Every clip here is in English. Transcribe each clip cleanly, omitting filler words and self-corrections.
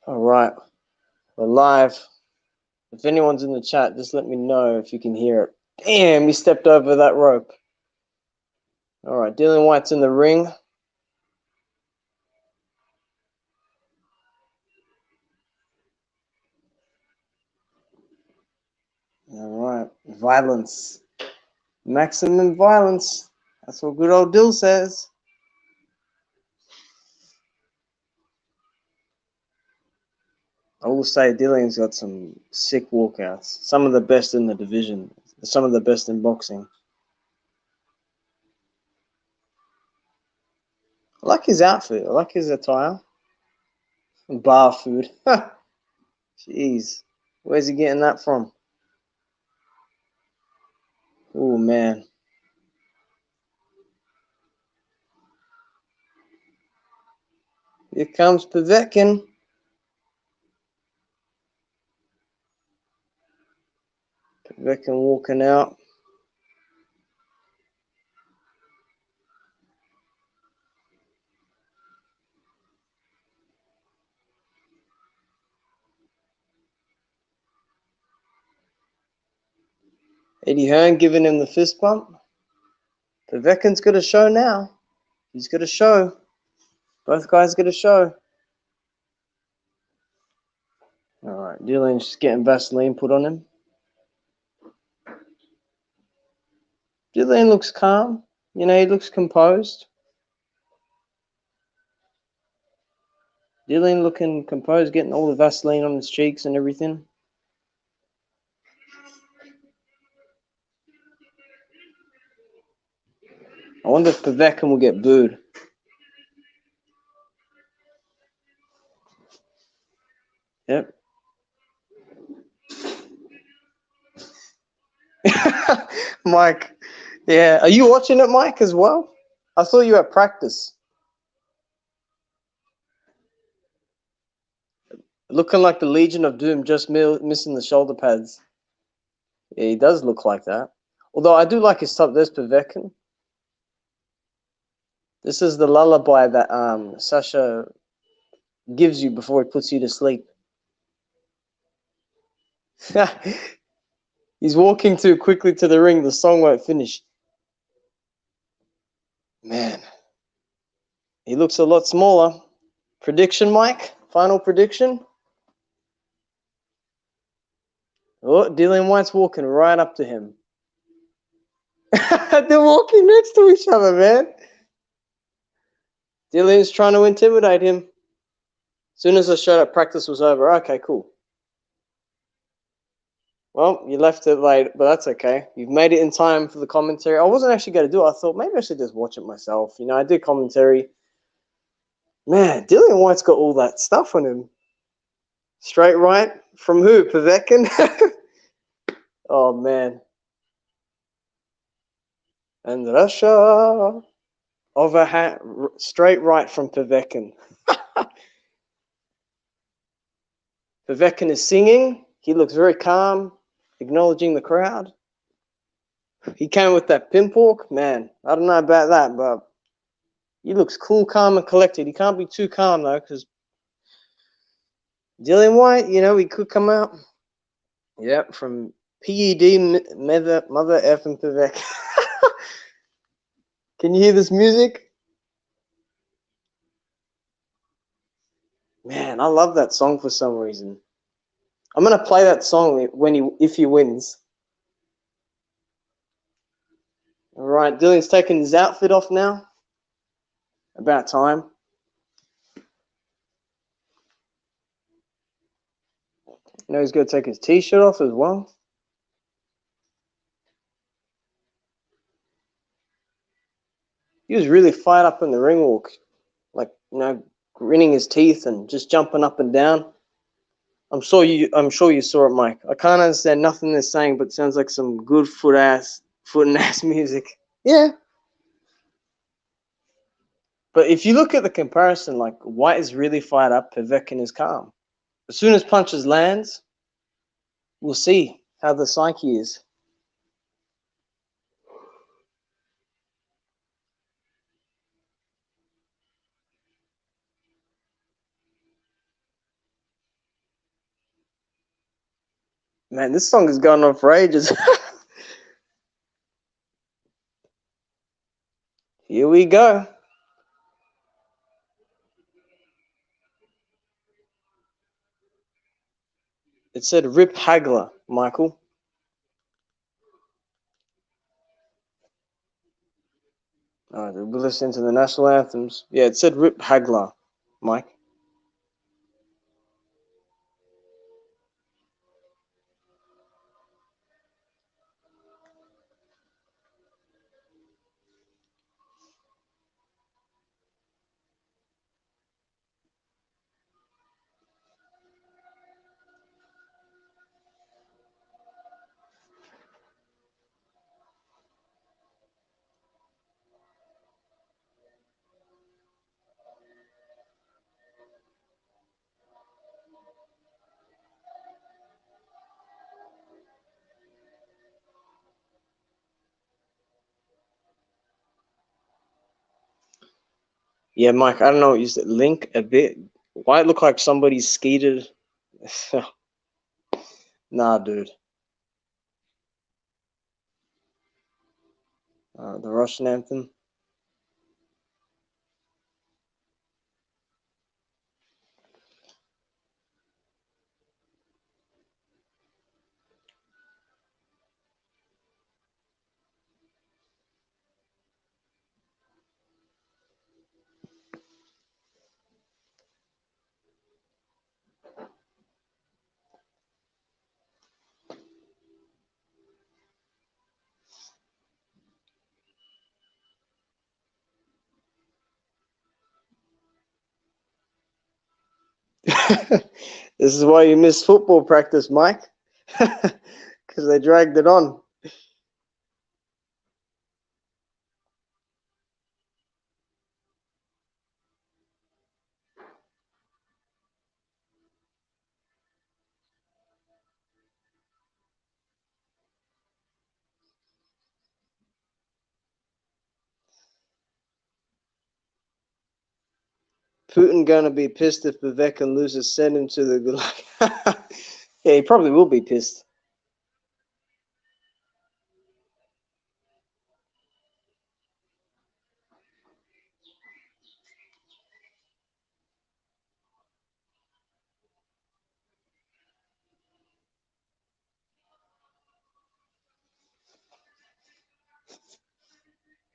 All right, we're live. If anyone's in the chat, just let me know if you can hear it. Damn, he stepped over that rope. All right, Dillian Whyte's in the ring. All right, violence. Maximum violence. That's what good old Dill says. I will say Dillian's got some sick walkouts. Some of the best in the division. Some of the best in boxing. I like his outfit. I like his attire. Bar food. Jeez. Where's he getting that from? Oh, man. Here comes Povetkin. Povetkin walking out. Eddie Hearn giving him the fist bump. Povetkin's got a show now. He's got a show. Both guys got a show. All right, Dillian's just getting Vaseline put on him. Dillian looks calm. You know, he looks composed. Dillian looking composed, getting all the Vaseline on his cheeks and everything. I wonder if Povetkin will get booed. Yep. Mike. Yeah. Are you watching it, Mike, as well? I saw you at practice. Looking like the Legion of Doom, just missing the shoulder pads. Yeah, he does look like that. Although I do like his top. There's Povetkin. This is the lullaby that Sasha gives you before he puts you to sleep. He's walking too quickly to the ring. The song won't finish. Man, he looks a lot smaller. Prediction, Mike? Final prediction? Oh, Dillian Whyte's walking right up to him. They're walking next to each other, man. Dillian's trying to intimidate him. As soon as I showed up, practice was over. Okay, cool. Well, you left it late, but that's okay. You've made it in time for the commentary. I wasn't actually going to do it. I thought maybe I should just watch it myself. You know, I did commentary. Man, Dillian Whyte's got all that stuff on him. Straight right from who? Povetkin? Oh, man. And Russia overhand, straight right from Povetkin. Povetkin is singing. He looks very calm, acknowledging the crowd. He came with that pimpork. Man, I don't know about that, but he looks cool, calm, and collected. He can't be too calm, though, because Dillian Whyte, you know, he could come out. Yep, from PED, mother effing Povetkin. Can you hear this music? Man, I love that song for some reason. I'm gonna play that song if he wins. All right, Dillian's taking his outfit off now. About time. You know he's gonna take his t-shirt off as well. He was really fired up in the ring walk, like, you know, grinning his teeth and just jumping up and down. I'm sure you saw it, Mike. I can't understand nothing they're saying, but it sounds like some good foot and ass music. Yeah. But if you look at the comparison, like, White is really fired up, Povetkin is calm. As soon as punches lands, we'll see how the psyche is. Man, this song is going on for ages. Here we go. It said Rip Hagler, Michael. All right, we're listening to the national anthems. Yeah, it said Rip Hagler, Mike. Yeah, Mike, I don't know what you said. Link a bit. Why it look like somebody skeeted? Nah, dude. The Russian anthem. This is why you missed football practice, Mike. Because they dragged it on. Putin gonna be pissed if Povetkin loses. Send him to the gulag. Yeah, he probably will be pissed.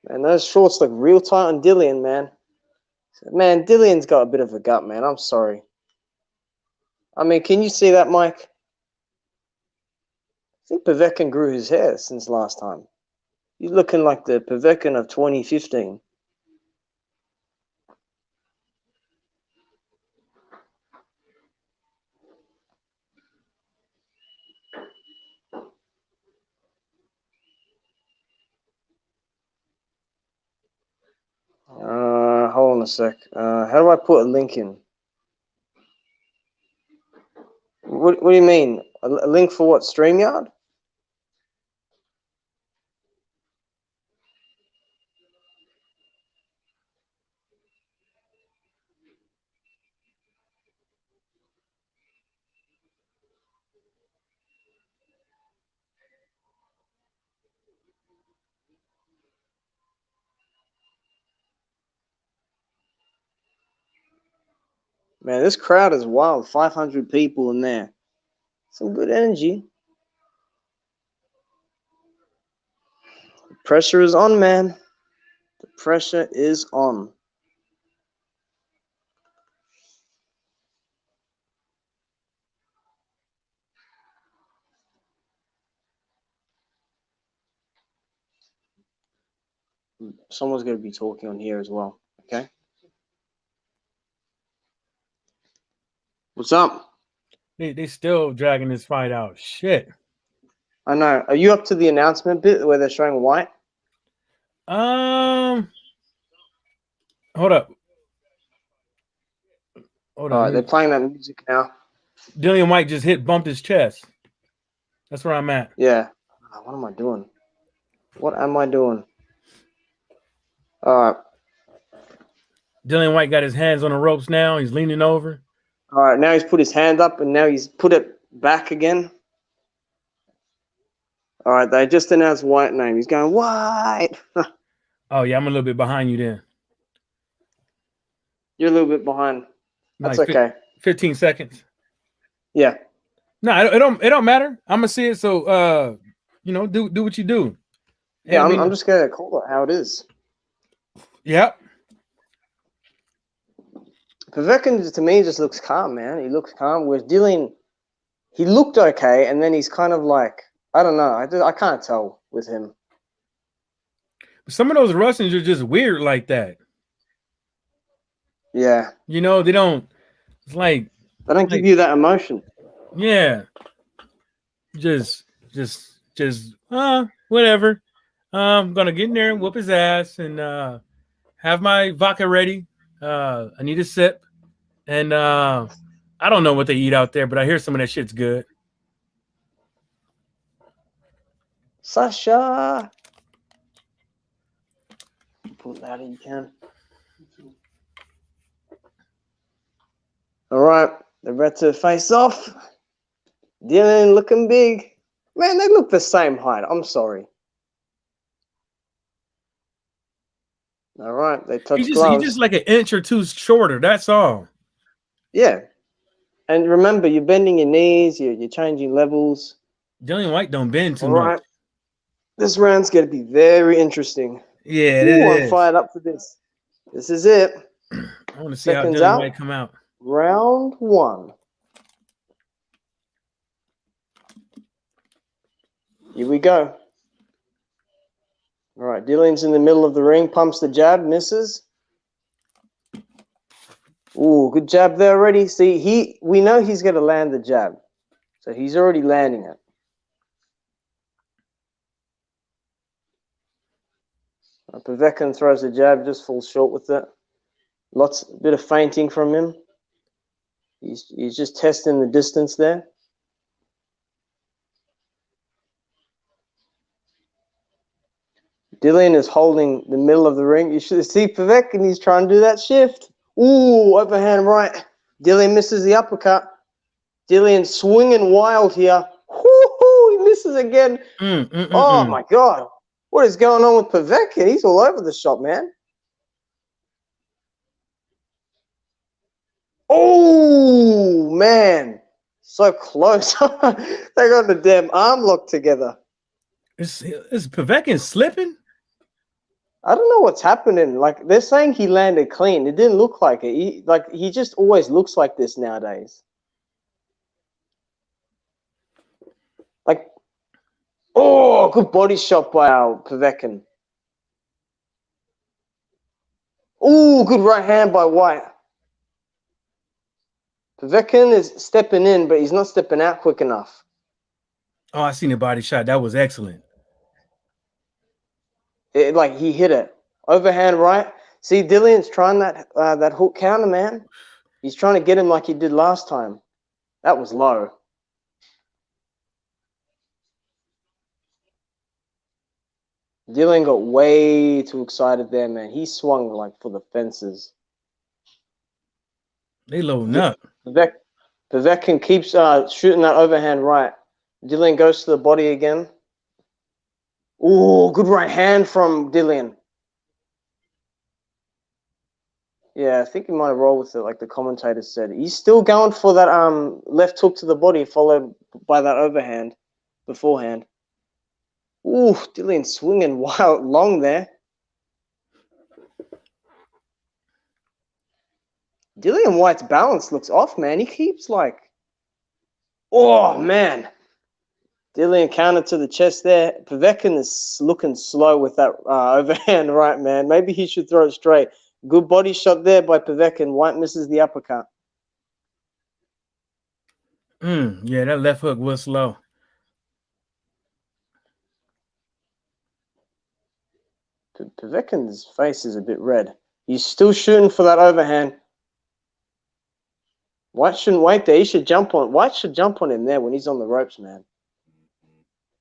Man, those shorts look real tight on Dillian, man. Man, Dillian's got a bit of a gut, man. I'm sorry. I mean, can you see that, Mike? I think Povetkin grew his hair since last time. He's looking like the Povetkin of 2015. Hold on a sec. How do I put a link in? What do you mean? A link for what? StreamYard? Man, this crowd is wild. 500 people in there. Some good energy. The pressure is on, man. The pressure is on. Someone's going to be talking on here as well. Okay. What's up? They still dragging this fight out. Shit. I know. Are you up to the announcement bit where they're showing Whyte? Hold up. Hold All on. right, they're playing that music now. Dillian Whyte just bumped his chest. That's where I'm at. Yeah. What am I doing? What am I doing? All right. Dillian Whyte got his hands on the ropes now. He's leaning over. All right. Now he's put his hand up and now he's put it back again. All right, they just announced Whyte name. He's going Whyte. Oh yeah, I'm a little bit behind you then. You're a little bit behind. That's Like okay. 15 seconds. Yeah. No, it don't matter. I'm gonna see it. So you know, do what you do. Yeah, And I mean, I'm just gonna call it how it is. yep. Povetkin to me just looks calm, man. He looks calm. Whereas Dillian, he looked okay, and then he's kind of like, I don't know. I can't tell with him. Some of those Russians are just weird like that. Yeah. You know, they don't. It's like They don't give you that emotion. Yeah. Just whatever. I'm gonna get in there and whoop his ass and have my vodka ready. I need a sip. And I don't know what they eat out there, but I hear some of that shit's good. Sasha. Pull that in, you can. All right, they're about to face off. Dillian looking big. Man, they look the same height. I'm sorry. All right, they touch gloves. He's just like an inch or two shorter. That's all. Yeah. And remember, you're bending your knees. You're changing levels. Dillian Whyte don't bend too All much. right. This round's going to be very interesting. Yeah, I'm fired up for this. This is it. I want to see how Dillian Whyte come out. Round one. Here we go. All right, Dillian's in the middle of the ring, pumps the jab, misses. Ooh, good jab there already. See, we know he's going to land the jab. So he's already landing it. Povetkin throws the jab, just falls short with it. Bit of feinting from him. He's just testing the distance there. Dillian is holding the middle of the ring. You should see Povetkin. He's trying to do that shift. Ooh, overhand right. Dillian misses the uppercut. Dillian swinging wild here. Woo-hoo, he misses again. Oh, my God. What is going on with Povetkin? He's all over the shop, man. Oh, man. So close. They got the damn arm locked together. Is Povetkin slipping? I don't know what's happening. Like, they're saying he landed clean. It didn't look like it. He just always looks like this nowadays. Like, oh, good body shot by Povetkin. Oh, good right hand by Whyte. Povetkin is stepping in, but he's not stepping out quick enough. Oh, I seen the body shot. That was excellent. He hit it. Overhand right. See, Dillian's trying that hook counter, man. He's trying to get him like he did last time. That was low. Dillian got way too excited there, man. He swung like for the fences. They loading up. Povetkin keeps shooting that overhand right. Dillian goes to the body again. Ooh, good right hand from Dillian. Yeah, I think he might have rolled with it, like the commentator said. He's still going for that left hook to the body, followed by that overhand beforehand. Ooh, Dillian swinging wild long there. Dillian Whyte's balance looks off, man. He keeps like, oh, man. Dillian counter to the chest there. Povetkin is looking slow with that overhand right, man. Maybe he should throw it straight. Good body shot there by Povetkin. Whyte misses the uppercut. Yeah, that left hook was slow. Povetkin's face is a bit red. He's still shooting for that overhand. Whyte shouldn't wait there. He should jump on. Whyte should jump on him there when he's on the ropes, man.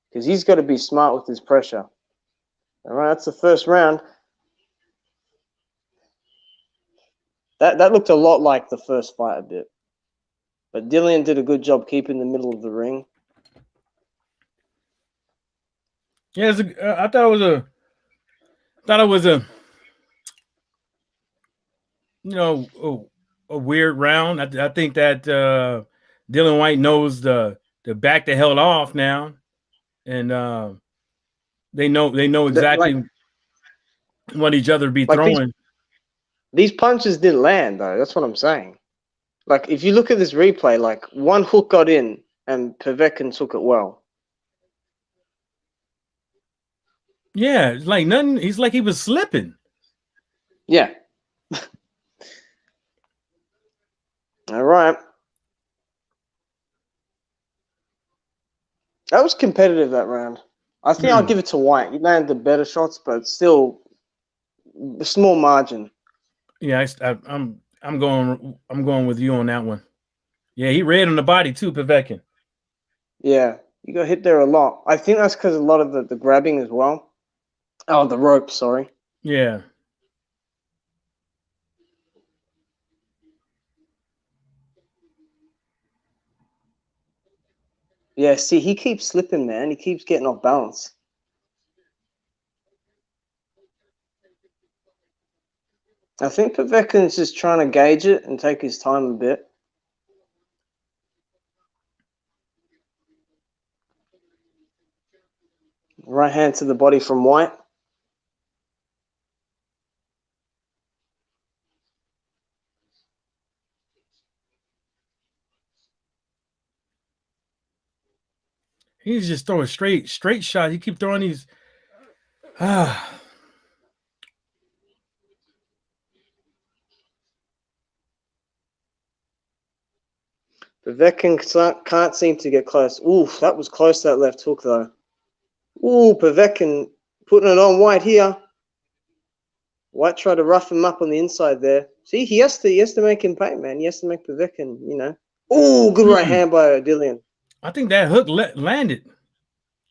Because he's got to be smart with his pressure. All right, that's the first round. That looked a lot like the first fight a bit. But Dillian did a good job keeping the middle of the ring. Yeah, I thought it was a you know a weird round. I think that Dylan White knows the back the hell off now, and they know Like, exactly what each other be like throwing. these punches didn't land though. That's what I'm saying. Like, if you look at this replay, like one hook got in and Povetkin took it well. Yeah, it's like nothing. He's like he was slipping. Yeah. All right. That was competitive, that round. I think I'll give it to White. He landed the better shots, but still a small margin. Yeah, I'm going with you on that one. Yeah, he read on the body too, Povetkin. Yeah, you got hit there a lot. I think that's because a lot of the grabbing as well. Oh, the rope, sorry. Yeah. Yeah, see, he keeps slipping, man. He keeps getting off balance. I think Povetkin's just trying to gauge it and take his time a bit. Right hand to the body from White. He's just throwing straight shots. He keep throwing these. Povetkin can't seem to get close. Oof, that was close, that left hook, though. Ooh, Povetkin putting it on White here. White tried to rough him up on the inside there. See, he has to make him pay, man. He has to make Povetkin, you know. Ooh, good right hand by Dillian. I think that hook landed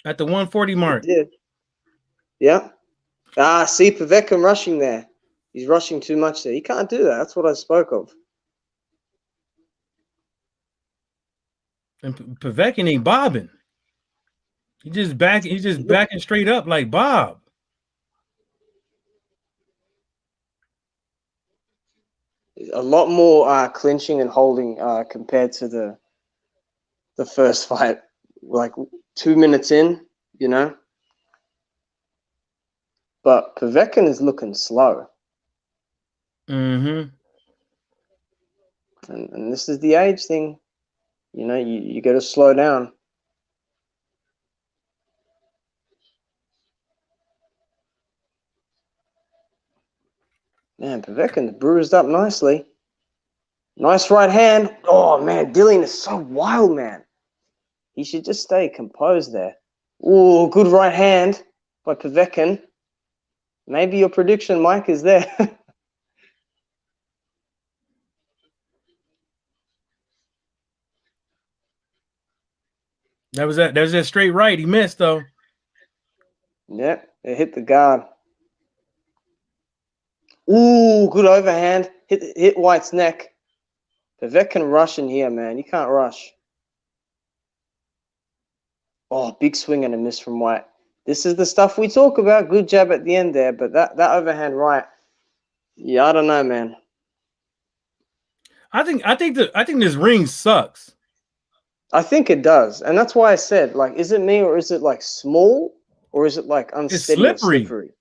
at the 140 mark. It did. Yeah. See, Povetkin rushing there. He's rushing too much there. He can't do that. That's what I spoke of. And Povetkin ain't bobbing. He's just backing straight up like Bob. A lot more clinching and holding compared to the first fight. Like 2 minutes in, you know. But Povetkin is looking slow. Mm-hmm. And this is the age thing. You know, you got to slow down. Man, Povetkin's bruised up nicely. Nice right hand. Oh, man, Dillian is so wild, man. He should just stay composed there. Ooh, good right hand by Povetkin. Maybe your prediction, Mike, is there. That was that straight right. He missed though. Yep, it hit the guard. Ooh, good overhand. Hit White's neck. Povetkin rushing here, man. You can't rush. Oh, big swing and a miss from White. This is the stuff we talk about. Good jab at the end there, but that overhand right. Yeah, I don't know, man. I think this ring sucks. I think it does, and that's why I said, like, is it me or is it like small or is it like unsteady or slippery?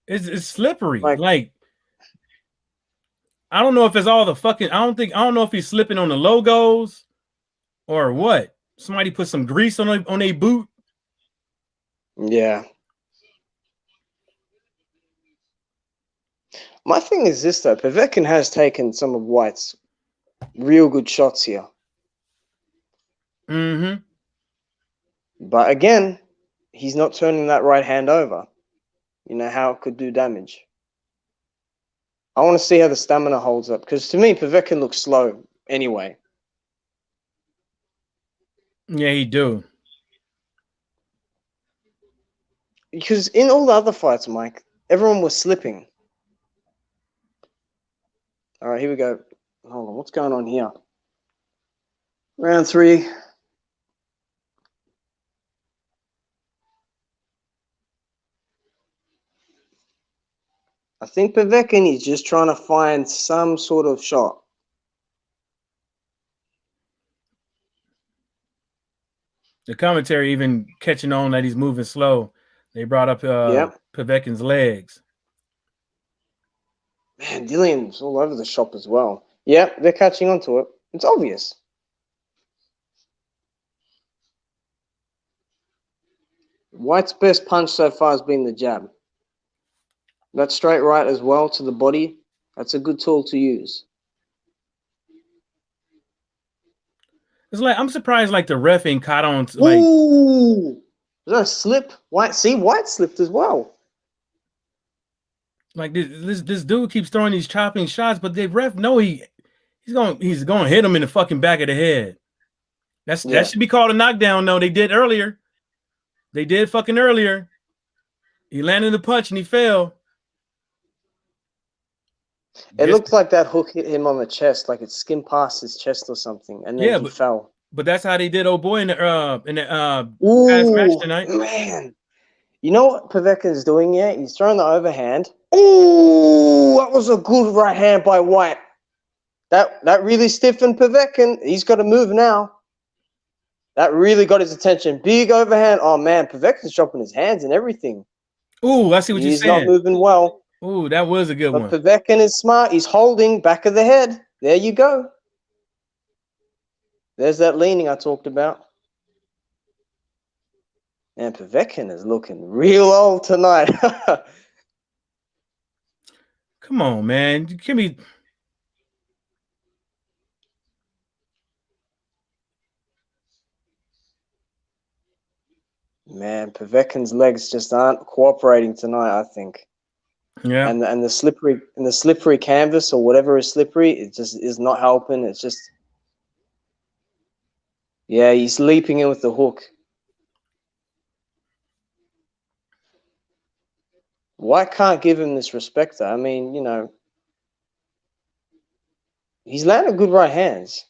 It's slippery. Like I don't know if it's all the fucking. I don't know if he's slipping on the logos or what. Somebody put some grease on a boot. Yeah. My thing is this though. Povetkin has taken some of White's real good shots here. Mm-hmm. But again, he's not turning that right hand over. You know how it could do damage. I want to see how the stamina holds up because to me, Povetkin looks slow anyway. Yeah, he do. Because in all the other fights, Mike, everyone was slipping. All right, here we go. Hold on, what's going on here? Round 3. I think Povetkin is just trying to find some sort of shot. The commentary even catching on that he's moving slow. They brought up Povetkin's legs. Man, Dillian's all over the shop as well. Yeah, they're catching on to it. It's obvious. Whyte's best punch so far has been the jab. That straight right as well to the body, that's a good tool to use. It's like, I'm surprised like the ref ain't caught on to, like, ooh, is that a slip? Whyte slipped as well. Like this dude keeps throwing these chopping shots, but the ref know he's gonna hit him in the fucking back of the head. That should be called a knockdown. No, they did earlier. They did fucking earlier. He landed the punch and he fell. It looked like that hook hit him on the chest, like it skimmed past his chest or something, and then he fell. But that's how they did old boy in the past match tonight. Man, you know what Povetkin's doing here? He's throwing the overhand. Ooh, that was a good right hand by Whyte. That really stiffened Povetkin. He's got to move now. That really got his attention. Big overhand. Oh man, Povetkin's dropping his hands and everything. Ooh, I see what you're saying. He's not moving well. Ooh, that was a good one. But Povetkin is smart. He's holding back of the head. There you go. There's that leaning I talked about. And Povetkin is looking real old tonight. Come on, man. Give me. Man, Povetkin's legs just aren't cooperating tonight, I think. Yeah. And the slippery canvas or whatever is slippery, it just is not helping. It's just, yeah, he's leaping in with the hook. Whyte can't give him this respect, though. I mean, you know, he's landed good right hands.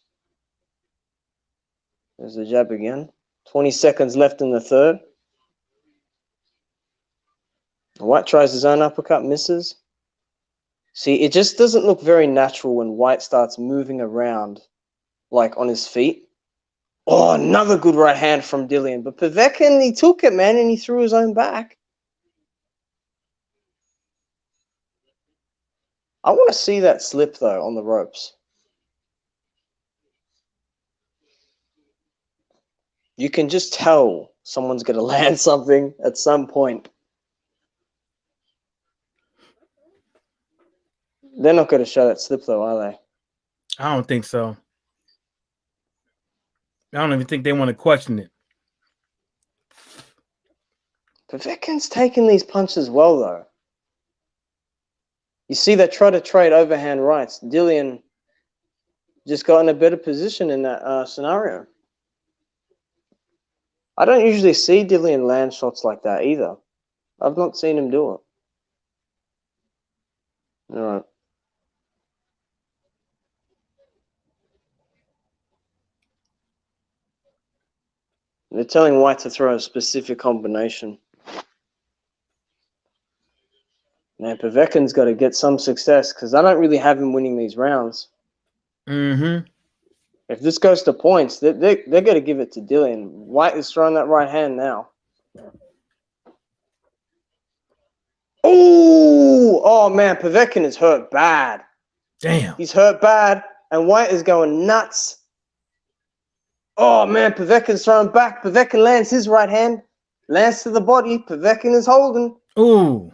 There's the jab again. 20 seconds left in the third. Whyte tries his own uppercut, misses. See, it just doesn't look very natural when Whyte starts moving around, like on his feet. Oh, another good right hand from Dillian. But Povetkin, he took it, man, and he threw his own back. I want to see that slip, though, on the ropes. You can just tell someone's going to land something at some point. They're not going to show that slip, though, are they? I don't think so. I don't even think they want to question it. Povetkin's taking these punches well, though. You see, they try to trade overhand rights. Dillian just got in a better position in that scenario. I don't usually see Dillian land shots like that either. I've not seen him do it. All right. They're telling Whyte to throw a specific combination. Man, Povetkin's got to get some success because I don't really have him winning these rounds. Mm-hmm. If this goes to points, they're going to give it to Dillian. Whyte is throwing that right hand now. Oh, man, Povetkin is hurt bad. Damn. He's hurt bad, and Whyte is going nuts. Oh, man, Povetkin's throwing back. Povetkin lands his right hand, lands to the body. Povetkin is holding. Ooh.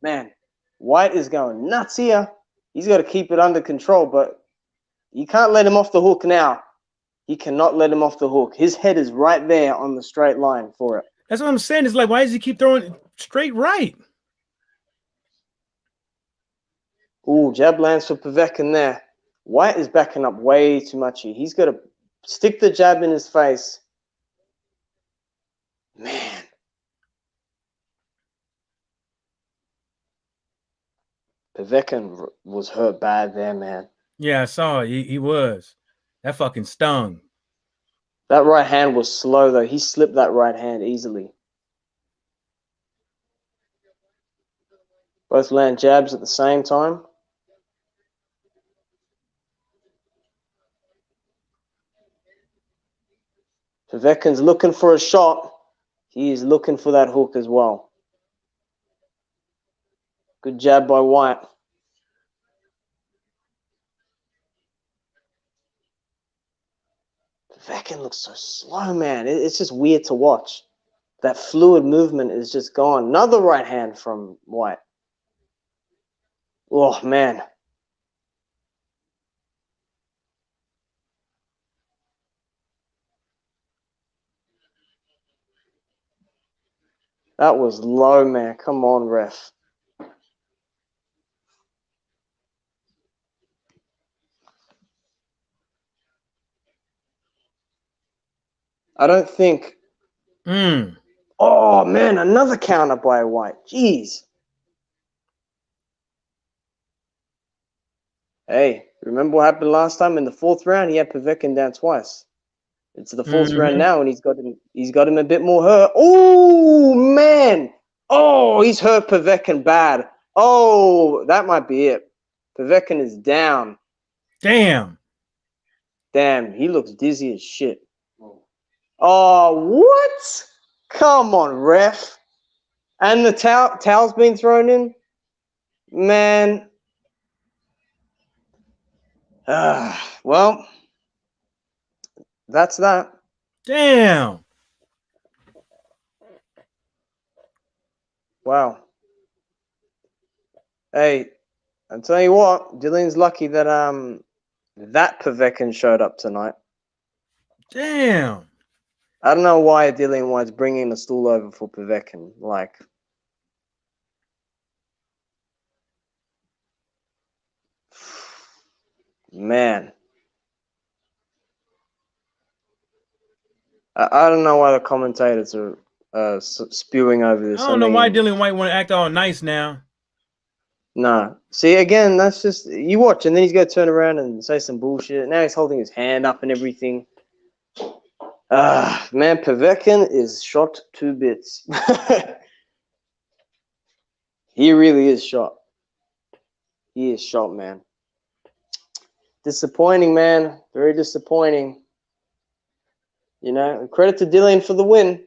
Man, Whyte is going nuts here. He's got to keep it under control, but you can't let him off the hook now. He cannot let him off the hook. His head is right there on the straight line for it. That's what I'm saying. It's like, why does he keep throwing it straight right? Ooh, jab lands for Povetkin there. Whyte is backing up way too much here. He's got to stick the jab in his face. Man. Povetkin was hurt bad there, man. Yeah, I saw it. He was. That fucking stung. That right hand was slow, though. He slipped that right hand easily. Both land jabs at the same time. Povetkin's looking for a shot. He is looking for that hook as well. Good jab by Whyte. Povetkin looks so slow, man. It's just weird to watch. That fluid movement is just gone. Another right hand from Whyte. Oh, man. That was low, man. Come on, ref. I don't think... Oh, man, another counter by Whyte. Jeez. Hey, remember what happened last time in the 4th round? He had Povetkin down twice. It's the 4th round now, and he's got him a bit more hurt. Oh, man. Oh, he's hurt Povetkin bad. Oh, that might be it. Povetkin is down. Damn, he looks dizzy as shit. Oh, what? Come on, ref. And the towel's been thrown in? Man. Well, that's that. Damn. Wow. Hey, I'll tell you what, Dillian's lucky that that Povetkin showed up tonight. Damn. I don't know why Dillian Whyte's bringing the stool over for Povetkin. Like, man. I don't know why the commentators are spewing over this. I don't know why Dillian Whyte want to act all nice now. No. See, again, that's just, you watch, and then he's going to turn around and say some bullshit. Now he's holding his hand up and everything. Man, Povetkin is shot to bits. He really is shot. He is shot, man. Disappointing, man. Very disappointing. You know, credit to Dillian for the win.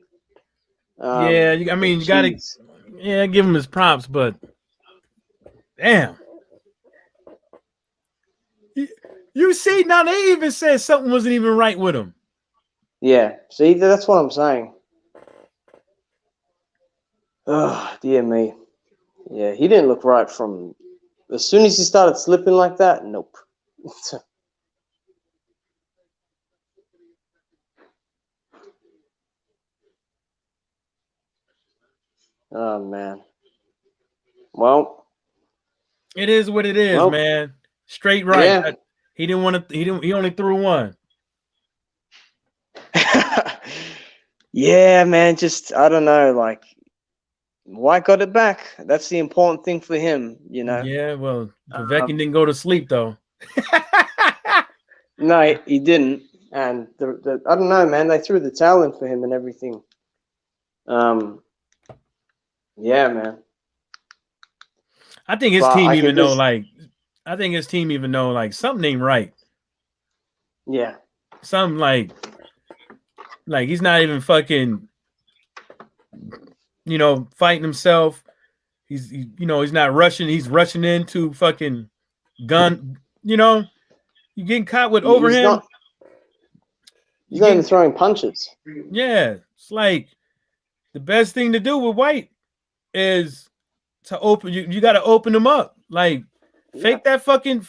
Yeah, I mean, you got to give him his props, but damn. You see, now they even said something wasn't even right with him. Yeah, see, that's what I'm saying. Oh, dear me. Yeah, he didn't look right from... As soon as he started slipping like that, nope. Oh, man. Well... It is what it is, man. Straight right. Yeah. He didn't want to... He only threw one. Yeah, man, just, I don't know, like, Whyte got it back. That's the important thing for him, you know? Yeah, well, Povetkin didn't go to sleep, though. No, he didn't. And, I don't know, man, they threw the towel in for him and everything. Yeah, man. I think his team even know, like, something ain't right. Yeah. Something like he's not even fucking, you know, fighting himself. He's not rushing. He's rushing into fucking gun. You know, you getting caught with over him. He's not even throwing punches. Yeah, it's like the best thing to do with Whyte is to open. You got to open him up. Like fake that fucking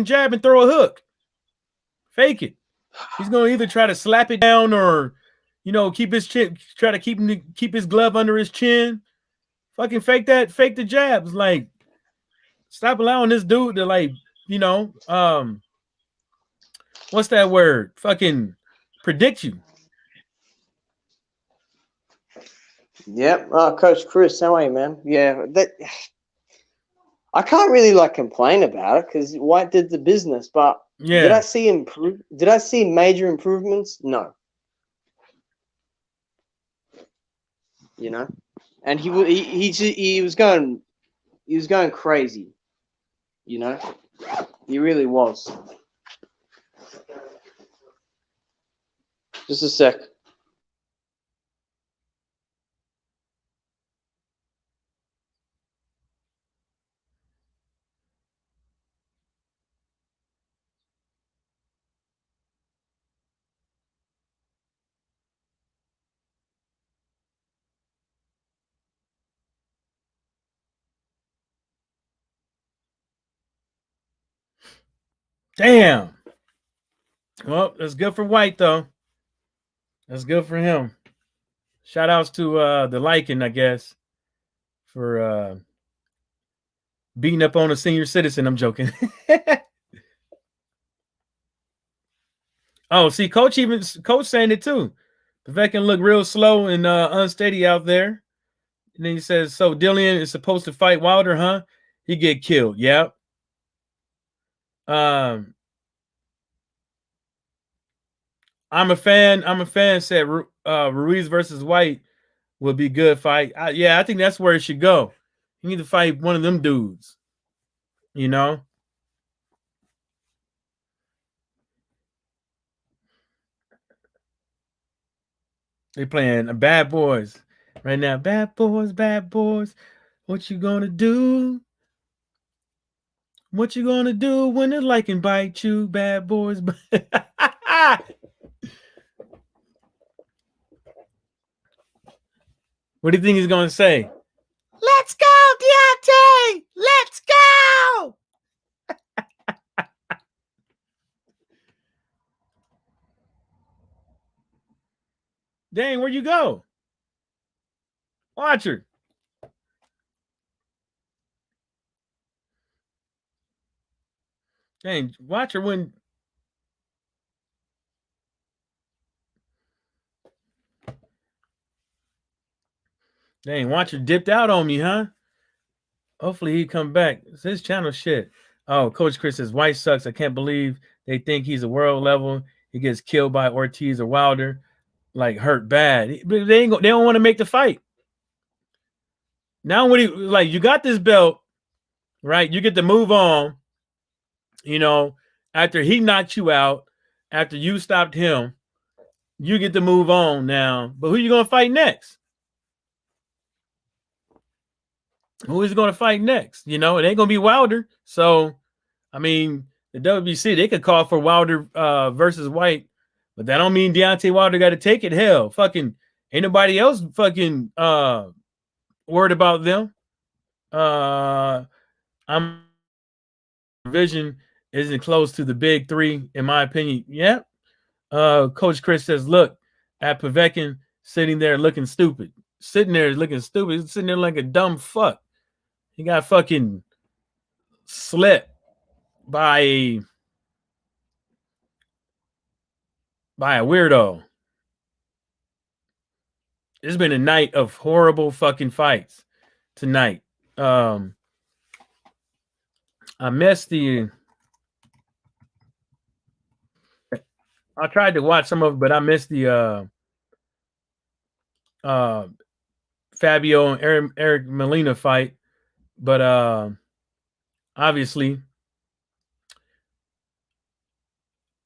jab and throw a hook. Fake it. He's gonna either try to slap it down or, you know, keep his chin, try to keep his glove under his chin. Fucking fake the jabs. Like, stop allowing this dude to, like, you know, what's that word? Fucking predict you. Yep. Coach Chris, how are you, man? Yeah, I can't really like complain about it because Whyte did the business, but yeah. Did I see major improvements? No. You know, and he was going He was going crazy. You know, he really was. Just a sec. Damn. Well, that's good for Whyte though. That's good for him. Shout outs to the Lycan, I guess, for beating up on a senior citizen. I'm joking. Oh, see, coach saying it too. Povetkin look real slow and unsteady out there. And then he says, "So Dillian is supposed to fight Wilder, huh? He get killed." Yep. I'm a fan. Said Ruiz versus Whyte will be good fight. Yeah, I think that's where it should go. You need to fight one of them dudes. You know. They playing Bad Boys right now. Bad boys, bad boys. What you gonna do? What you gonna do when the liking bite you, bad boys? What do you think he's gonna say? Let's go, Deontay! Let's go! Dang, where'd you go? Watcher. Dang, Watcher when Dang, Watcher dipped out on me, huh? Hopefully he come back. It's his channel shit. Oh, Coach Chris says Whyte sucks. I can't believe they think he's a world level. He gets killed by Ortiz or Wilder, like hurt bad. But they don't want to make the fight. Now what you got this belt, right? You get to move on. You know, after he knocked you out, after you stopped him, you get to move on now. But who you gonna fight next? Who is going to fight next? You know, it ain't gonna be Wilder. So, I mean, the WBC they could call for Wilder versus Whyte, but that don't mean Deontay Wilder got to take it. Hell, fucking ain't nobody else fucking worried about them. I'm vision isn't close to the big three, in my opinion. Yeah. Coach Chris says, look at Povetkin sitting there looking stupid. Sitting there looking stupid. He's sitting there like a dumb fuck. He got fucking slept by a weirdo. It's been a night of horrible fucking fights tonight. I missed the. I tried to watch some of it, but I missed the Fabio and Eric Molina fight. But obviously,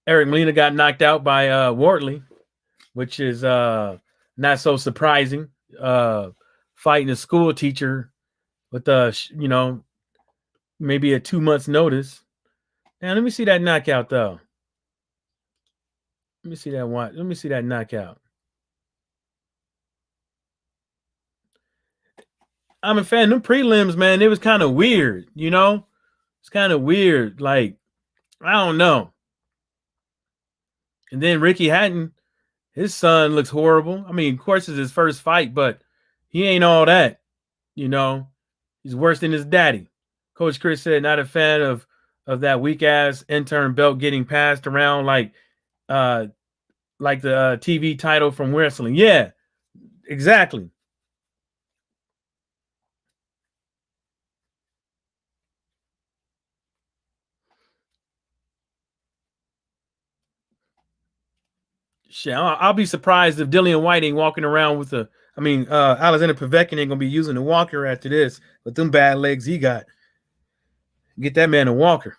Eric Molina got knocked out by Wardley, which is not so surprising. Fighting a school teacher with maybe a 2 months notice. Now let me see that knockout though. Let me see that one. Let me see that knockout. I'm a fan. Them prelims, man, it was kind of weird, you know? It's kind of weird. Like, I don't know. And then Ricky Hatton, his son looks horrible. I mean, of course, it's his first fight, but he ain't all that, you know? He's worse than his daddy. Coach Chris said, not a fan of that weak ass intern belt getting passed around like the TV title from wrestling. Yeah, exactly. Shit, I'll be surprised if Dillian Whyte ain't walking around with a. I mean, Alexander Povetkin ain't gonna be using a walker after this. With them bad legs he got, get that man a walker.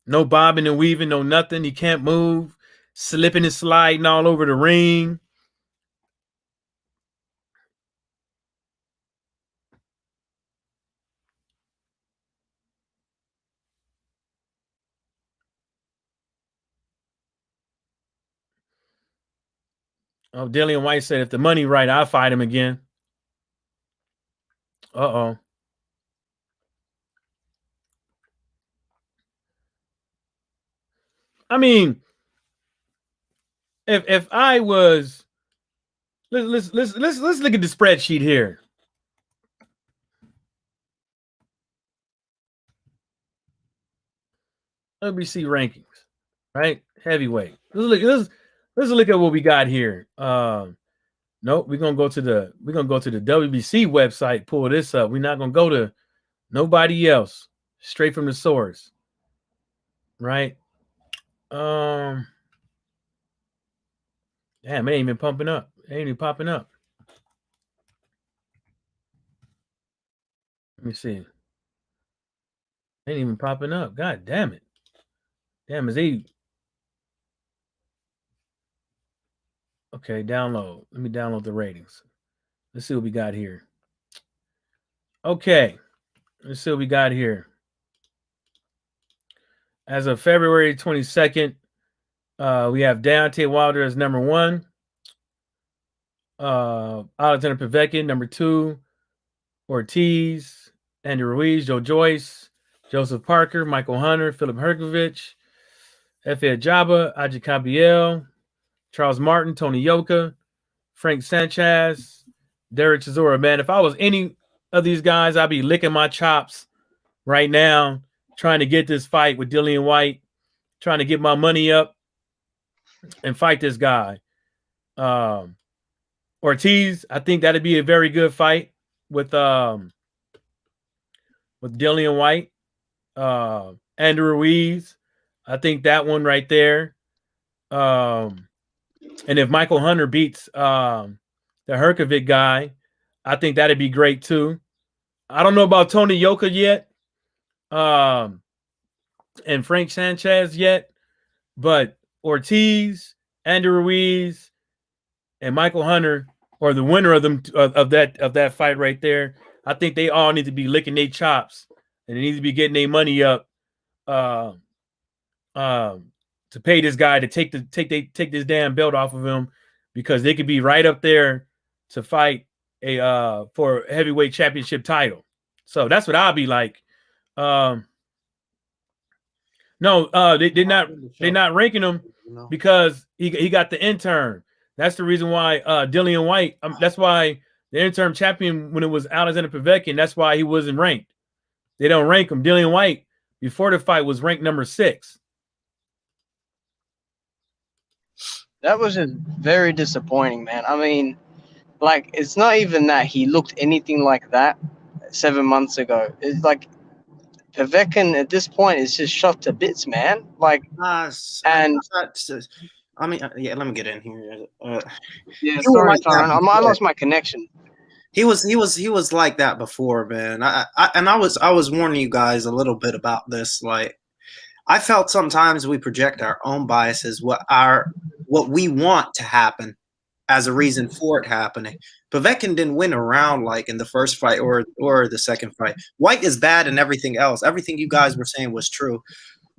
No bobbing and weaving, no nothing. He can't move, slipping and sliding all over the ring. Oh, Dillian Whyte said, if the money right, I'll fight him again. Uh-oh. I mean, if I was, let's look at the spreadsheet here. WBC rankings, right? Heavyweight. Let's look at what we got here. Nope, we're gonna go to the WBC website. Pull this up. We're not gonna go to nobody else. Straight from the source, right? Damn, it ain't even pumping up. It ain't even popping up. Let me see. It ain't even popping up. God damn it. Damn, is he? Okay, download. Let me download the ratings. Let's see what we got here. Okay, let's see what we got here. As of February 22nd, we have Deontay Wilder as number 1. Alexander Povetkin, number 2. Ortiz, Andy Ruiz, Joe Joyce, Joseph Parker, Michael Hunter, Philip Herkovich, Efe Ajaba, Aji Kabiel, Charles Martin, Tony Yoka, Frank Sanchez, Derek Chisora. Man, if I was any of these guys, I'd be licking my chops right now, trying to get this fight with Dillian Whyte, trying to get my money up and fight this guy. Ortiz, I think that'd be a very good fight with Dillian Whyte. Andrew Ruiz, I think that one right there. And if Michael Hunter beats the Herkovic guy, I think that'd be great too. I don't know about Tony Yoka yet, and Frank Sanchez yet, but Ortiz, Andrew Ruiz, and Michael Hunter, or the winner of them of that fight right there, I think they all need to be licking their chops and they need to be getting their money up to pay this guy to take this damn belt off of him, because they could be right up there to fight for a heavyweight championship title. So that's what I'll be like. No, they're not ranking him because he got the intern. That's the reason why Dillian Whyte. That's why the interim champion, when it was Alexander Povetkin, that's why he wasn't ranked. They don't rank him. Dillian Whyte before the fight was ranked number 6. That was just very disappointing, man. I mean, like, it's not even that he looked anything like that 7 months ago. It's like Povetkin at this point is just shot to bits, man. Like, and I mean, yeah, let me get in here. Yeah, sorry, Tyron. I lost my connection. He was like that before, man. I was warning you guys a little bit about this. Like, I felt sometimes we project our own biases, what we want to happen, as a reason for it happening. Povetkin didn't win a round like in the first fight or the second fight. Whyte is bad in everything else. Everything you guys were saying was true.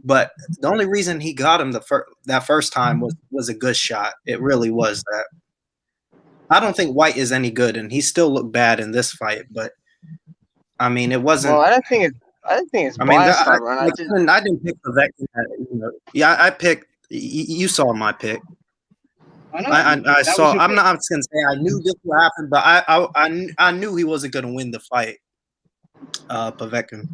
But the only reason he got him that first time was a good shot. It really was that. I don't think Whyte is any good, and he still looked bad in this fight. But I mean, it wasn't. Well, I don't think it's. I mean, I didn't pick Povetkin. Yeah, I picked. You saw my pick. I saw. I'm not going to say I knew this would happen, but I knew he wasn't going to win the fight. Povetkin.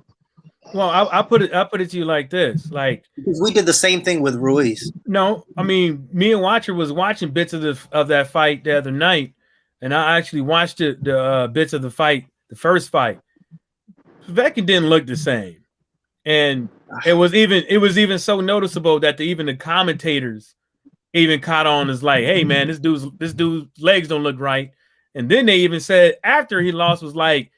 Well, I put it to you like this, like, because we did the same thing with Ruiz. No, I mean, me and Watcher was watching bits of that fight the other night, and I actually watched the bits of the fight, the first fight. Povetkin didn't look the same. And it was even so noticeable that even the commentators even caught on as like, hey man, this dude's legs don't look right. And then they even said after he lost was like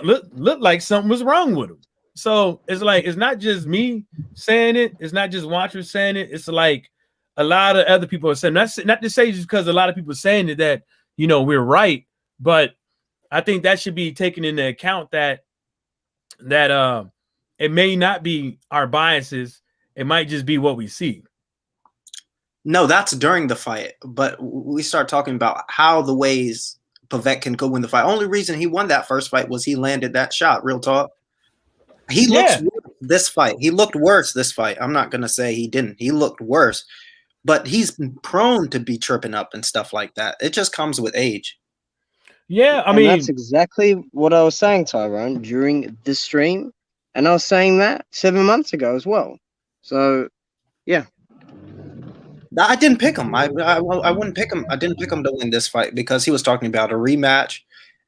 looked like something was wrong with him. So it's like it's not just me saying it, it's not just watchers saying it, it's like a lot of other people are saying, not to say just because a lot of people are saying it that we're right, but I think that should be taken into account that it may not be our biases, it might just be what we see. No, that's during the fight. But we start talking about how the ways Povetkin could win the fight. Only reason he won that first fight was he landed that shot. Real talk. He looks worse this fight. He looked worse this fight. I'm not gonna say he didn't. He looked worse, but he's prone to be tripping up and stuff like that. It just comes with age. Yeah, I mean that's exactly what I was saying, Tyrone, during the stream, and I was saying that 7 months ago as well. So, yeah. I didn't pick him. I wouldn't pick him. I didn't pick him to win this fight because he was talking about a rematch,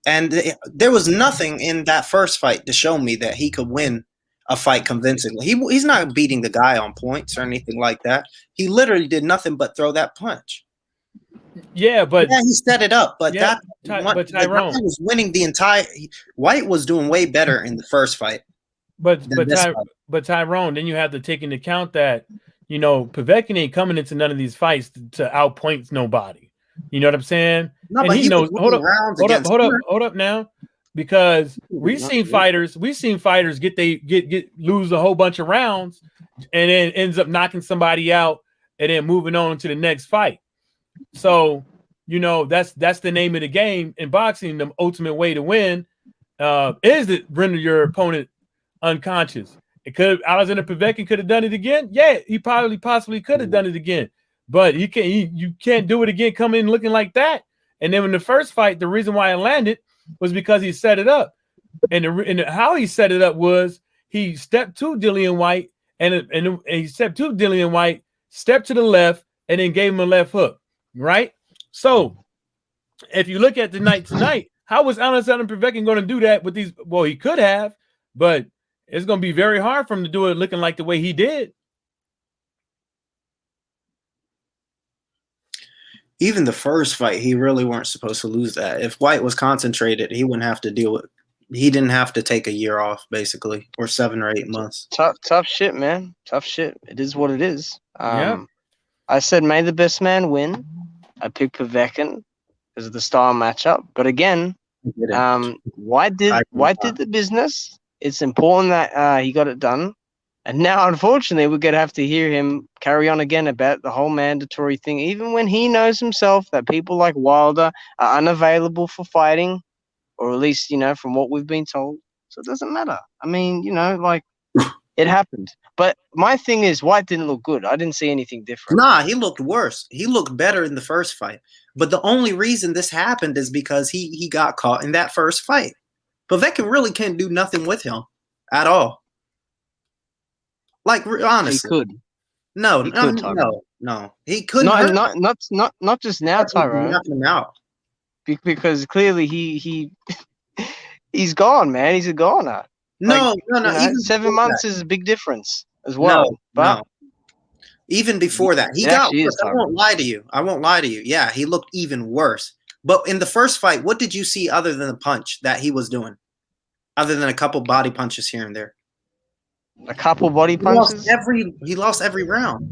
and there was nothing in that first fight to show me that he could win a fight convincingly. He's not beating the guy on points or anything like that. He literally did nothing but throw that punch. Yeah, but he set it up. But yeah, but Tyrone was winning the entire. White was doing way better in the first fight. But Tyrone, then you have to take into account that Povetkin ain't coming into none of these fights to outpoint nobody. You know what I'm saying? No, and but he knows. Hold up now, because we've seen fighters get lose a whole bunch of rounds, and then ends up knocking somebody out, and then moving on to the next fight. So that's the name of the game in boxing. The ultimate way to win is to render your opponent unconscious. Alexander Povetkin could have done it again. Yeah, he possibly could have done it again, but you can't do it again. Come in looking like that. And then in the first fight, the reason why it landed was because he set it up, and how he set it up was he stepped to Dillian Whyte, and he stepped to Dillian Whyte, stepped to the left, and then gave him a left hook. Right. So if you look at tonight, how was Alexander Povetkin going to do that with these? Well, he could have, but it's going to be very hard for him to do it looking like the way he did. Even the first fight, he really weren't supposed to lose that. If White was concentrated, he wouldn't have to deal with. He didn't have to take a year off, basically, or 7 or 8 months. Tough shit, man. Tough shit. It is what it is. Yeah. I said, may the best man win. I picked Povetkin because of the style matchup. But again, White did the business. It's important that he got it done. And now, unfortunately, we're going to have to hear him carry on again about the whole mandatory thing, even when he knows himself that people like Wilder are unavailable for fighting, or at least, from what we've been told. So it doesn't matter. I mean, it happened. But my thing is, White didn't look good. I didn't see anything different. Nah, he looked worse. He looked better in the first fight. But the only reason this happened is because he got caught in that first fight. Povetkin really can't do nothing with him at all. Like, honestly. He could. No. He couldn't. Not just now, Tyrone. Knock him out. Because clearly he's gone, man. He's a goner. No. Even 7 months is a big difference as well. No. Even before that, he got worse. I won't lie to you. Yeah, he looked even worse. But in the first fight, what did you see other than the punch that he was doing? Other than a couple body punches here and there. A couple body punches? He lost every round.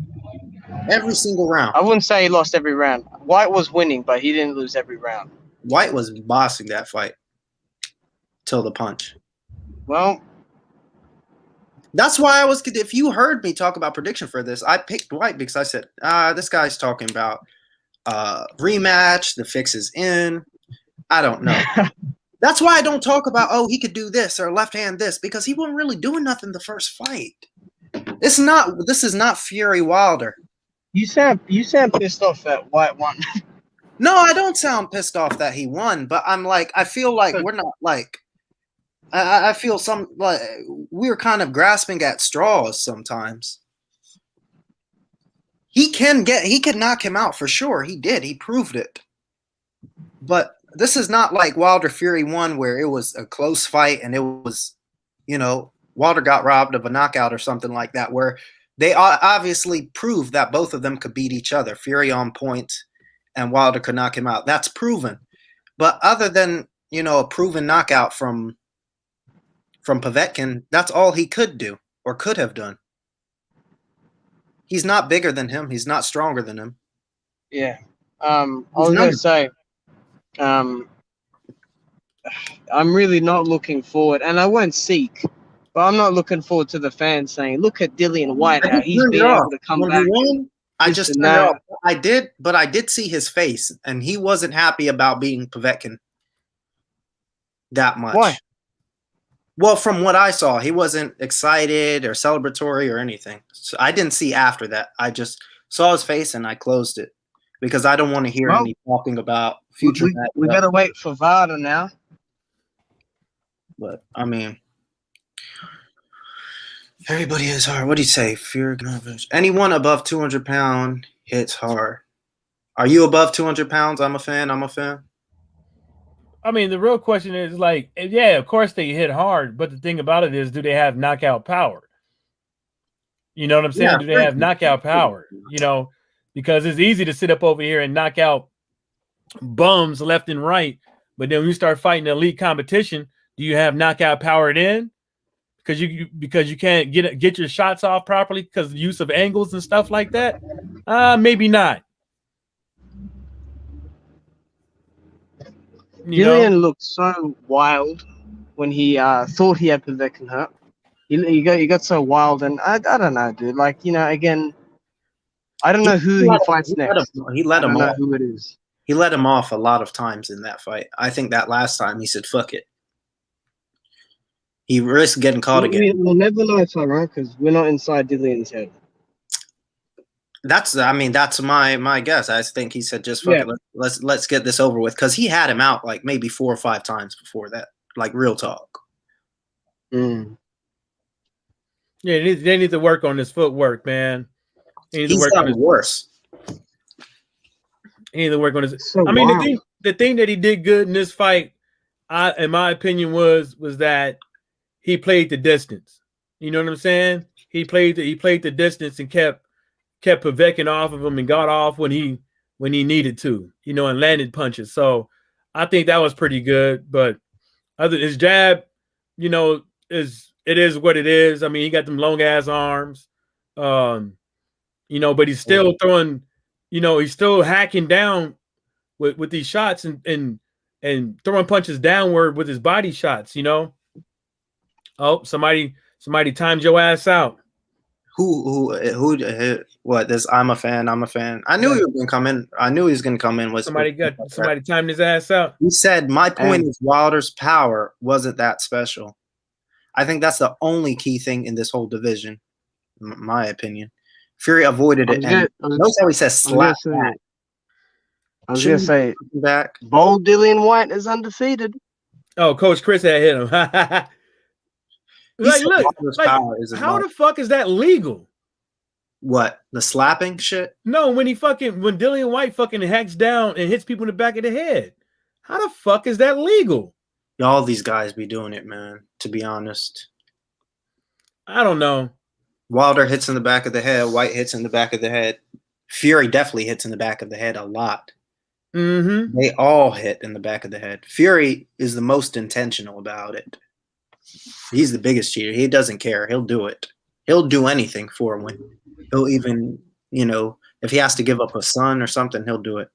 Every single round. I wouldn't say he lost every round. White was winning, but he didn't lose every round. White was bossing that fight till the punch. Well, that's why if you heard me talk about prediction for this, I picked White because I said, this guy's talking about rematch, the fix is in. I don't know. That's why I don't talk about, he could do this or left hand this, because he wasn't really doing nothing the first fight. This is not Fury Wilder. You sound pissed off that White won. No, I don't sound pissed off that he won, but I'm like, I feel like we're not like, I feel like we're kind of grasping at straws sometimes. He could knock him out for sure. He did. He proved it. But this is not like Wilder Fury 1 where it was a close fight and it was, Wilder got robbed of a knockout or something like that, where they obviously proved that both of them could beat each other. Fury on points, and Wilder could knock him out. That's proven. But other than, you know, a proven knockout from Povetkin, that's all he could do or could have done. He's not bigger than him. He's not stronger than him. Yeah. I was going to say, I'm really not looking forward, and I won't seek, but I'm not looking forward to the fans saying, look at Dillian Whyte, how he's been able to come back. I just turned it off. I did see his face, and he wasn't happy about beating Povetkin that much. Why? Well, from what I saw, he wasn't excited or celebratory or anything. So I didn't see after that. I just saw his face and I closed it because I don't want to hear any talking about future. We got to wait for Varda now. But, I mean, everybody is hard. What do you say? Fear, anyone above 200 pounds hits hard. Are you above 200 pounds? I'm a fan. I mean, the real question is, like, yeah, of course they hit hard, but the thing about it is, do they have knockout power? You know what I'm saying? Yeah, do they have knockout power? You know, because it's easy to sit up over here and knock out bums left and right, but then when you start fighting elite competition, do you have knockout power then? Because you can't get your shots off properly because of the use of angles and stuff like that? Maybe not. Dillian looked so wild when he thought he had Povetkin hurt. He got so wild, and I don't know, dude. Like, you know, again, I don't know who he fights next. He let him off. Who it is. He let him off a lot of times in that fight. I think that last time he said, "Fuck it." He risked getting caught again. We'll never know, right? Because we're not inside Dillian's head. That's my guess. I think he said, just fuck it, let's get this over with, because he had him out like maybe 4 or 5 times before that. Like, real talk. Mm. Yeah, they need to work on his footwork, man. He's gotten worse. He needs to work on his. So, I mean, the thing that he did good in this fight, in my opinion, was that he played the distance. You know what I'm saying? He played the distance and kept Povetkin off of him and got off when he needed to, you know, and landed punches. So I think that was pretty good. But his jab, you know, it is what it is. I mean, he got them long ass arms, you know, but he's still throwing, you know, he's still hacking down with these shots and throwing punches downward with his body shots, you know. Oh, somebody timed your ass out. Who? What? This? I'm a fan. I knew he was gonna come in. I knew he was gonna come in with somebody timed his ass out. He said, "My point is Wilder's power wasn't that special." I think that's the only key thing in this whole division, my opinion. Fury avoided it. Notice how he says slap back. I was gonna say back. Bold Dillian Whyte is undefeated. Oh, Coach Chris had hit him. Like, look, how the fuck is that legal? What? The slapping shit? No, when Dillian Whyte fucking hacks down and hits people in the back of the head. How the fuck is that legal? All these guys be doing it, man, to be honest. I don't know. Wilder hits in the back of the head. Whyte hits in the back of the head. Fury definitely hits in the back of the head a lot. Mm-hmm. They all hit in the back of the head. Fury is the most intentional about it. He's the biggest cheater. He doesn't care. He'll do it. He'll do anything for a win. He'll even, you know, if he has to give up a son or something, he'll do it.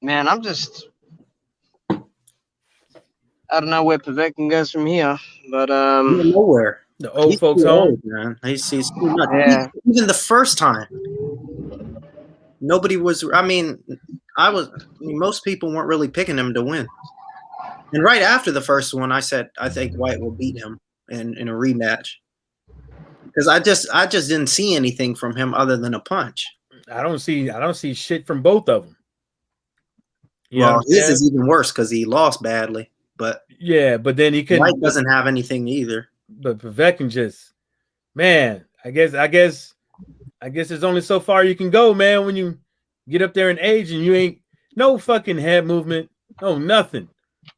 Man, I don't know where Povetkin goes from here, but nowhere. The old folks home, man. He's too much. Yeah. Even the first time, nobody was. I mean, most people weren't really picking him to win. And right after the first one, I said, I think Whyte will beat him in a rematch. Because I just didn't see anything from him other than a punch. I don't see shit from both of them. Well, his is even worse because he lost badly. But yeah, but then he couldn't. Whyte doesn't have anything either. But Povetkin just, man, I guess there's only so far you can go, man, when you get up there in age and you ain't no fucking head movement, no nothing.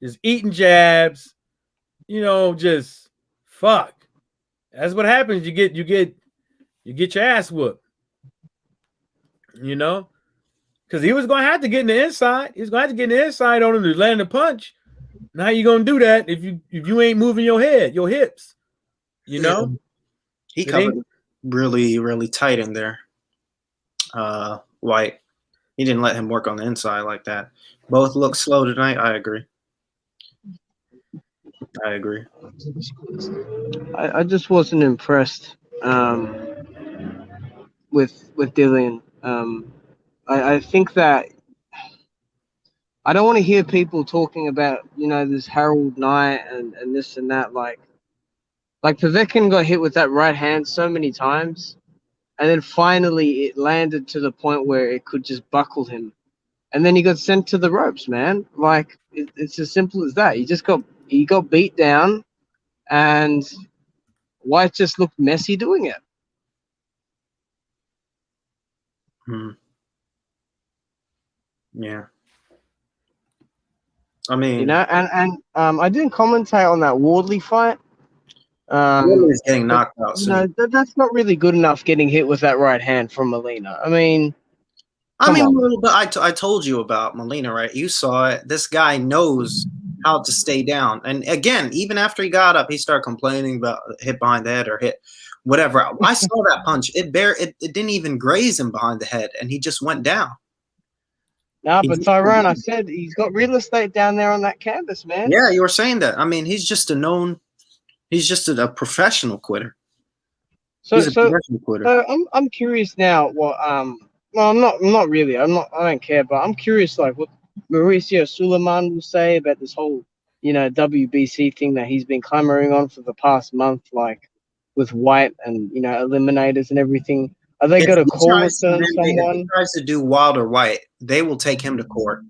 Just eating jabs, you know, just fuck. That's what happens. You get your ass whooped. You know, because he was going to have to get in the inside. He's going to have to get in the inside on him to land a punch. Now you gonna do that if you ain't moving your head, your hips. You know, he covered really, really tight in there. White, he didn't let him work on the inside like that. Both look slow tonight. I agree. I just wasn't impressed with Dillian. I think that I don't want to hear people talking about, this Harold Knight and this and that. Like Povetkin got hit with that right hand so many times, and then finally it landed to the point where it could just buckle him, and then he got sent to the ropes, man. Like it's as simple as that. He got beat down, and White just looked messy doing it. Yeah. I mean, and I didn't commentate on that Wardley fight. Wardley's getting knocked out soon. That's not really good enough getting hit with that right hand from Molina. But I told you about Molina, right? You saw it. This guy knows how to stay down. And again, even after he got up, he started complaining about hit behind the head or hit whatever. I saw that punch. It didn't even graze him behind the head, and he just went down. No, but Tyrone, I said he's got real estate down there on that canvas, man. Yeah, you were saying that. I mean, he's just a professional quitter. So I'm curious now. Well, I'm not really. I don't care, but I'm curious, like what Mauricio Suleiman will say about this whole, WBC thing that he's been clamoring on for the past month, like with White and eliminators and everything. Are they going to call return someone? If he tries to do Wilder White, they will take him to court.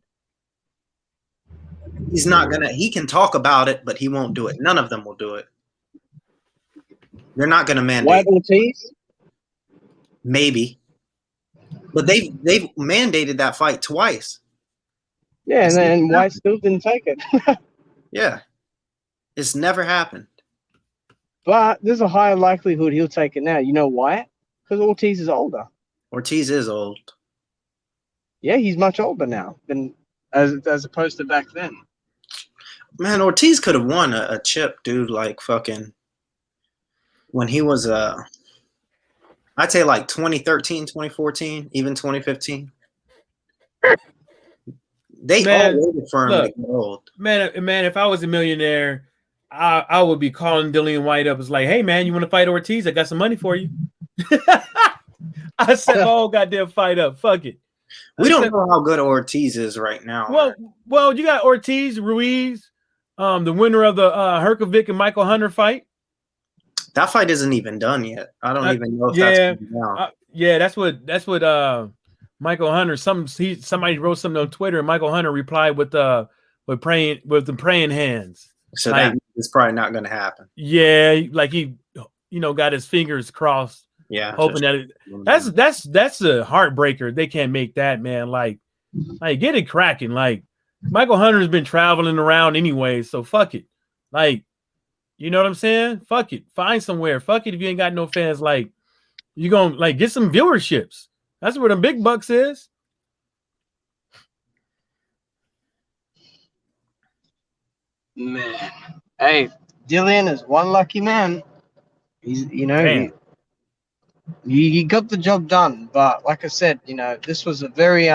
He's not gonna. He can talk about it, but he won't do it. None of them will do it. They're not going to mandate. White Ortiz? Maybe, but they've mandated that fight twice. Yeah, and then White still didn't take it. Yeah, it's never happened. But there's a higher likelihood he'll take it now. You know why? Because Ortiz is older. Ortiz is old. Yeah, he's much older now than as opposed to back then. Man, Ortiz could have won a chip, dude. Like fucking when he was I'd say like 2013, 2014, even 2015. They all waited for him to get old. Man, if I was a millionaire, I would be calling Dillian White up. It's like, hey man, you want to fight Ortiz? I got some money for you. I set my whole goddamn fight up. Fuck it. We don't know how good Ortiz is right now. Well, you got Ortiz, Ruiz, the winner of the Herkovic and Michael Hunter fight. That fight isn't even done yet. I don't even know if that's down. That's what Michael Hunter. Somebody wrote something on Twitter, and Michael Hunter replied with the praying hands. So that is probably not going to happen. Yeah, like he, got his fingers crossed. Yeah, hoping that's a heartbreaker. They can't make that, man. Like get it cracking. Like Michael Hunter's been traveling around anyway, so fuck it. Like, you know what I'm saying? Fuck it. Find somewhere. Fuck it if you ain't got no fans. Like, you gonna get some viewerships. That's where the big bucks is. Man, hey, Dillian is one lucky man. He's he got the job done, but like I said, this was a very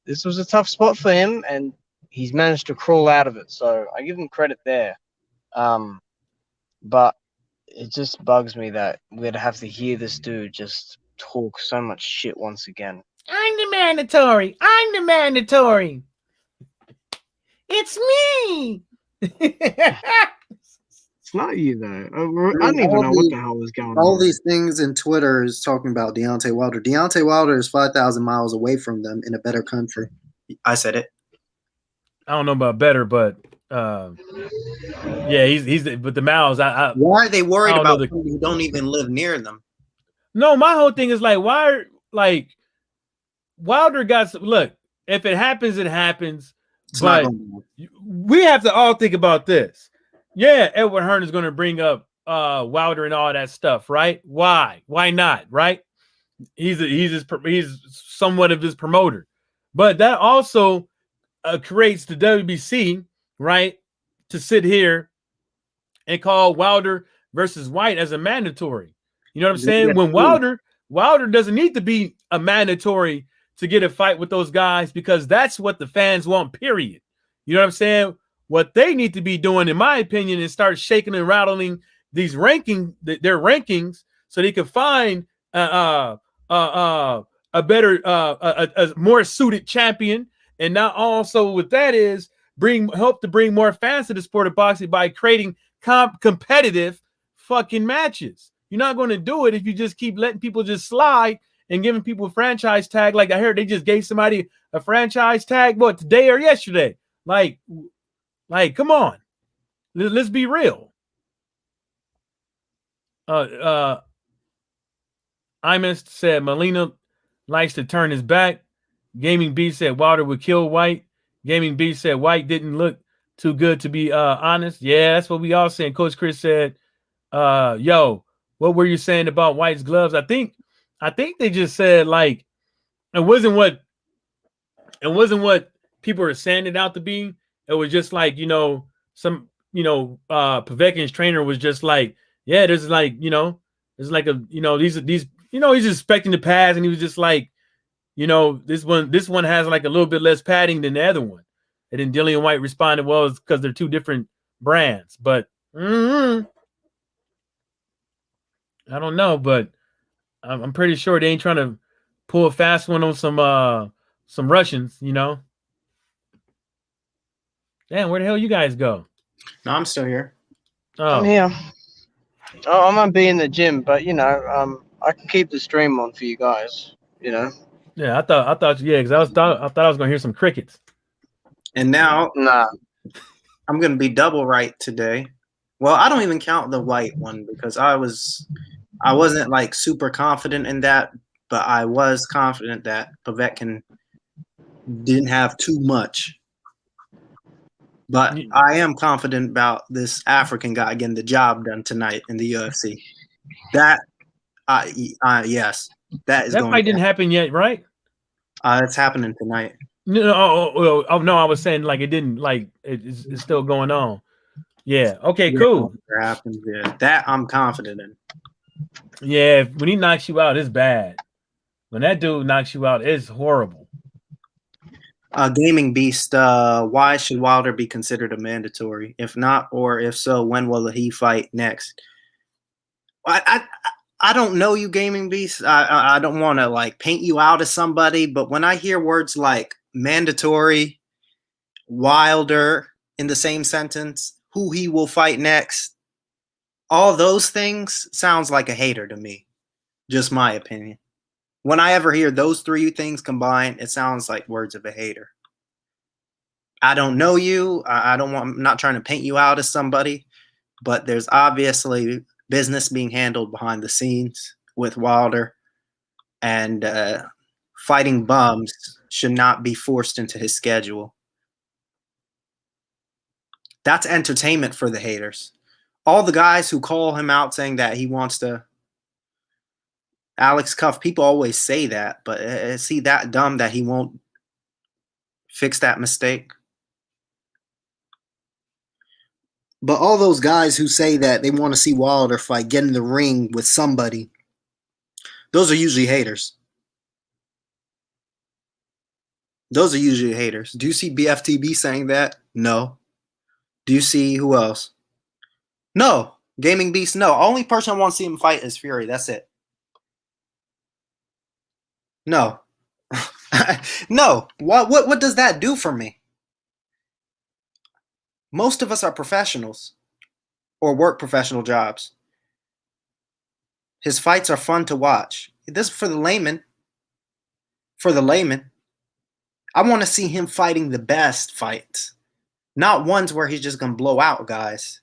this was a tough spot for him, and he's managed to crawl out of it. So I give him credit there. But it just bugs me that we'd have to hear this dude just talk so much shit once again. I'm the mandatory. It's me. It's not you, though. I don't even know what the hell was going on. All these things in Twitter is talking about Deontay Wilder. Deontay Wilder is 5,000 miles away from them in a better country. I said it. I don't know about better, but yeah, he's but the miles. Why are they worried about people who don't even live near them? No, my whole thing is like, why? Like, Wilder got look. If it happens, it happens. But we have to all think about this. Yeah, Edward Hearn is going to bring up Wilder and all that stuff, right? Why? Why not? Right? He's somewhat of his promoter, but that also creates the WBC, right, to sit here and call Wilder versus Whyte as a mandatory. You know what I'm saying? When Wilder doesn't need to be a mandatory to get a fight with those guys because that's what the fans want, period. You know what I'm saying? What they need to be doing, in my opinion, is start shaking and rattling these their rankings, so they can find a better, a more suited champion. And now also with that is help to bring more fans to the sport of boxing by creating competitive fucking matches. You're not going to do it if you just keep letting people just slide and giving people a franchise tag. Like I heard they just gave somebody a franchise tag, what, today or yesterday? Like, come on. Let's be real. Imus said Molina likes to turn his back. Gaming B said Wilder would kill Whyte. Gaming B said Whyte didn't look too good to be honest. Yeah, that's what we all saying. Coach Chris said, yo, what were you saying about Whyte's gloves? I think they just said like it wasn't what people were saying it out to be. It was just like, Povetkin's trainer was just like, yeah, there's like, there's like these he's expecting the pass, and he was just like, this one has like a little bit less padding than the other one. And then Dillian Whyte responded, well, it's because they're two different brands. But I don't know, but I'm pretty sure they ain't trying to pull a fast one on some Russians, Damn, where the hell you guys go? No, I'm still here. Oh. I'm here. Oh, I'm gonna be in the gym, but I can keep the stream on for you guys. Yeah, I thought, yeah, because I thought I was gonna hear some crickets. And now, nah, I'm gonna be double right today. Well, I don't even count the Whyte one because I wasn't like super confident in that, but I was confident that Povetkin didn't have too much. But I am confident about this African guy getting the job done tonight in the UFC. That, yes, that fight didn't happen yet, right? It's happening tonight. No, no, I was saying like it didn't, like it's still going on. Yeah. Okay. Cool. Happens, yeah. That I'm confident in. Yeah. When he knocks you out, it's bad. When that dude knocks you out, it's horrible. Gaming Beast, why should Wilder be considered a mandatory? If not, or if so, when will he fight next? I don't know you, Gaming Beast. I don't want to like paint you out as somebody, but when I hear words like mandatory, Wilder in the same sentence, who he will fight next, all those things sounds like a hater to me. Just my opinion. When I ever hear those three things combined, it sounds like words of a hater. I don't know you. I'm not trying to paint you out as somebody, but there's obviously business being handled behind the scenes with Wilder, and fighting bums should not be forced into his schedule. That's entertainment for the haters. All the guys who call him out saying that he wants to Alex Cuff, people always say that, but is he that dumb that he won't fix that mistake? But all those guys who say that they want to see Wilder fight, get in the ring with somebody, those are usually haters. Those are usually haters. Do you see BFTB saying that? No. Do you see who else? No. Gaming Beast, no. Only person I want to see him fight is Fury. That's it. No. No. What does that do for me? Most of us are professionals or work professional jobs. His fights are fun to watch. This is for the layman. For the layman. I want to see him fighting the best fights, not ones where he's just going to blow out guys.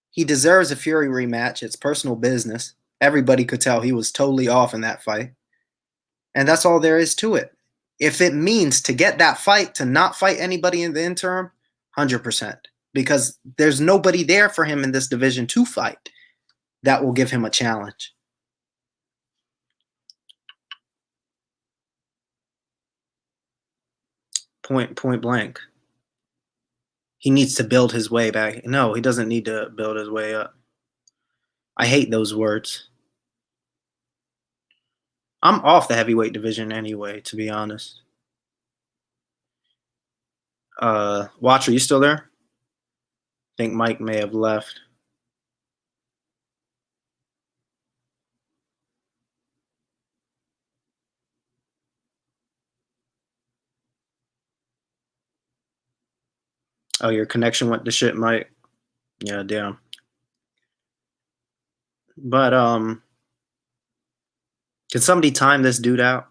He deserves a Fury rematch. It's personal business. Everybody could tell he was totally off in that fight. And that's all there is to it. If it means to get that fight, to not fight anybody in the interim, 100%. because there's nobody there for him in this division to fight that will give him a challenge. Point blank. He needs to build his way back. No, he doesn't need to build his way up. I hate those words. I'm off the heavyweight division anyway, to be honest. Watcher, you still there? I think Mike may have left. Oh, your connection went to shit, Mike. Yeah, damn. But can somebody time this dude out?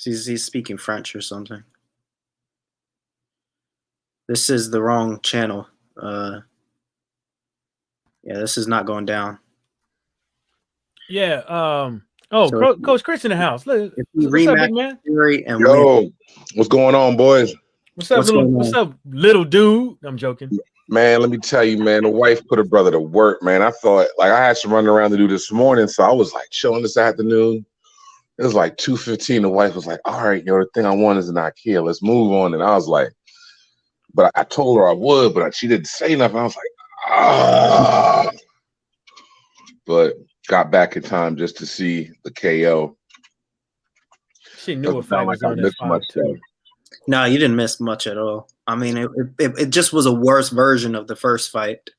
He's speaking French or something. This is the wrong channel. Yeah, this is not going down. Yeah. So Coach Chris in the house. What's up, big man? Yo, what's going on, boys? What's up, little dude? I'm joking. Man, let me tell you, man, the wife put her brother to work, man. I thought, like, I had some running around to do this morning, so I was, like, chilling this afternoon. It was, like, 2:15. The wife was like, all right, yo, the thing I want is an IKEA. Let's move on. And I was like, but I told her I would, but she didn't say nothing. I was like, ah. But got back in time just to see the KO. She knew what fight was on that fight, too. No, you didn't miss much at all. I mean, it just was a worse version of the first fight.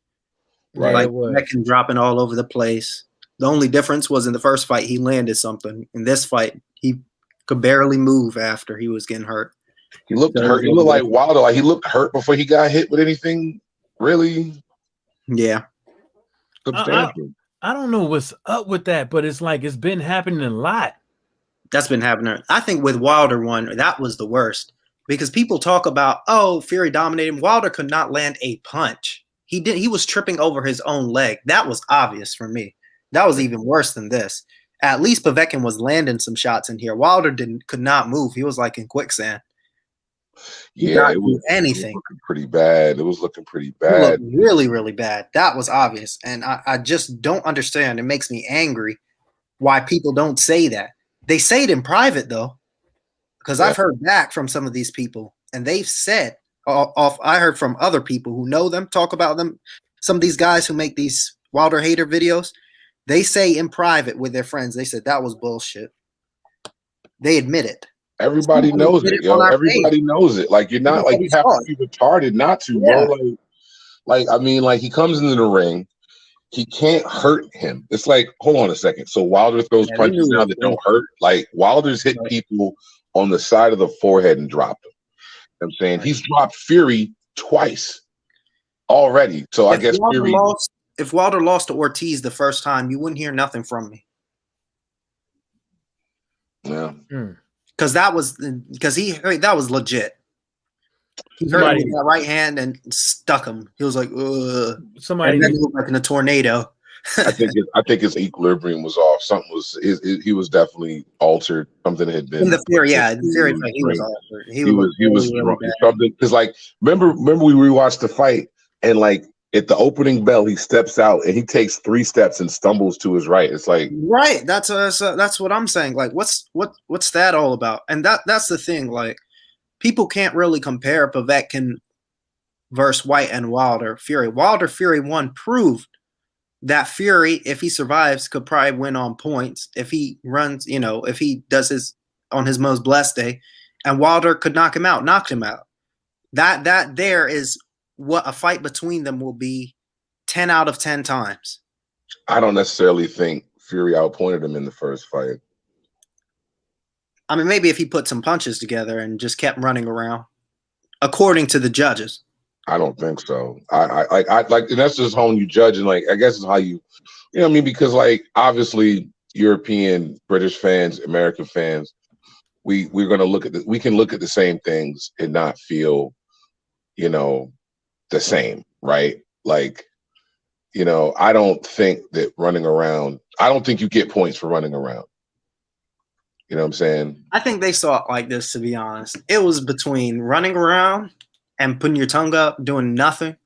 Right. Like Beckham dropping all over the place. The only difference was in the first fight, he landed something. In this fight, he could barely move after he was getting hurt. He looked hurt. He looked like Wilder. Like he looked hurt before he got hit with anything, really. Yeah. Substantial. I don't know what's up with that, but it's like it's been happening a lot. That's been happening. I think with Wilder one, that was the worst. Because people talk about, oh, Fury dominated him. Wilder could not land a punch. He was tripping over his own leg. That was obvious for me. That was even worse than this. At least Povetkin was landing some shots in here. Wilder could not move. He was like in quicksand. Yeah, it was anything. It was looking pretty bad. It was looking pretty bad. Really, really bad. That was obvious. And I just don't understand. It makes me angry why people don't say that. They say it in private, though. Because I've heard back from some of these people, and they've said, I heard from other people who know them, talk about them, some of these guys who make these Wilder hater videos, they say in private with their friends, they said that was bullshit. They admit it. Everybody knows it, yo. Everybody knows it. Like, you're not, like, you have to be retarded not to, bro. Like, I mean, like, he comes into the ring, he can't hurt him. It's like, hold on a second. So Wilder throws punches now that don't hurt. Like, Wilder's hit people on the side of the forehead and dropped him. You know what I'm saying he's dropped Fury twice already. So I guess Fury. If Wilder lost to Ortiz the first time, you wouldn't hear nothing from me. Yeah, because that was legit. He hurt him with that right hand and stuck him. He was like, ugh. And then he looked like in a tornado. I think his equilibrium was off. Something was he was definitely altered. Something had been in the Fury. Yeah, in the Fury fight, he was altered. He was drunk. Something because like remember we rewatched the fight and like at the opening bell he steps out and he takes 3 steps and stumbles to his right. It's like right. That's what I'm saying. Like what's that all about? And that's the thing. Like people can't really compare Povetkin versus Whyte and Wilder Fury. Fury 1 proved that Fury, if he survives, could probably win on points. If he runs, if he does his on his most blessed day, and Wilder could knocked him out. That there is what a fight between them will be 10 out of 10 times. I don't necessarily think Fury outpointed him in the first fight. I mean, maybe if he put some punches together and just kept running around, according to the judges. I don't think so. I like, and that's just how you judge, and like, I guess it's how you know what I mean? Because like, obviously, European, British fans, American fans, we're gonna look at we can look at the same things and not feel, the same, right? Like, I don't think that running around. I don't think you get points for running around. You know what I'm saying? I think they saw it like this, to be honest. It was between running around and putting your tongue up, doing nothing.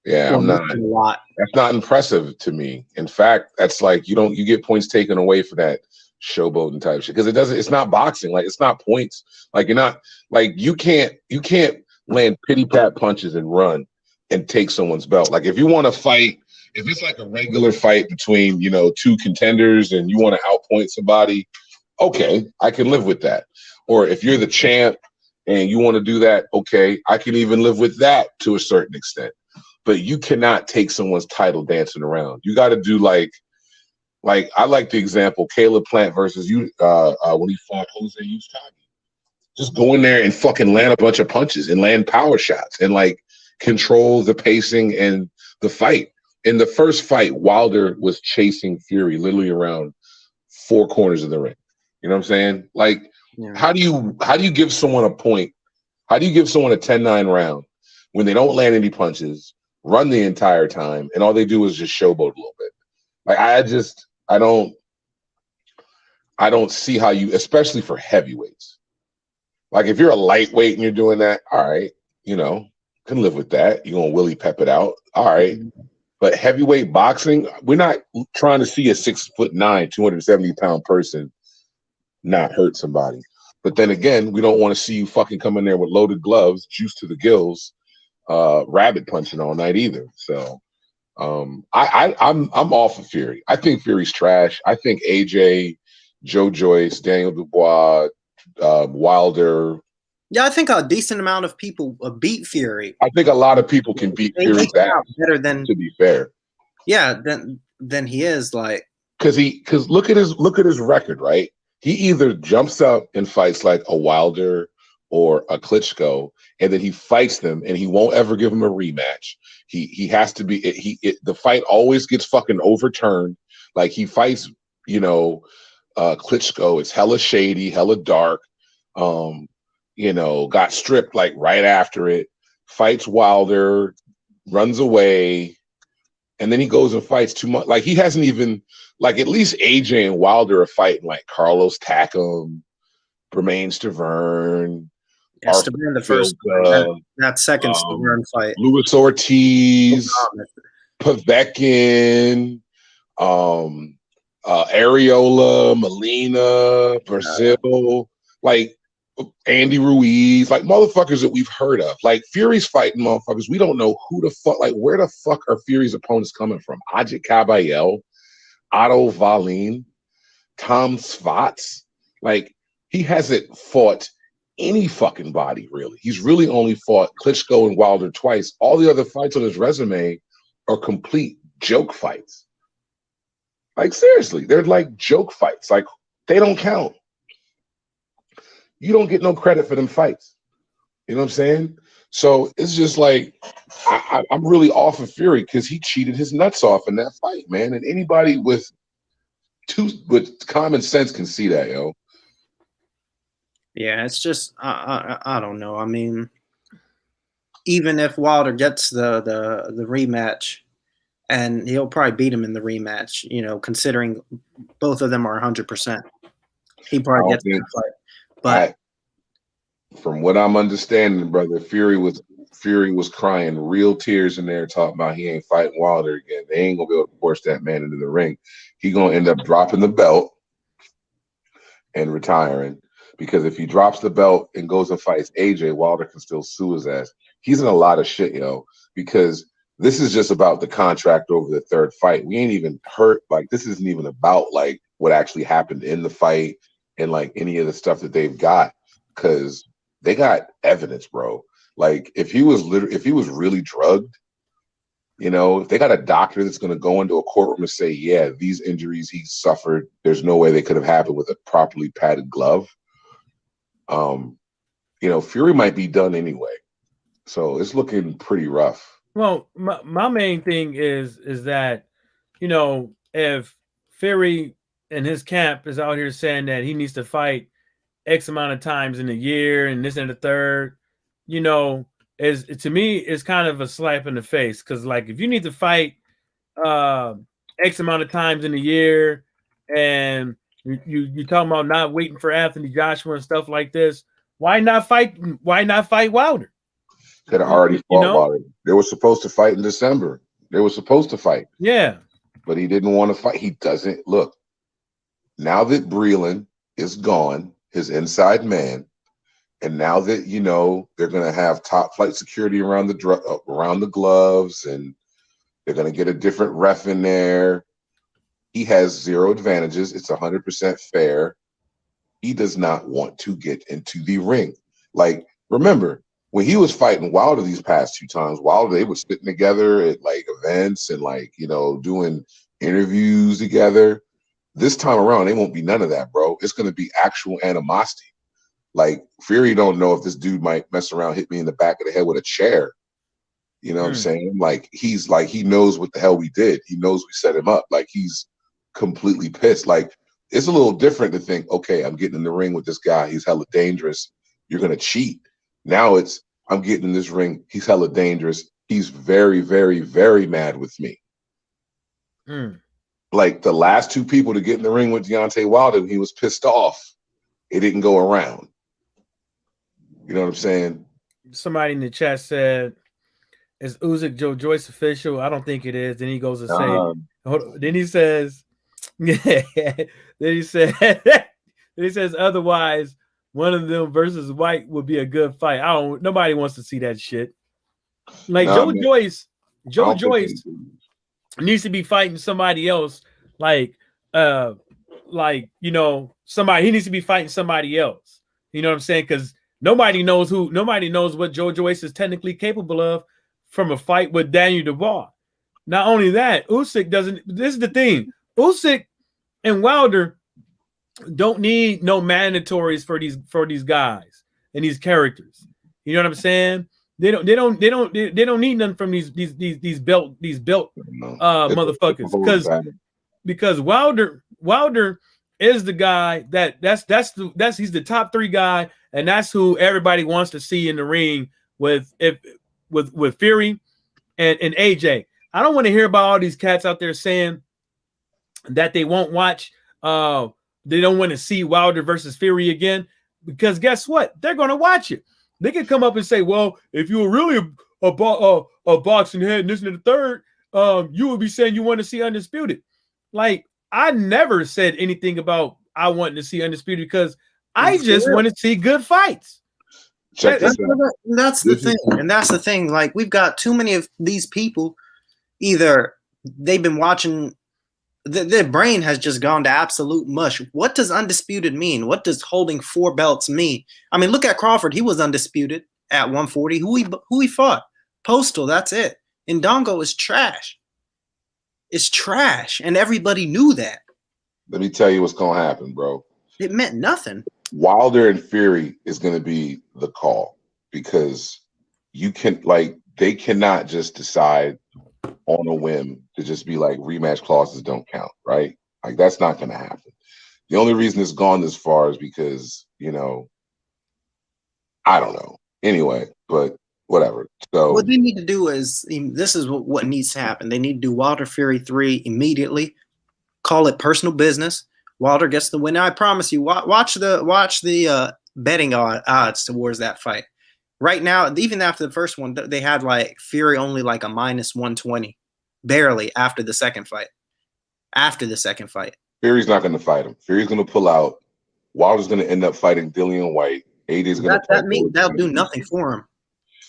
Yeah, I'm not. A lot. That's not impressive to me. In fact, that's like you get points taken away for that showboating type shit, because it's not boxing. Like, it's not points. Like, you're not, like, you can't land pity pat punches and run and take someone's belt. Like, if you want to fight, if it's like a regular fight between, you know, two contenders and you want to outpoint somebody, okay, I can live with that. Or if you're the champ and you want to do that, okay, I can even live with that to a certain extent. But you cannot take someone's title dancing around. You got to do like I like the example Caleb Plant versus you when he fought Jose Ustagi. Just go in there and fucking land a bunch of punches and land power shots and like control the pacing and the fight. In the first fight, Wilder was chasing Fury literally around 4 corners of the ring. You know what I'm saying? Like, yeah. How do you give someone a point? How do you give someone a 10-9 round when they don't land any punches, run the entire time, and all they do is just showboat a little bit? Like, I don't see how you, especially for heavyweights. Like, if you're a lightweight and you're doing that, all right, you know, can live with that. You're gonna Willie pep it out, all right. But heavyweight boxing, we're not trying to see a 6'9", 270-pound person not hurt somebody. But then again, we don't want to see you fucking come in there with loaded gloves, juice to the gills, rabbit punching all night either. So I'm all for Fury. I think Fury's trash. I think AJ, Joe Joyce, Daniel Dubois, Wilder. Yeah, I think a decent amount of people beat Fury. I think a lot of people can beat Fury better than, to be fair. Yeah, than he is, like, because look at his record, right? He either jumps up and fights like a Wilder or a Klitschko, and then he fights them, and he won't ever give him a rematch. He has to be the fight always gets fucking overturned. Like, he fights, you know, Klitschko. It's hella shady, hella dark. You know, got stripped like right after it. Fights Wilder, runs away, and then he goes and fights too much. Like, he hasn't even, like, at least AJ and Wilder are fighting like Carlos Takam, Bermain Stavern. Yeah, Stavern, the first that second Stavern fight. Luis Ortiz, Povetkin, Areola, Molina, Brazil, like Andy Ruiz, like motherfuckers that we've heard of. Like, Fury's fighting motherfuckers. We don't know who the fuck, like, where the fuck are Fury's opponents coming from? Ajit Caballel, Otto Wallin, Tom Svats. Like, he hasn't fought any fucking body, really. He's really only fought Klitschko and Wilder twice. All the other fights on his resume are complete joke fights. Like, seriously, they're like joke fights. Like, they don't count. You don't get no credit for them fights. You know what I'm saying? So it's just like, I'm really off of Fury because he cheated his nuts off in that fight, man. And anybody with common sense can see that, yo. Yeah, it's just I don't know. I mean, even if Wilder gets the rematch, and he'll probably beat him in the rematch, you know, considering both of them are 100%, he probably gets that fight. But from what I'm understanding, brother, Fury was crying real tears in there, talking about he ain't fighting Wilder again. They ain't gonna be able to force that man into the ring. He gonna end up dropping the belt and retiring, because if he drops the belt and goes and fights AJ, Wilder can still sue his ass. He's in a lot of shit, yo, because this is just about the contract over the third fight. We ain't even hurt. Like, this isn't even about like what actually happened in the fight and like any of the stuff that they've got, because they got evidence, bro. Like, if he was really drugged, you know, if they got a doctor that's going to go into a courtroom and say, yeah, these injuries he suffered, there's no way they could have happened with a properly padded glove. You know, Fury might be done anyway. So it's looking pretty rough. Well, my main thing is that, you know, if Fury and his camp is out here saying that he needs to fight X amount of times in a year and this and the third, you know, to me, it's kind of a slap in the face. Because, like, if you need to fight X amount of times in a year and you talking about not waiting for Anthony Joshua and stuff like this, why not fight Wilder? Could have already fought you know? Wilder. They were supposed to fight in December. They were supposed to fight. Yeah. But he didn't want to fight. He doesn't look. Now that Breland is gone, his inside man, and now that they're going to have top flight security around the gloves, and they're going to get a different ref in there. He has zero advantages. It's 100% fair. He does not want to get into the ring. Like, remember when he was fighting Wilder these past 2 times? Wilder, they were sitting together at like events and doing interviews together. This time around, they won't be none of that, bro. It's going to be actual animosity. Like, Fury don't know if this dude might mess around, hit me in the back of the head with a chair. You know what I'm saying? Like, he knows what the hell we did. He knows we set him up. Like, he's completely pissed. Like, it's a little different to think, okay, I'm getting in the ring with this guy. He's hella dangerous. You're going to cheat. Now it's, I'm getting in this ring. He's hella dangerous. He's very, very, very mad with me. Like, the last 2 people to get in the ring with Deontay Wilder, he was pissed off. It didn't go around. You know what I'm saying? Somebody in the chat said, is Usyk Joe Joyce official? I don't think it is. Then he goes to say, then he says, then he says, otherwise, one of them versus White would be a good fight. Nobody wants to see that shit. Like, Joe Joyce needs to be fighting somebody else. He needs to be fighting somebody else. You know what I'm saying? Because nobody knows what Joe Joyce is technically capable of from a fight with Daniel Dubois. Not only that, Usyk doesn't. This is the thing. Usyk and Wilder don't need no mandatories for these guys and these characters. You know what I'm saying? They don't need nothing from these belt motherfuckers because Wilder is the guy that's he's the top 3 guy, and that's who everybody wants to see in the ring with Fury and AJ. I don't want to hear about all these cats out there saying that they won't watch. They don't want to see Wilder versus Fury again, because guess what? They're going to watch it. They can come up and say, well, if you were really a boxing head and this and the third, you would be saying you want to see Undisputed. Like, I never said anything about I wanting to see Undisputed, because I just want to see good fights. That's the thing. And that's the thing. Like, we've got too many of these people. Either they've been watching, their brain has just gone to absolute mush. What does undisputed mean? What does holding 4 belts mean? I mean, look at Crawford. He was undisputed at 140. Who he fought? Postal. That's it. Ndongo is trash. It's trash. And everybody knew that. Let me tell you what's going to happen, bro. It meant nothing. Wilder and Fury is going to be the call, because they cannot just decide on a whim to just be like, rematch clauses don't count, right? Like, that's not going to happen. The only reason it's gone this far is because, I don't know. Anyway, but whatever. So what they need to do is, this is what needs to happen. They need to do Wilder Fury 3 immediately. Call it personal business. Wilder gets the win. Now, I promise you, watch the betting odds towards that fight. Right now, even after the first one, they had like Fury only like a minus 120, barely after the second fight. Fury's not going to fight him. Fury's going to pull out. Wilder's going to end up fighting Dillian White. AJ's going to. That'll do nothing for him.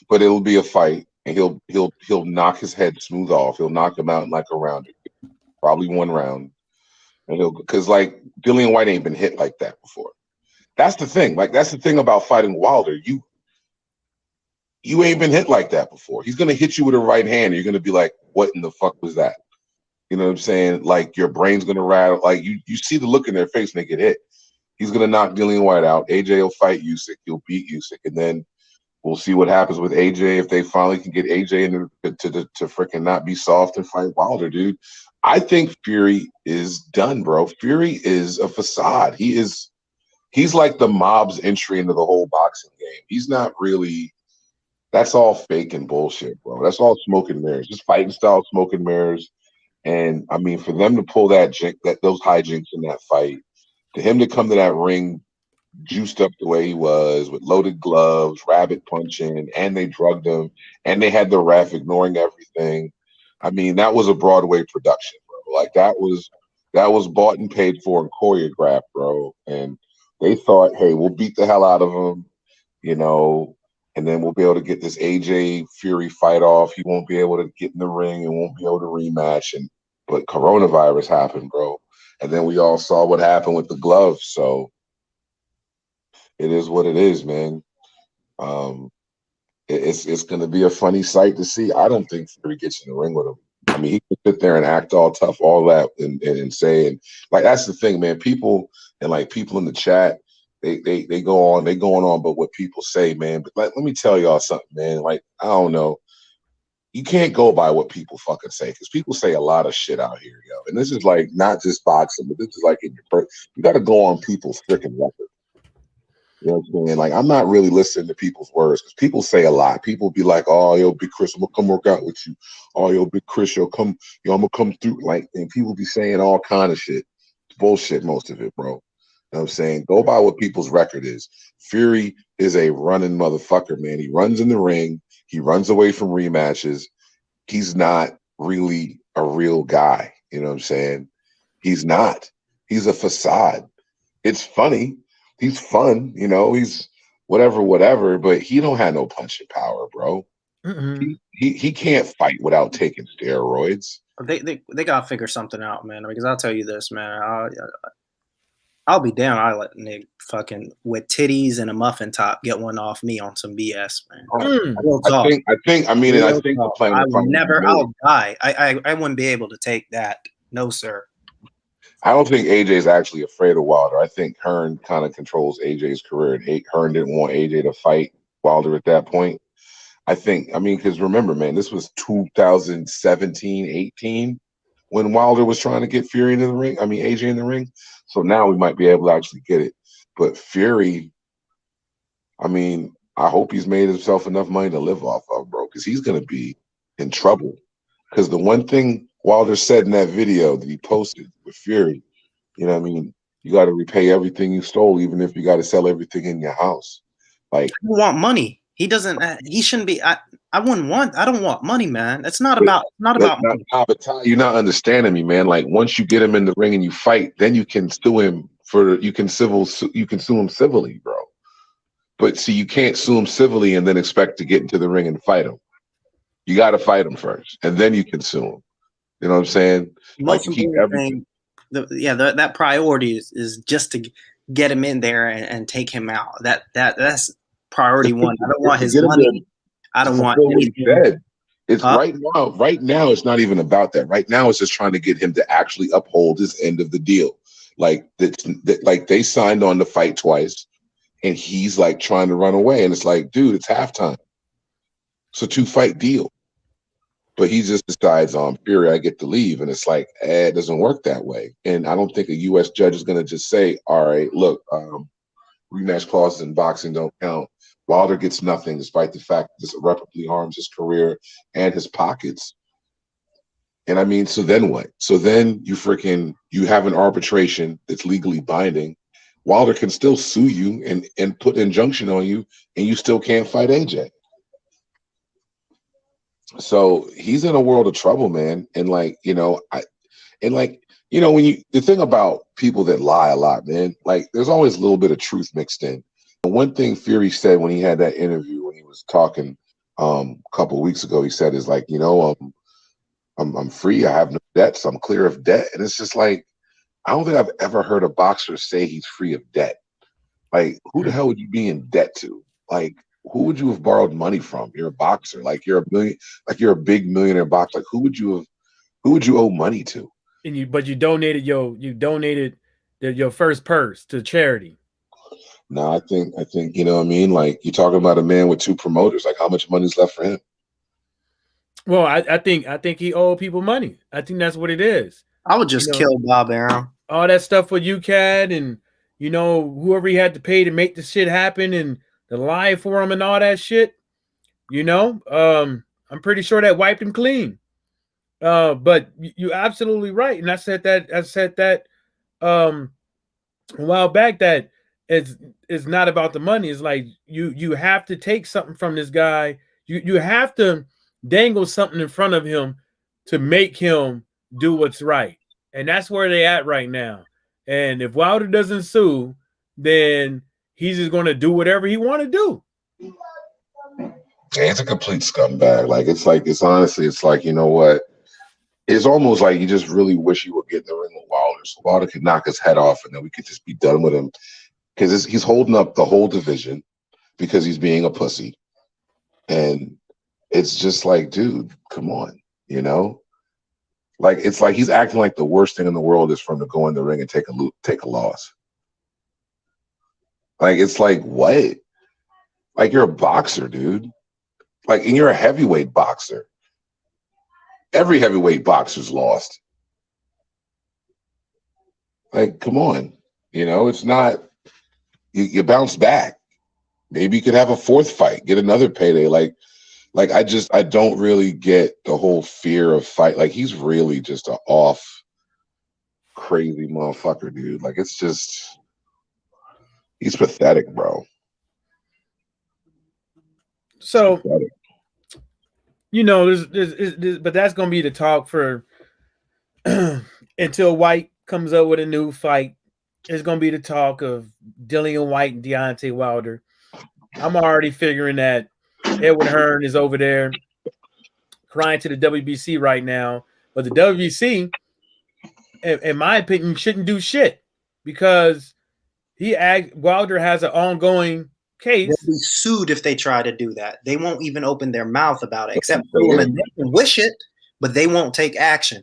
But it'll be a fight, and he'll knock his head smooth off. He'll knock him out in like a round, probably 1 round, and because like Dillian White ain't been hit like that before. That's the thing. Like, that's the thing about fighting Wilder. You ain't been hit like that before. He's gonna hit you with a right hand, and you're gonna be like, "What in the fuck was that?" You know what I'm saying? Like, your brain's gonna rattle. Like, you see the look in their face when they get hit. He's gonna knock Dillian White out. AJ will fight Usyk. He'll beat Usyk, and then we'll see what happens with AJ if they finally can get AJ to freaking not be soft and fight Wilder, dude. I think Fury is done, bro. Fury is a facade. He's like the mob's entry into the whole boxing game. He's not really. That's all fake and bullshit, bro. That's all smoke and mirrors. Just fighting style smoke and mirrors. And I mean, for them to pull those hijinks in that fight, to him to come to that ring juiced up the way he was, with loaded gloves, rabbit punching, and they drugged him, and they had the ref ignoring everything. I mean, that was a Broadway production, bro. Like that was bought and paid for and choreographed, bro. And they thought, hey, we'll beat the hell out of him, you know, and then we'll be able to get this AJ Fury fight off. He won't be able to get in the ring and won't be able to rematch. But coronavirus happened, bro. And then we all saw what happened with the gloves. So it is what it is, man. It's going to be a funny sight to see. I don't think Fury gets in the ring with him. I mean, he can sit there and act all tough, all that, and say, and like that's the thing, man. People in the chat, they going on, but what people say, man. But let me tell y'all something, man. Like I don't know, you can't go by what people fucking say because people say a lot of shit out here, yo. And this is like not just boxing, but this is like in your you got to go on people's freaking record. You know what I'm saying? Like, I'm not really listening to people's words because people say a lot. People be like, oh, yo, Big Chris, I'm going to come work out with you. Oh, yo, Big Chris, I'm going to come through. Like, and people be saying all kind of shit. It's bullshit, most of it, bro. You know what I'm saying? Go by what people's record is. Fury is a running motherfucker, man. He runs in the ring. He runs away from rematches. He's not really a real guy. You know what I'm saying? He's not. He's a facade. It's funny. He's fun, you know, he's whatever, but he don't have no punching power, bro. He can't fight without taking steroids. They gotta figure something out, man. Because I'll tell you this, man. I'll be down. I let Nick fucking with titties and a muffin top get one off me on some BS, man. I think the plan. I'll die. I wouldn't be able to take that. No, sir. I don't think AJ's actually afraid of Wilder. I think Hearn kind of controls AJ's career, and Hearn didn't want AJ to fight Wilder at that point. Because remember, man, this was 2017, 18 when Wilder was trying to get Fury into the ring. AJ in the ring. So now we might be able to actually get it. But Fury, I hope he's made himself enough money to live off of, bro, because he's going to be in trouble. Because the one thing Wilder said in that video that he posted with Fury, you know what I mean? You got to repay everything you stole, even if you got to sell everything in your house. Like, you want money. He doesn't. He shouldn't be. I don't want money, man. It's not about money. But Ty, you're not understanding me, man. Like once you get him in the ring and you fight, then you can sue him you can sue him civilly, bro. But see, you can't sue him civilly and then expect to get into the ring and fight him. You got to fight him first, and then you can sue him. You know what I'm saying? Most important thing, that priority is just to get him in there and take him out. That's priority one. I don't want his money. I don't want anything. It's right now, it's not even about that. Right now, it's just trying to get him to actually uphold his end of the deal. Like like they signed on to fight twice, and he's like trying to run away. And it's like, dude, it's halftime. It's a 2-fight deal. But he just decides on Fury, I get to leave. And it's like, it doesn't work that way. And I don't think a U.S. judge is going to just say, all right, look, rematch clauses in boxing don't count. Wilder gets nothing, despite the fact that this irreparably harms his career and his pockets. And so then what? So then you have an arbitration that's legally binding. Wilder can still sue you and put an injunction on you, and you still can't fight AJ. So he's in a world of trouble, man. And the thing about people that lie a lot, man, like there's always a little bit of truth mixed in. And one thing Fury said when he had that interview, when he was talking a couple of weeks ago, he said is like, I'm free. I have no debts. I'm clear of debt. And it's just like, I don't think I've ever heard a boxer say he's free of debt. Like, who the hell would you be in debt to? Like, who would you have borrowed money from? You're a boxer. Like you're a big millionaire boxer. Like who would you owe money to? But you donated your first purse to charity. No, I think you know what I mean. Like you're talking about a man with 2 promoters. Like how much money's left for him? Well, I think he owed people money. I think that's what it is. I would just kill Bob Arum. All that stuff with UCAD and whoever he had to pay to make the shit happen and the lie for him and all that shit, I'm pretty sure that wiped him clean. But you're absolutely right. And I said that a while back that it's not about the money. It's like you have to take something from this guy. You have to dangle something in front of him to make him do what's right. And that's where they at right now. And if Wilder doesn't sue, then he's just going to do whatever he want to do. Yeah, it's a complete scumbag. It's honestly, it's like, you know what? It's almost like you just really wish you would get in the ring with Wilder, so Wilder could knock his head off, and then we could just be done with him. Because he's holding up the whole division because he's being a pussy. And it's just like, dude, come on, you know? Like, it's like he's acting like the worst thing in the world is for him to go in the ring and take a loss. Like, it's like, what? Like, you're a boxer, dude. Like, and you're a heavyweight boxer. Every heavyweight boxer's lost. Like, come on. You know, it's not, you bounce back. Maybe you could have a fourth fight, get another payday. Like I don't really get the whole fear of fight. Like, he's really just an off, crazy motherfucker, dude. Like, it's just, he's pathetic, bro. So, pathetic. You know, there's but that's gonna be the talk for until White comes up with a new fight. It's gonna be the talk of Dillian Whyte and Deontay Wilder. I'm already figuring that Edward Hearn is over there crying to the WBC right now, but the WBC, in my opinion, shouldn't do shit because Wilder has an ongoing case. They'll be sued if they try to do that. They won't even open their mouth about it, except they can wish it, but they won't take action.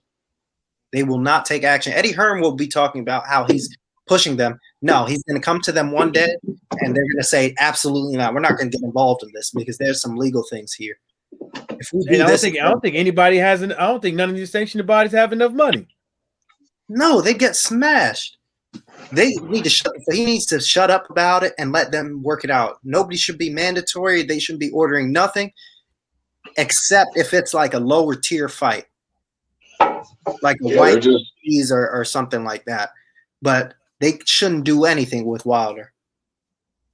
They will not take action. Eddie Hearn will be talking about how he's pushing them. No, he's going to come to them one day, and they're going to say, absolutely not. We're not going to get involved in this because there's some legal things here. If we do I don't think anybody has I don't think none of these sanctioned bodies have enough money. No, they get smashed. They need to he needs to shut up about it and let them work it out. Nobody should be mandatory. They shouldn't be ordering nothing except if it's like a lower tier fight, like a White or something like that. But they shouldn't do anything with Wilder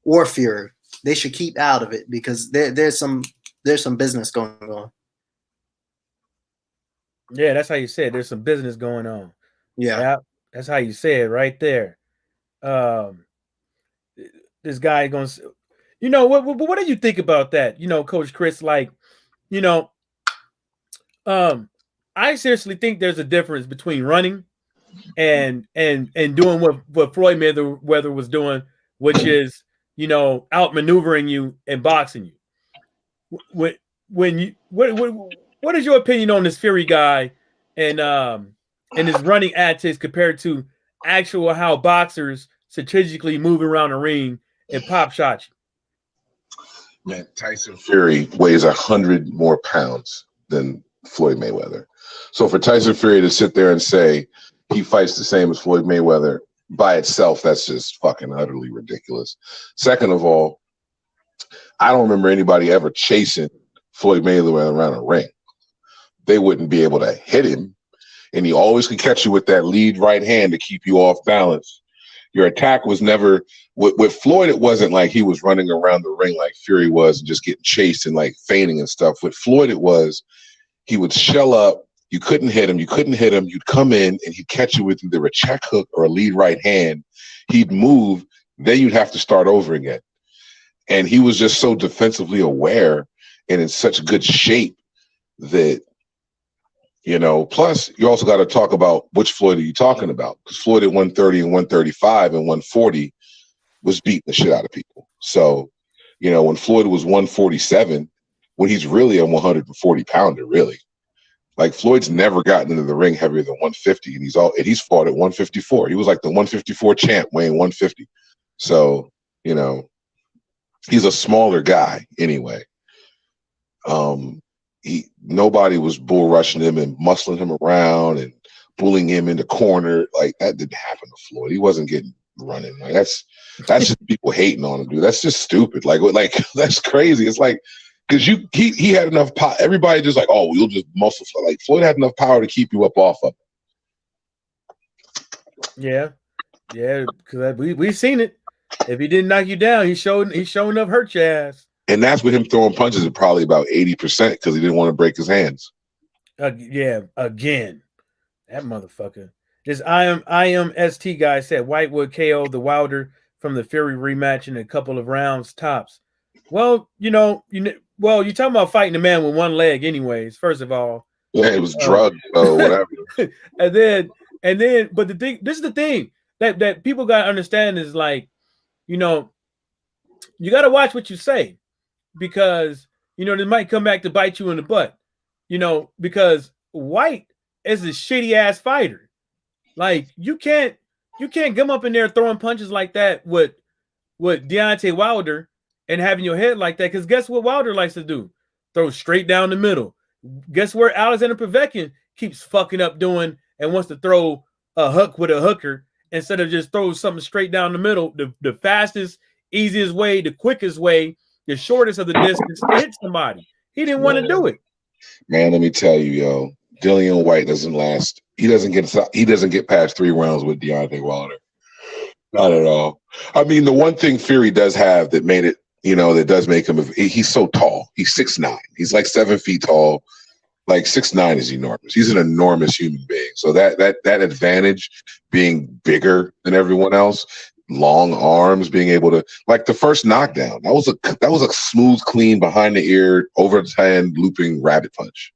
or Fury. They should keep out of it because there's some business going on. Yeah, that's how you say it. There's some business going on. Yeah, that's how you say it right there. This guy going, you know, what do you think about that? You know, Coach Chris, like, you know, I seriously think there's a difference between running and doing what Floyd Mayweather was doing, which is, you know, outmaneuvering you and boxing you. What is your opinion on this Fury guy and his running antics compared to actual how boxers strategically move around the ring and pop shots you? Man, Tyson Fury weighs 100 more pounds than Floyd Mayweather. So for Tyson Fury to sit there and say he fights the same as Floyd Mayweather by itself, that's just fucking utterly ridiculous. Second of all, I don't remember anybody ever chasing Floyd Mayweather around a ring. They wouldn't be able to hit him, and he always could catch you with that lead right hand to keep you off balance. Your attack was never with Floyd. It wasn't like he was running around the ring like Fury was and just getting chased and like feigning and stuff. With Floyd, it was he would shell up. You couldn't hit him. You'd come in and he'd catch you with either a check hook or a lead right hand. He'd move. Then you'd have to start over again. And he was just so defensively aware and in such good shape that, you know, plus you also got to talk about which Floyd are you talking about? Because Floyd at 130 and 135 and 140 was beating the shit out of people. So, you know, when Floyd was 147, when he's really a 140 pounder, really. Like, Floyd's never gotten into the ring heavier than 150, and he's fought at 154. He was like the 154 champ weighing 150. So, you know, he's a smaller guy anyway. Nobody was bull rushing him and muscling him around and bullying him in the corner. Like, that didn't happen to Floyd. He wasn't getting running. Like, that's just people hating on him, dude. That's just stupid. Like that's crazy. It's like, because he had enough power. Everybody just like, oh, we'll just muscle. Like, Floyd had enough power to keep you up off of him. Yeah, because we've seen it. If he didn't knock you down, he showed enough hurt your ass. And that's with him throwing punches at probably about 80% because he didn't want to break his hands. Yeah, again, that motherfucker. This IMST guy said White would KO the Wilder from the Fury rematch in a couple of rounds tops. Well, you're talking about fighting a man with one leg, anyways. First of all, yeah, it was drugged or whatever. and then, but this is the thing that people gotta understand is like, you gotta watch what you say because they might come back to bite you in the butt. Because White is a shitty ass fighter. Like you can't come up in there throwing punches like that with Deontay Wilder and having your head like that. Because guess what Wilder likes to do? Throw straight down the middle. Guess where Alexander Povetkin keeps fucking up doing and wants to throw a hook with a hooker instead of just throw something straight down the middle. The fastest, easiest way, the quickest way, the shortest of the distance to hit somebody. He didn't want to do it. Man, let me tell you, yo, Dillian Whyte doesn't last. He doesn't get past 3 rounds with Deontay Wilder. Not at all. I mean, the one thing Fury does have that made it, that does make him, he's so tall. He's 6'9". He's like 7 feet tall. Like 6'9" is enormous. He's an enormous human being. So that advantage, being bigger than everyone else, long arms, being able to, like the first knockdown, that was a smooth, clean, behind the ear, over the hand, looping rabbit punch.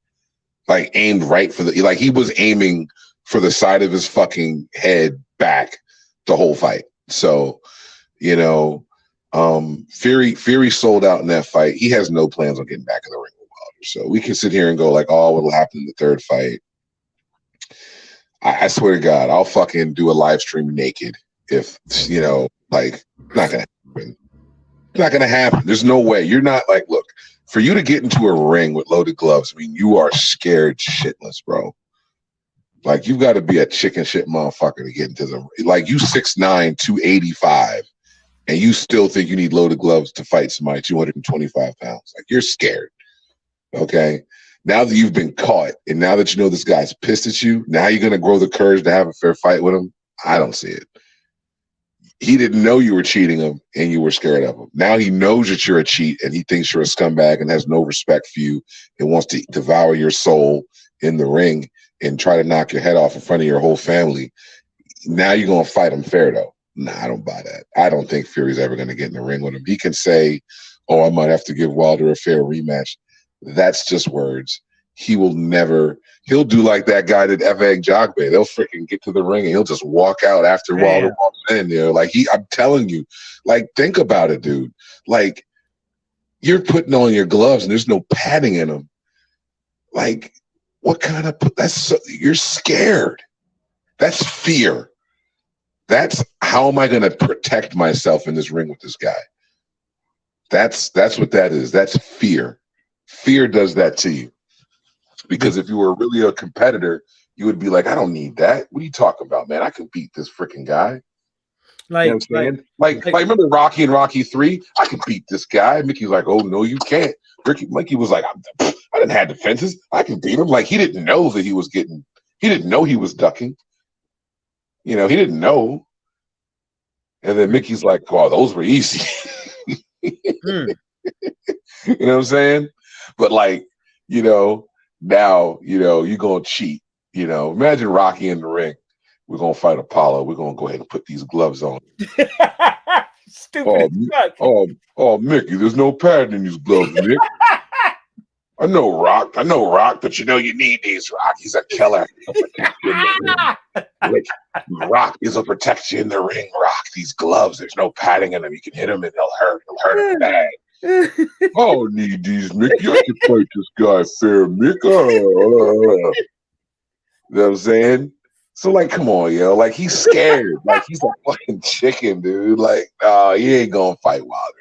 Like aimed right for he was aiming for the side of his fucking head back the whole fight. So, Fury sold out in that fight. He has no plans on getting back in the ring with Wilder. So we can sit here and go like, oh, what'll happen in the third fight? I swear to God, I'll fucking do a live stream naked if, not gonna happen. Not gonna happen. There's no way. You're not like, look, for you to get into a ring with loaded gloves, I mean, you are scared shitless, bro. Like, you've got to be a chicken shit motherfucker to get into the, like, you 6'9", 285, and you still think you need loaded gloves to fight somebody 225 pounds. Like, you're scared. Okay? Now that you've been caught, and now that you know this guy's pissed at you, now you're going to grow the courage to have a fair fight with him? I don't see it. He didn't know you were cheating him, and you were scared of him. Now he knows that you're a cheat, and he thinks you're a scumbag and has no respect for you and wants to devour your soul in the ring and try to knock your head off in front of your whole family. Now you're going to fight him fair, though. Nah, I don't buy that. I don't think Fury's ever going to get in the ring with him. He can say, oh, I might have to give Wilder a fair rematch. That's just words. He will never. He'll do like that guy that Eveg Jagbe. They'll freaking get to the ring and he'll just walk out after Wilder walks in there. Like, I'm telling you, like, think about it, dude. Like, you're putting on your gloves and there's no padding in them. Like, what kind of, you're scared. That's fear. That's how am I going to protect myself in this ring with this guy? That's what that is. That's fear. Fear does that to you. Because if you were really a competitor, you would be like, I don't need that. What are you talking about, man? I can beat this freaking guy. Like, you know what I'm saying? Like, remember Rocky and Rocky 3? I can beat this guy. Mickey's like, oh, no, you can't. Mickey was like, I didn't have defenses. I can beat him. Like, he didn't know that he didn't know he was ducking. He didn't know. And then Mickey's like, oh, those were easy. You know what I'm saying? But like, now, you're going to cheat. Imagine Rocky in the ring. We're going to fight Apollo. We're going to go ahead and put these gloves on. Stupid. Oh, Mickey, there's no padding in these gloves, Nick. I know, Rock, but you need these, Rock. He's a killer. Rock is a protection in the ring, Rock. These gloves, there's no padding in them. You can hit him and they'll hurt. He'll hurt him bad. Oh, need these, Mickey. I can fight this guy fair, Mick. You know what I'm saying? So, like, come on, yo. Like, he's scared. Like, he's a fucking chicken, dude. Like, he ain't gonna fight Wilder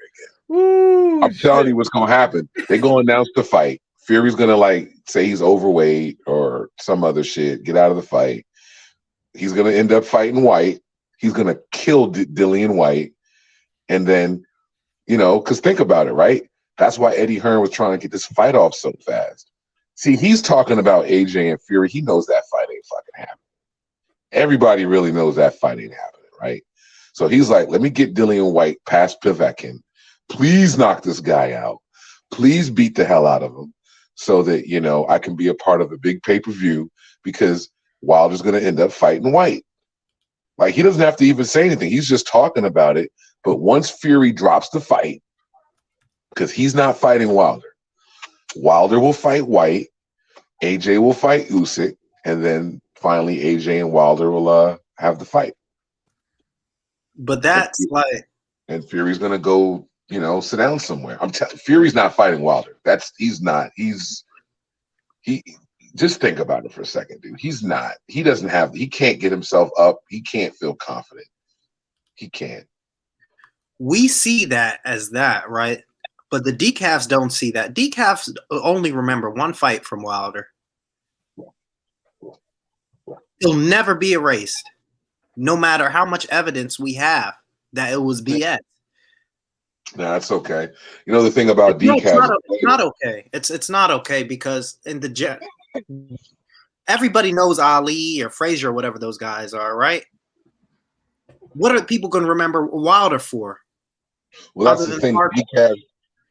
again. Ooh, I'm telling you what's gonna happen. They're gonna announce the fight. Fury's gonna, like, say he's overweight or some other shit. Get out of the fight. He's gonna end up fighting White. He's gonna kill Dillian Whyte. And then, because think about it, right? That's why Eddie Hearn was trying to get this fight off so fast. See, he's talking about AJ and Fury. He knows that fight ain't fucking happening. Everybody really knows that fight ain't happening, right? So he's like, let me get Dillian Whyte past Povetkin. Please knock this guy out. Please beat the hell out of him so that, you know, I can be a part of a big pay-per-view because Wilder's going to end up fighting Whyte. Like, he doesn't have to even say anything. He's just talking about it. But once Fury drops the fight, because he's not fighting Wilder, Wilder will fight Whyte, AJ will fight Usyk, and then finally AJ and Wilder will have the fight. But that's and Fury's going to go, you know, sit down somewhere. Fury's not fighting Wilder. Just think about it for a second, dude. He can't get himself up. He can't feel confident. He can't. We see that as that, right? But the decafs don't see that. Decafs only remember one fight from Wilder. It'll never be erased, no matter how much evidence we have that it was BS. No, that's okay. You know the thing about decafs? It's not okay. It's not okay because everybody knows Ali or Frazier or whatever those guys are, right? What are people going to remember Wilder for? Well, that's the thing.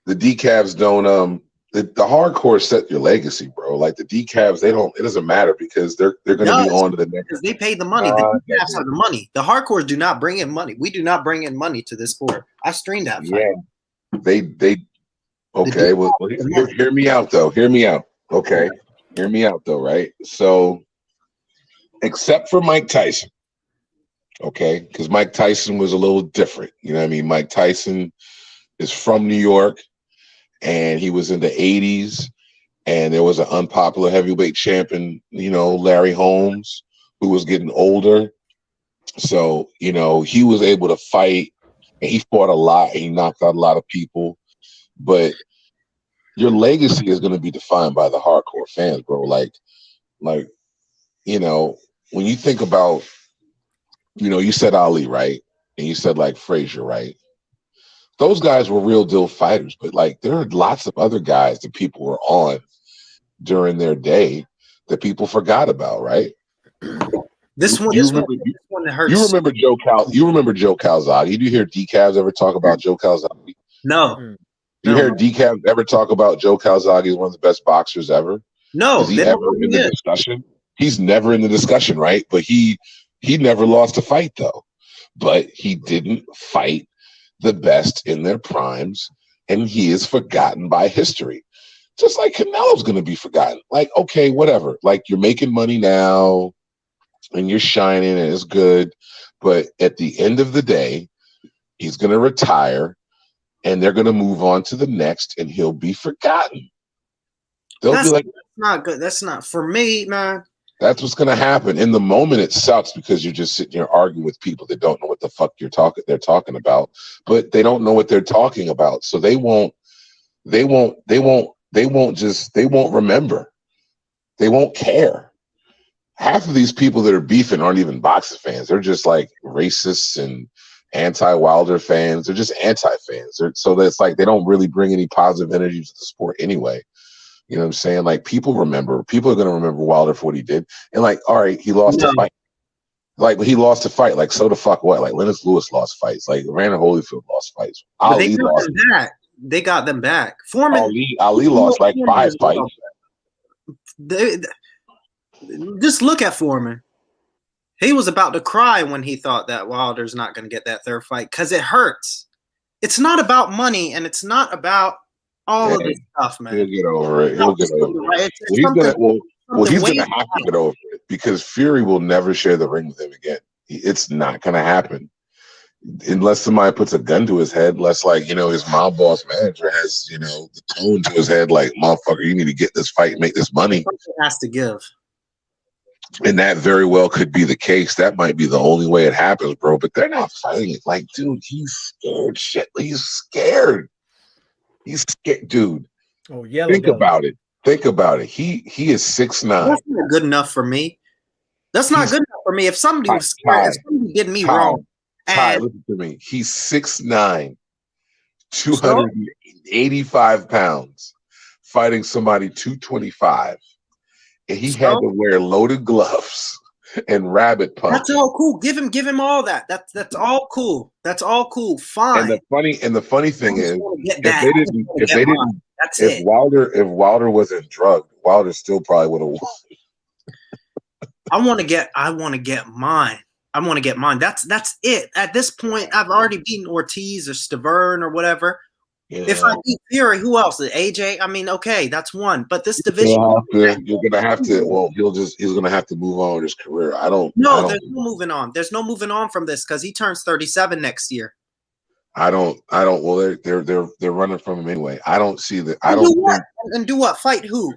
The decafs don't. The hardcore set your legacy, bro. Like the decafs, they don't. It doesn't matter because they're going to be on to the next. Because they pay the money. The decafs are the money. The hardcores do not bring in money. We do not bring in money to this sport. I streamed that fight. Yeah, they. Okay, well, hear me out though. Hear me out. Okay, hear me out though. Right. So, except for Mike Tyson. Okay, because Mike Tyson was a little different. You know what I mean? Mike Tyson is from New York, and he was in the 80s, and there was an unpopular heavyweight champion, you know, Larry Holmes, who was getting older. So, you know, he was able to fight, and he fought a lot, and he knocked out a lot of people. But your legacy is going to be defined by the hardcore fans, bro. Like, you know, when you think about, you know, you said Ali, right? And you said like Frazier, right? Those guys were real deal fighters, but like there are lots of other guys that people were on during their day that people forgot about, right? This one hurts. You remember Joe Calzaghe? Did you hear decavs ever talk about Joe Calzaghe? No. You hear decavs ever talk about Joe Calzaghe as one of the best boxers ever? No. Is he ever in the discussion? He's never in the discussion, right? But he never lost a fight though. But he didn't fight the best in their primes, and he is forgotten by history. Just like Canelo's going to be forgotten. Like, okay, whatever. Like, you're making money now, and you're shining, and it's good. But at the end of the day, he's going to retire, and they're going to move on to the next, and he'll be forgotten. They'll be like, that's not good. That's not for me, man. That's what's going to happen. In the moment, it sucks because you're just sitting here arguing with people that don't know what the fuck they're talking about, but they don't know what they're talking about. So they won't remember. They won't care. Half of these people that are beefing aren't even boxing fans. They're just like racists and anti-Wilder fans. They're just anti-fans. So that's like, they don't really bring any positive energy to the sport anyway. You know what I'm saying? Like, people are going to remember Wilder for what he did. And like, all right, he lost a fight. Like, but he lost a fight. Like, so the fuck what? Like, Lennox Lewis lost fights. Like, Evander Holyfield lost fights. Ali lost. They got them back. Foreman. Ali lost like 5 fights. Just look at Foreman. He was about to cry when he thought that Wilder's not going to get that third fight because it hurts. It's not about money, and it's not about all of this stuff, man. He'll get over it. He's going to have to get over it because Fury will never share the ring with him again. It's not going to happen unless somebody puts a gun to his head. Unless, like, you know, his mob boss manager has, you know, the tone to his head, like, motherfucker, you need to get this fight and make this money. Something has to give. And that very well could be the case. That might be the only way it happens, bro. But they're not fighting it. Like, dude, he's scared. Shit, he's scared. He's scared, dude. Oh, yeah. Think about it. Think about it. He is 6'9". That's not good enough for me. That's not good enough for me. If somebody was scared, if somebody did me wrong. Ty, listen to me. He's 6'9", 285 pounds, fighting somebody 225. And he had to wear loaded gloves and rabbit punch. That's all cool. Give him all that. That's all cool. That's all cool. Fine. And the funny thing is, if Wilder wasn't drugged, Wilder still probably would have won. I want to get mine. I want to get mine. That's it. At this point, I've already beaten Ortiz or Stavern or whatever. Yeah. If I beat Fury, who else? AJ? I mean, okay, that's one. But this division, you're gonna have to. Well, he's gonna have to move on with his career. There's no moving on. There's no moving on from this because he turns 37 next year. I don't. Well, they're running from him anyway. I don't see that. Do what? Fight who?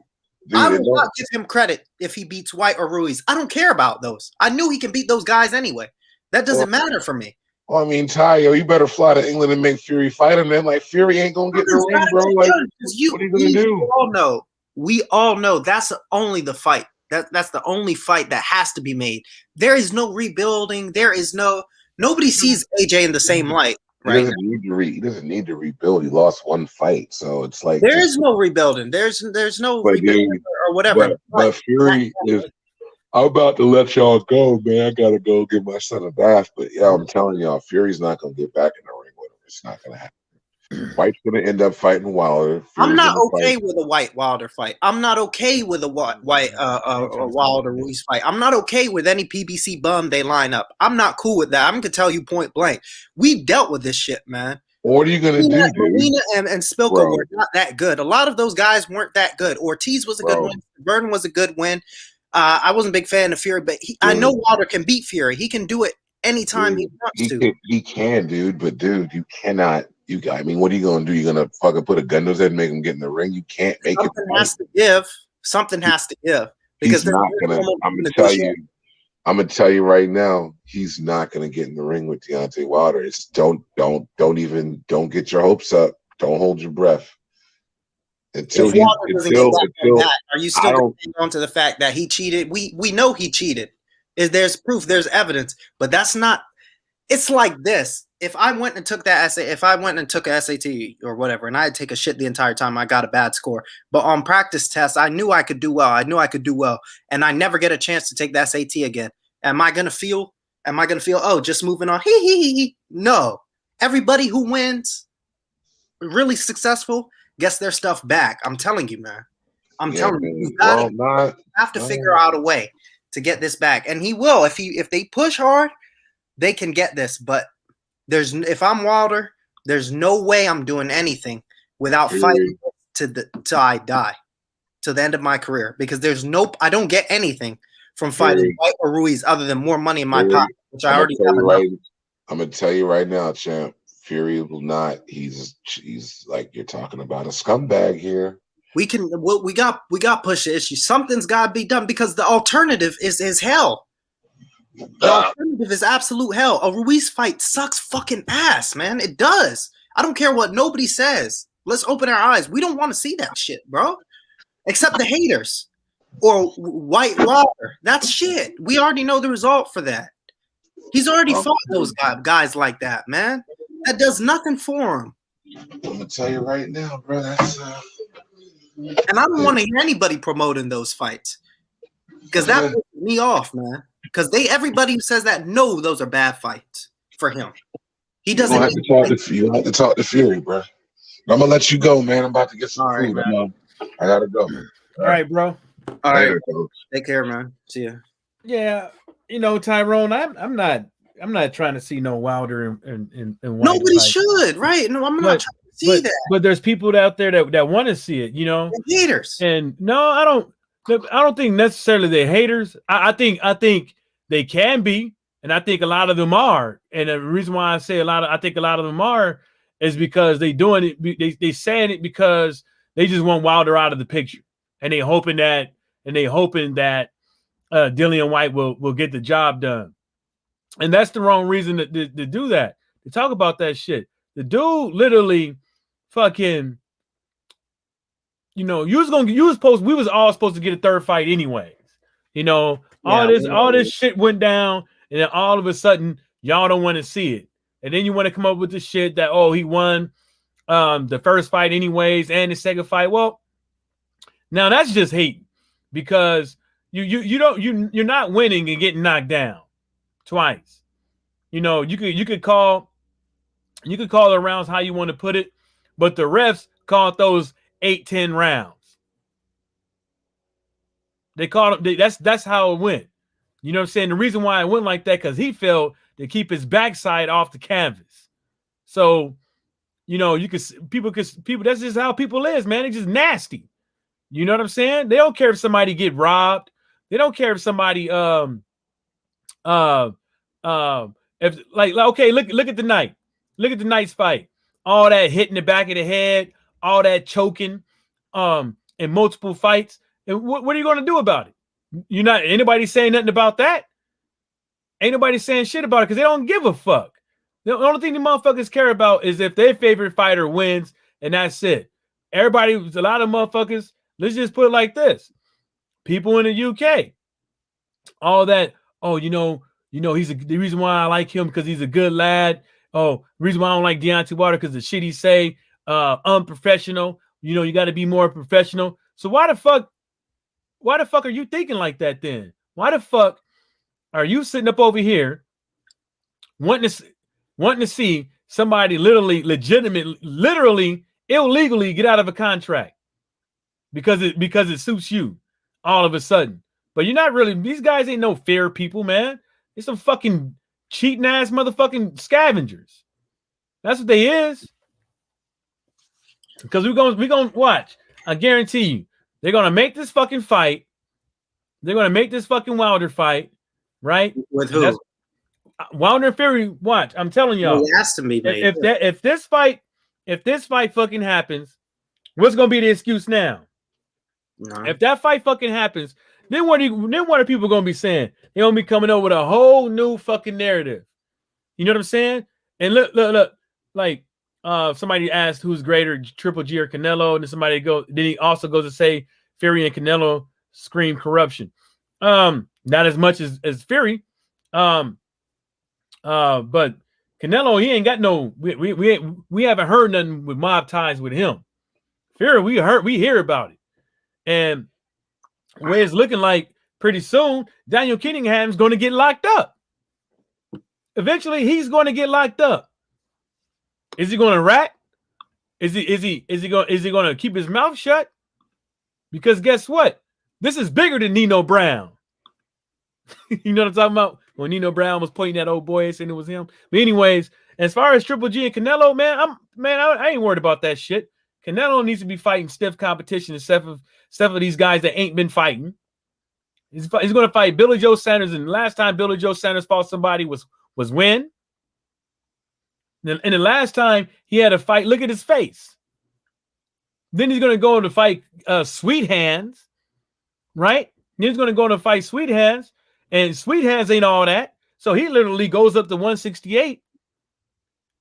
Dude, I will not give him credit if he beats Whyte or Ruiz. I don't care about those. I knew he can beat those guys anyway. That doesn't matter for me. Well, I mean, Ty, you better fly to England and make Fury fight him. Then, like, Fury ain't gonna get in the ring, bro. Like, what are you gonna do? We all know that's only the fight. That's the only fight that has to be made. There is no rebuilding. Nobody sees AJ in the same light. Right? He doesn't need to rebuild. He lost one fight, so it's like there is no rebuilding. There's no rebuilding or whatever. But Fury is. I'm about to let y'all go, man. I gotta go give my son a bath. But yeah, I'm telling y'all, Fury's not gonna get back in the ring with him. It's not gonna happen. White's gonna end up fighting Wilder. I'm not okay with a Whyte Wilder fight. I'm not okay with a Whyte Wilder Ruiz fight. I'm not okay with any PBC bum they line up. I'm not cool with that. I'm gonna tell you point blank. We dealt with this shit, man. What are you gonna do, dude? Molina and Spilka were not that good. A lot of those guys weren't that good. Ortiz was a good win. Burton was a good win. I wasn't a big fan of Fury, but I know Wilder can beat Fury. He can do it anytime he wants to. He can, dude. But dude, you cannot. I mean, what are you gonna do? You're gonna fucking put a gun to his head and make him get in the ring? You can't make Something has to give. Something has to give. Because he's not gonna. I'm gonna tell you right now. He's not gonna get in the ring with Deontay Wilder. It's don't get your hopes up. Don't hold your breath. Are you still holding on to the fact that he cheated? We know he cheated. There's proof, there's evidence, but that's not. It's like this. If I went and took that essay, if I went and took a SAT or whatever, and I'd take a shit the entire time, I got a bad score. But on practice tests, I knew I could do well. And I never get a chance to take the SAT again. Am I gonna feel, oh, just moving on? No. Everybody who wins, really successful, gets their stuff back. I'm telling you, man. I'm telling you, you have to figure out a way to get this back. And he will. If they push hard, they can get this. But if I'm Wilder, there's no way I'm doing anything without fighting till I die, to the end of my career. Because I don't get anything from fighting Whyte or Ruiz other than more money in my pocket, which I already have enough. I'm gonna tell you right now, champ. Fury will not. He's like you're talking about a scumbag here. We got push the issue. Something's got to be done because the alternative is hell. The alternative is absolute hell. A Ruiz fight sucks fucking ass, man. It does. I don't care what nobody says. Let's open our eyes. We don't want to see that shit, bro. Except the haters or Whyte Wilder. That's shit. We already know the result for that. He's already fought those guys like that, man. That does nothing for him. I'm gonna tell you right now, bro. That's and I don't want to hear anybody promoting those fights because that pisses me off, man. Because everybody who says that know those are bad fights for him. He doesn't. You have to talk to Fury, bro. I'm gonna let you go, man. I'm about to get some food. Man. I gotta go. All right, bro. All right. Take care, man. See ya. Yeah, Tyrone, I'm not trying to see no Wilder and Whyte. Nobody should, right? No, I'm not trying to see that. But there's people out there that want to see it, The haters. And no, I don't think necessarily they're haters. I think they can be, and I think a lot of them are. And the reason why I say I think a lot of them are is because they doing it. They saying it because they just want Wilder out of the picture, and they hoping that Dillian Whyte will get the job done. And that's the wrong reason to do that. To talk about that shit. The dude literally fucking, we was all supposed to get a third fight anyways. All this shit went down, and then all of a sudden, y'all don't want to see it. And then you want to come up with the shit that, he won the first fight anyways and the second fight. Well, now that's just hate because You're not winning and getting knocked down twice. You know, you could call the rounds how you want to put it, but the refs called those 8-10 rounds. They called them. That's how it went. You know what I'm saying? The reason why it went like that because he failed to keep his backside off the canvas. So, you know, people. That's just how people is, man. It's just nasty. You know what I'm saying? They don't care if somebody get robbed. They don't care if somebody if like okay, look at the night. Look at the night's fight. All that hitting the back of the head, all that choking, in multiple fights. And what are you going to do about it? You're not anybody saying nothing about that. Ain't nobody saying shit about it because they don't give a fuck. The only thing the motherfuckers care about is if their favorite fighter wins, and that's it. A lot of motherfuckers, let's just put it like this. People in the UK, all that, oh, the reason why I like him because he's a good lad. Oh, the reason why I don't like Deontay Wilder because the shit he say, unprofessional. You got to be more professional. So why the fuck are you thinking like that then? Why the fuck are you sitting up over here wanting to see somebody literally illegally get out of a contract because it suits you all of a sudden? But you're not really, these guys ain't no fair people, man. They're some fucking cheating ass motherfucking scavengers. That's what they is. Because we're gonna watch. I guarantee you, they're gonna make this fucking fight. They're gonna make this fucking Wilder fight, right? With who? Wilder and Fury. Watch. I'm telling y'all. It has to be made. If this fight fucking happens, what's gonna be the excuse now? No. If that fight fucking happens, then what are people gonna be saying? They're gonna be coming up with a whole new fucking narrative. You know what I'm saying? And look, like somebody asked who's greater, Triple G or Canelo, and then he also goes to say Fury and Canelo scream corruption. Not as much as Fury. But Canelo, he ain't got no. We haven't heard nothing with mob ties with him. Fury, we hear about it, and the way it's looking like pretty soon, Daniel Cunningham's going to get locked up. Eventually, he's going to get locked up. Is he going to rat? Is he going to keep his mouth shut? Because guess what? This is bigger than Nino Brown. You know what I'm talking about? When Nino Brown was pointing at old boy saying it was him. But anyways, as far as Triple G and Canelo, I ain't worried about that shit. Canelo needs to be fighting stiff competition instead of these guys that ain't been fighting. He's going to fight Billy Joe Sanders, and the last time Billy Joe Sanders fought somebody was when? And the last time he had a fight, look at his face. Then he's going to go to fight Sweet Hands, right? Then he's going to go to fight Sweet Hands, and Sweet Hands ain't all that. So he literally goes up to 168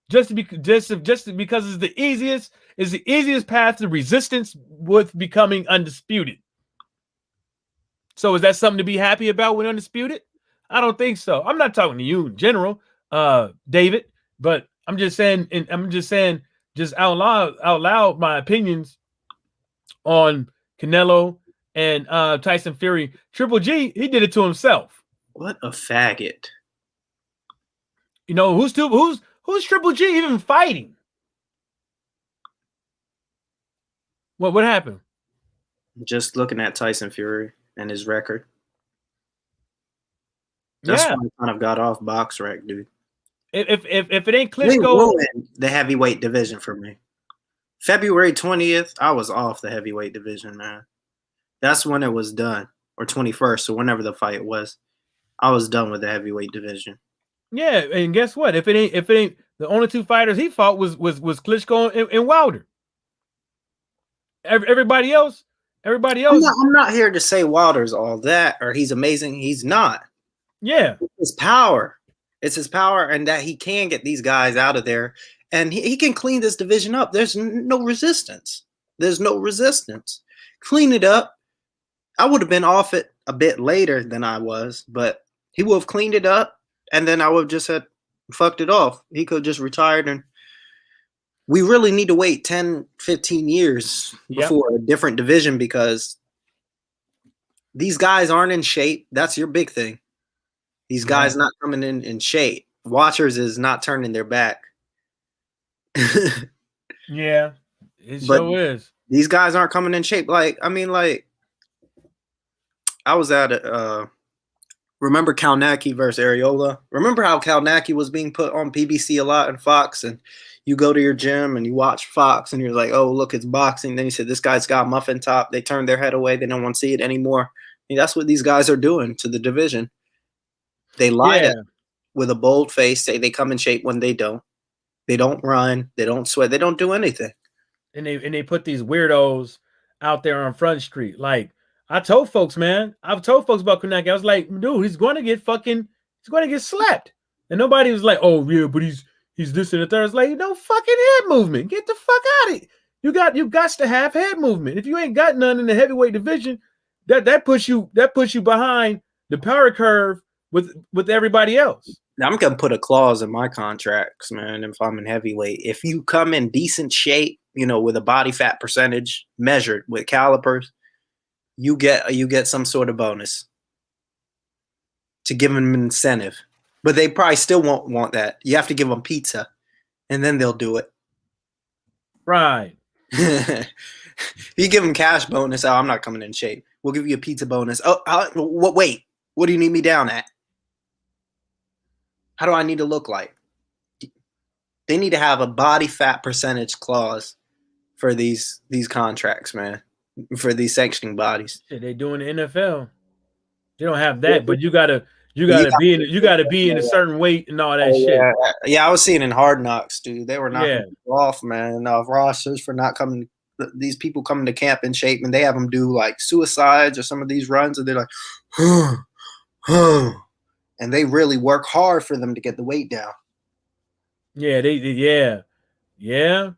just because it's the easiest path to resistance with becoming undisputed. So is that something to be happy about with undisputed? I don't think so. I'm not talking to you in general, David, but I'm just saying just out loud my opinions on Canelo and Tyson Fury. Triple G, he did it to himself. What a faggot. You know, who's Triple G even fighting? What happened? Just looking at Tyson Fury and his record. That's why I kind of got off BoxRec, dude. If it ain't Klitschko, the heavyweight division for me. February 20th, I was off the heavyweight division, man. That's when it was done, or 21st, so whenever the fight was, I was done with the heavyweight division. Yeah, and guess what? If it ain't the only two fighters he fought was Klitschko and Wilder. Everybody else. I'm not here to say Wilder's all that or he's amazing. He's not. Yeah, it's his power. It's his power, and that he can get these guys out of there, and he can clean this division up. There's no resistance. Clean it up. I would have been off it a bit later than I was, but he would have cleaned it up, and then I would have just had fucked it off. He could have just retired, and we really need to wait 10, 15 years before a different division because these guys aren't in shape. That's your big thing. These guys not coming in shape. Watchers is not turning their back. Yeah, it sure is. These guys aren't coming in shape. Like, I mean, like, I was at remember Kalnacki versus Areola? Remember how Kalnacki was being put on PBC a lot and Fox, and you go to your gym and you watch Fox and you're like, oh, look, it's boxing. Then you said, this guy's got muffin top. They turn their head away. They don't want to see it anymore. I mean, that's what these guys are doing to the division. They lie to with a bold face, say they come in shape when they don't. They don't run. They don't sweat. They don't do anything. And they put these weirdos out there on Front Street. Like, I told folks, man, I've told folks about Kanaki. I was like, dude, he's going to get slapped. And nobody was like, oh, yeah, but he's this and the third. It's like, no fucking head movement. Get the fuck out of it. You got to have head movement. If you ain't got none in the heavyweight division, that puts you behind the power curve with everybody else. Now, I'm gonna put a clause in my contracts, man. If I'm in heavyweight, if you come in decent shape, with a body fat percentage measured with calipers, you get some sort of bonus to give them an incentive. But they probably still won't want that. You have to give them pizza, and then they'll do it. Right. You give them cash bonus. Oh, I'm not coming in shape. We'll give you a pizza bonus. Oh, wait. What do you need me down at? How do I need to look like? They need to have a body fat percentage clause for these contracts, man. For these sanctioning bodies. Yeah, they doing the NFL. They don't have that, but you gotta be in a certain weight and all that shit. Yeah, I was seeing in Hard Knocks, dude. They were knocking off, man. Rosters for not coming. These people coming to camp in shape, and they have them do like suicides or some of these runs, and they're like, and they really work hard for them to get the weight down. Yeah, yeah.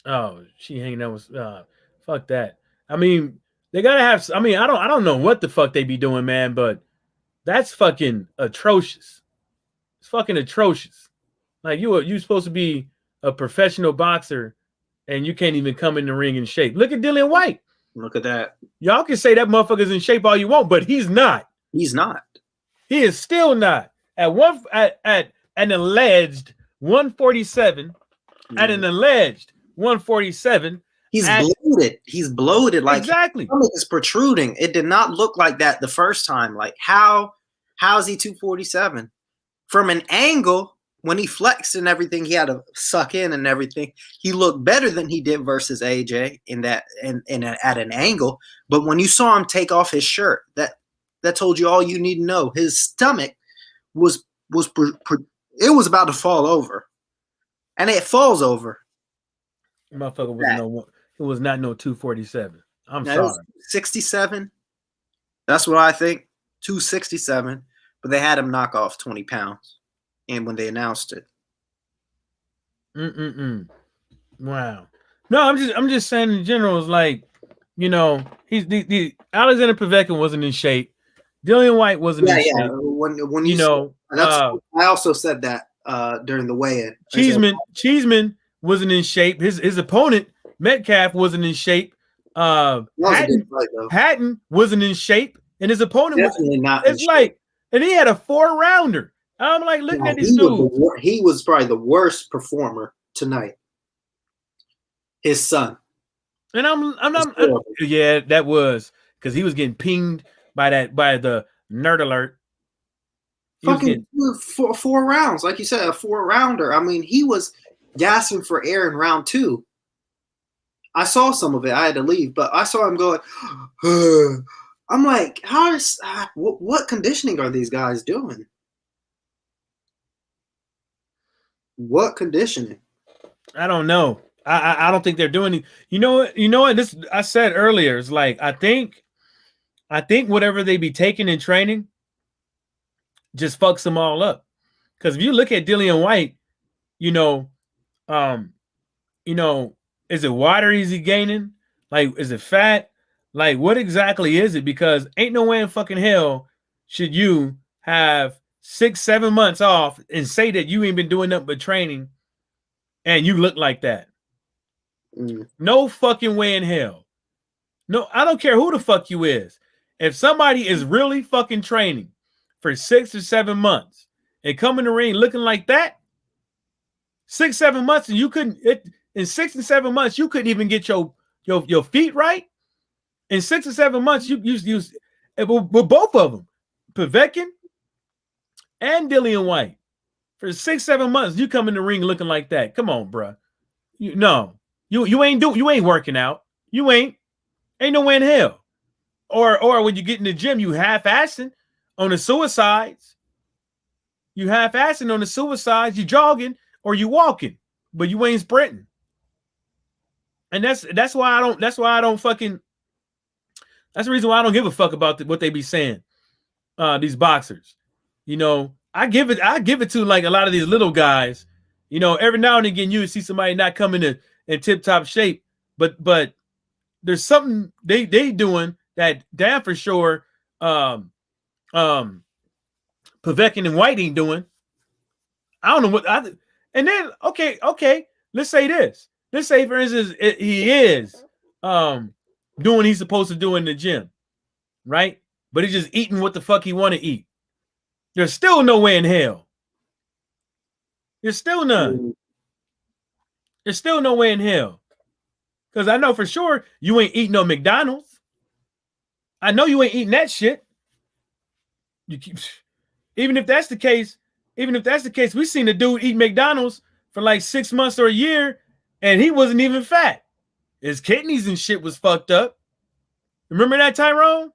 Oh, she hanging out with fuck that. I mean, they gotta have. I mean, I don't know what the fuck they be doing, man, but that's fucking atrocious. It's fucking atrocious. Like you supposed to be a professional boxer, and you can't even come in the ring in shape. Look at Dillian Whyte. Look at that. Y'all can say that motherfucker's in shape all you want, but he's not. He's not. He is still not. At an alleged 147. At an alleged 147. He's bloated. He's bloated. Like exactly. His stomach is protruding. It did not look like that the first time. Like how's he 247? From an angle, when he flexed and everything, he had to suck in and everything. He looked better than he did versus AJ at an angle. But when you saw him take off his shirt, that told you all you need to know. His stomach was about to fall over, and it falls over. Motherfucker was not no 247. I'm sorry. 67. That's what I think. 267. But they had him knock off 20 pounds. And when they announced it. Wow. No, I'm just saying in general, it's like, he's the Alexander Povetkin wasn't in shape. Dillian Whyte wasn't in shape. When I also said that during the weigh-in. Cheeseman wasn't in shape. His opponent, Metcalf, wasn't in shape. Hatton wasn't in shape, and his opponent definitely was not. It's like, and he had a 4-rounder. I'm like looking at this dude. He was probably the worst performer tonight. His son. And yeah, that was because he was getting pinged by the nerd alert. Fucking 4 rounds, like you said, a 4-rounder. I mean, he was gasping for air in round 2. I saw some of it. I had to leave, but I saw him going. I'm like, what conditioning are these guys doing? What conditioning? I don't know. I don't think they're doing it. You know what? This I said earlier. It's like I think whatever they be taking in training just fucks them all up. Because if you look at Dillian Whyte, is it water is he gaining? Like, is it fat? Like, what exactly is it? Because ain't no way in fucking hell should you have 6-7 months off and say that you ain't been doing nothing but training and you look like that. No fucking way in hell. No, I don't care who the fuck you is. If somebody is really fucking training for 6 or 7 months and come in the ring looking like that, 6, 7 months, and you couldn't in 6 and 7 months, you couldn't even get your feet right. In 6 or 7 months, you with both of them, Povetkin and Dillian Whyte. For 6, 7 months, you come in the ring looking like that. Come on, bro. You ain't working out. You ain't no way in hell. Or when you get in the gym, you half-assing on the suicides. You half-assing on the suicides. You jogging or you walking, but you ain't sprinting. And that's why I don't. That's the reason why I don't give a fuck about what they be saying. These boxers, you know, I give it to like a lot of these little guys. You know, every now and again you see somebody not coming in tip-top shape, but there's something they doing that damn for sure Povetkin and Whyte ain't doing. I don't know what and then okay, let's say this. Let's say, for instance, he is doing what he's supposed to do in the gym, right? But he's just eating what the fuck he want to eat. There's still no way in hell. There's still none. There's still no way in hell. Because I know for sure you ain't eating no McDonald's. I know you ain't eating that shit. Even if that's the case, we seen a dude eat McDonald's for like 6 months or a year, and he wasn't even fat. His kidneys and shit was fucked up. Remember that, Tyrone?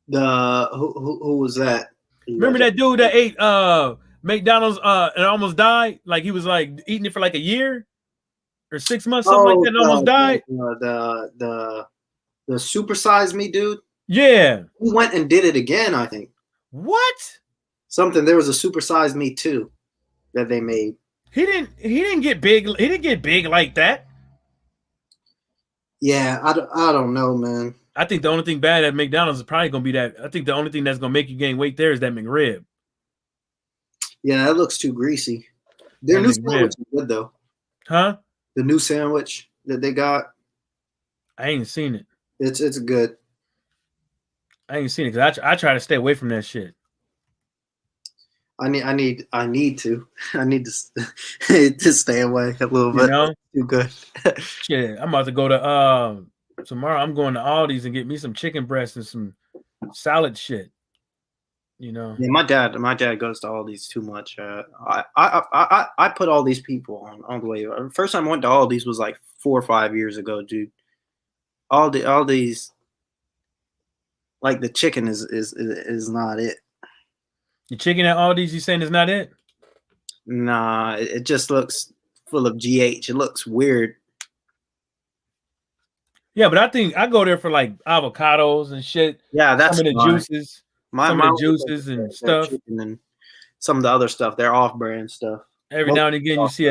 Who was that? Remember that dude that ate McDonald's and almost died? Like he was like eating it for like a year or 6 months, something like that, and almost died. The supersize me dude. Yeah, he went and did it again. I think. What? Something. There was a supersize me too that they made. He didn't get big. He didn't get big like that. Yeah, I don't know, man. I think the only thing bad at McDonald's is probably gonna be that. I think the only thing that's gonna make you gain weight there is that McRib. Yeah, that looks too greasy. Their new sandwich is good though. Huh? The new sandwich that they got. I ain't seen it. It's good. I ain't seen it because I try to stay away from that shit. I need to to stay away a little bit. You know? Too good. Shit, I'm about to go to tomorrow. I'm going to Aldi's and get me some chicken breast and some salad shit. You know. Yeah, my dad goes to Aldi's too much. I put all these people on the way. First time I went to Aldi's was like 4 or 5 years ago, dude. Aldi's, like the chicken is not it. The chicken at Aldi's, you saying is not it? Nah, it just looks full of GH. It looks weird. Yeah, but I think I go there for like avocados and shit. Yeah, that's some of the juices. Some of the juices and stuff. And some of the other stuff. They're off-brand stuff. Every now and again, you see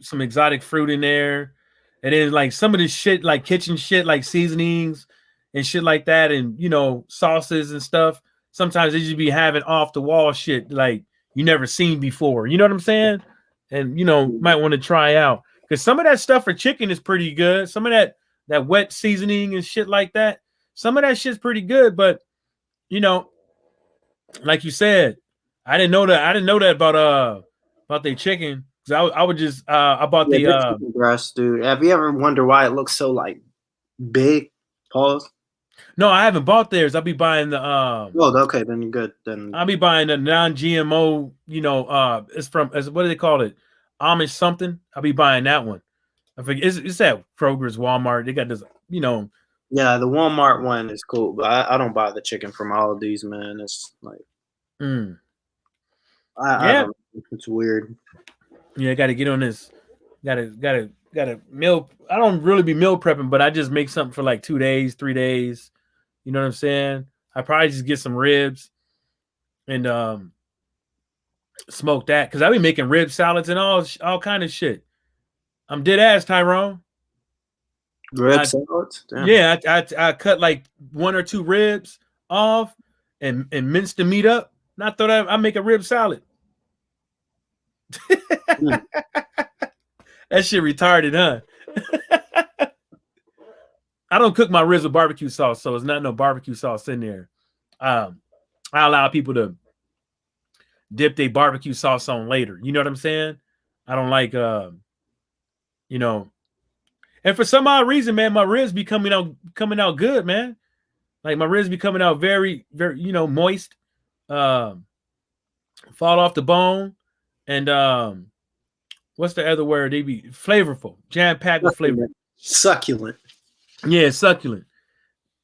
some exotic fruit in there. And then like some of this shit, like kitchen shit, like seasonings and shit like that, and you know, sauces and stuff. Sometimes they just be having off the wall shit like you never seen before. You know what I'm saying? And you know, might want to try out because some of that stuff for chicken is pretty good. Some of that wet seasoning and shit like that. Some of that shit's pretty good, but you know, like you said, I didn't know that about their chicken. Cause I would just I bought the chicken breast, dude. Have you ever wondered why it looks so like big? Pause. No, I haven't bought theirs. I'll be buying the oh, okay, then you're good. Then I'll be buying the non-GMO, you know, what do they call it? Amish something. I'll be buying that one. I forget it's at Kroger's, Walmart. They got this, you know. Yeah, the Walmart one is cool, but I don't buy the chicken from all of these, man. It's like I it's weird. Yeah, gotta get on this. Gotta meal. I don't really be meal prepping, but I just make something for like 2 days, 3 days. You know what I'm saying? I probably just get some ribs and smoke that because I be making rib salads and all kind of shit. I'm dead ass, Tyrone. Rib salads? Damn. Yeah, I cut like 1 or 2 ribs off and mince the meat up. And I thought I make a rib salad. That shit retarded, huh? I don't cook my ribs with barbecue sauce, so it's not no barbecue sauce in there. I allow people to dip their barbecue sauce on later. You know what I'm saying? I don't like, you know. And for some odd reason, man, my ribs be coming out good, man. Like my ribs be coming out very, very, moist. Fall off the bone, and what's the other word? They be flavorful, jam packed with flavor. Succulent. Yeah, succulent.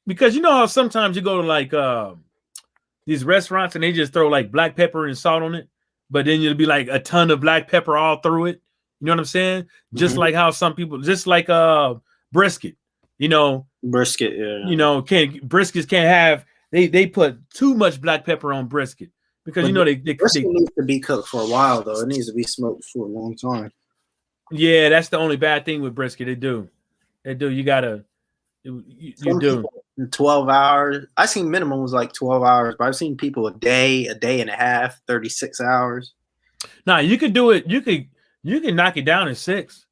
Because you know how sometimes you go to like these restaurants and they just throw like black pepper and salt on it, but then you'll be like a ton of black pepper all through it. You know what I'm saying? Just like how some people, just like brisket, Brisket, yeah. Briskets can't have, they put too much black pepper on brisket because brisket needs to be cooked for a while though. It needs to be smoked for a long time. Yeah, that's the only bad thing with brisket. They do. You gotta. You do 12 hours. I seen minimum was like 12 hours, but I've seen people a day and a half, 36 hours. Nah, you could do it. You can knock it down in 6.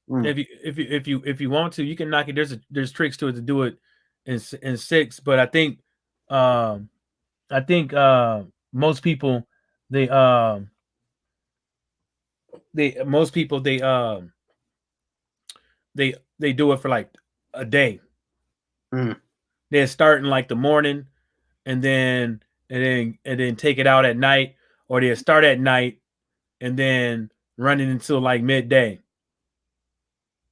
If you want to, you can knock it. There's tricks to it to do it in 6. But I think most people they do it for like a day. They're starting like the morning and then take it out at night, or they start at night and then run it until like midday.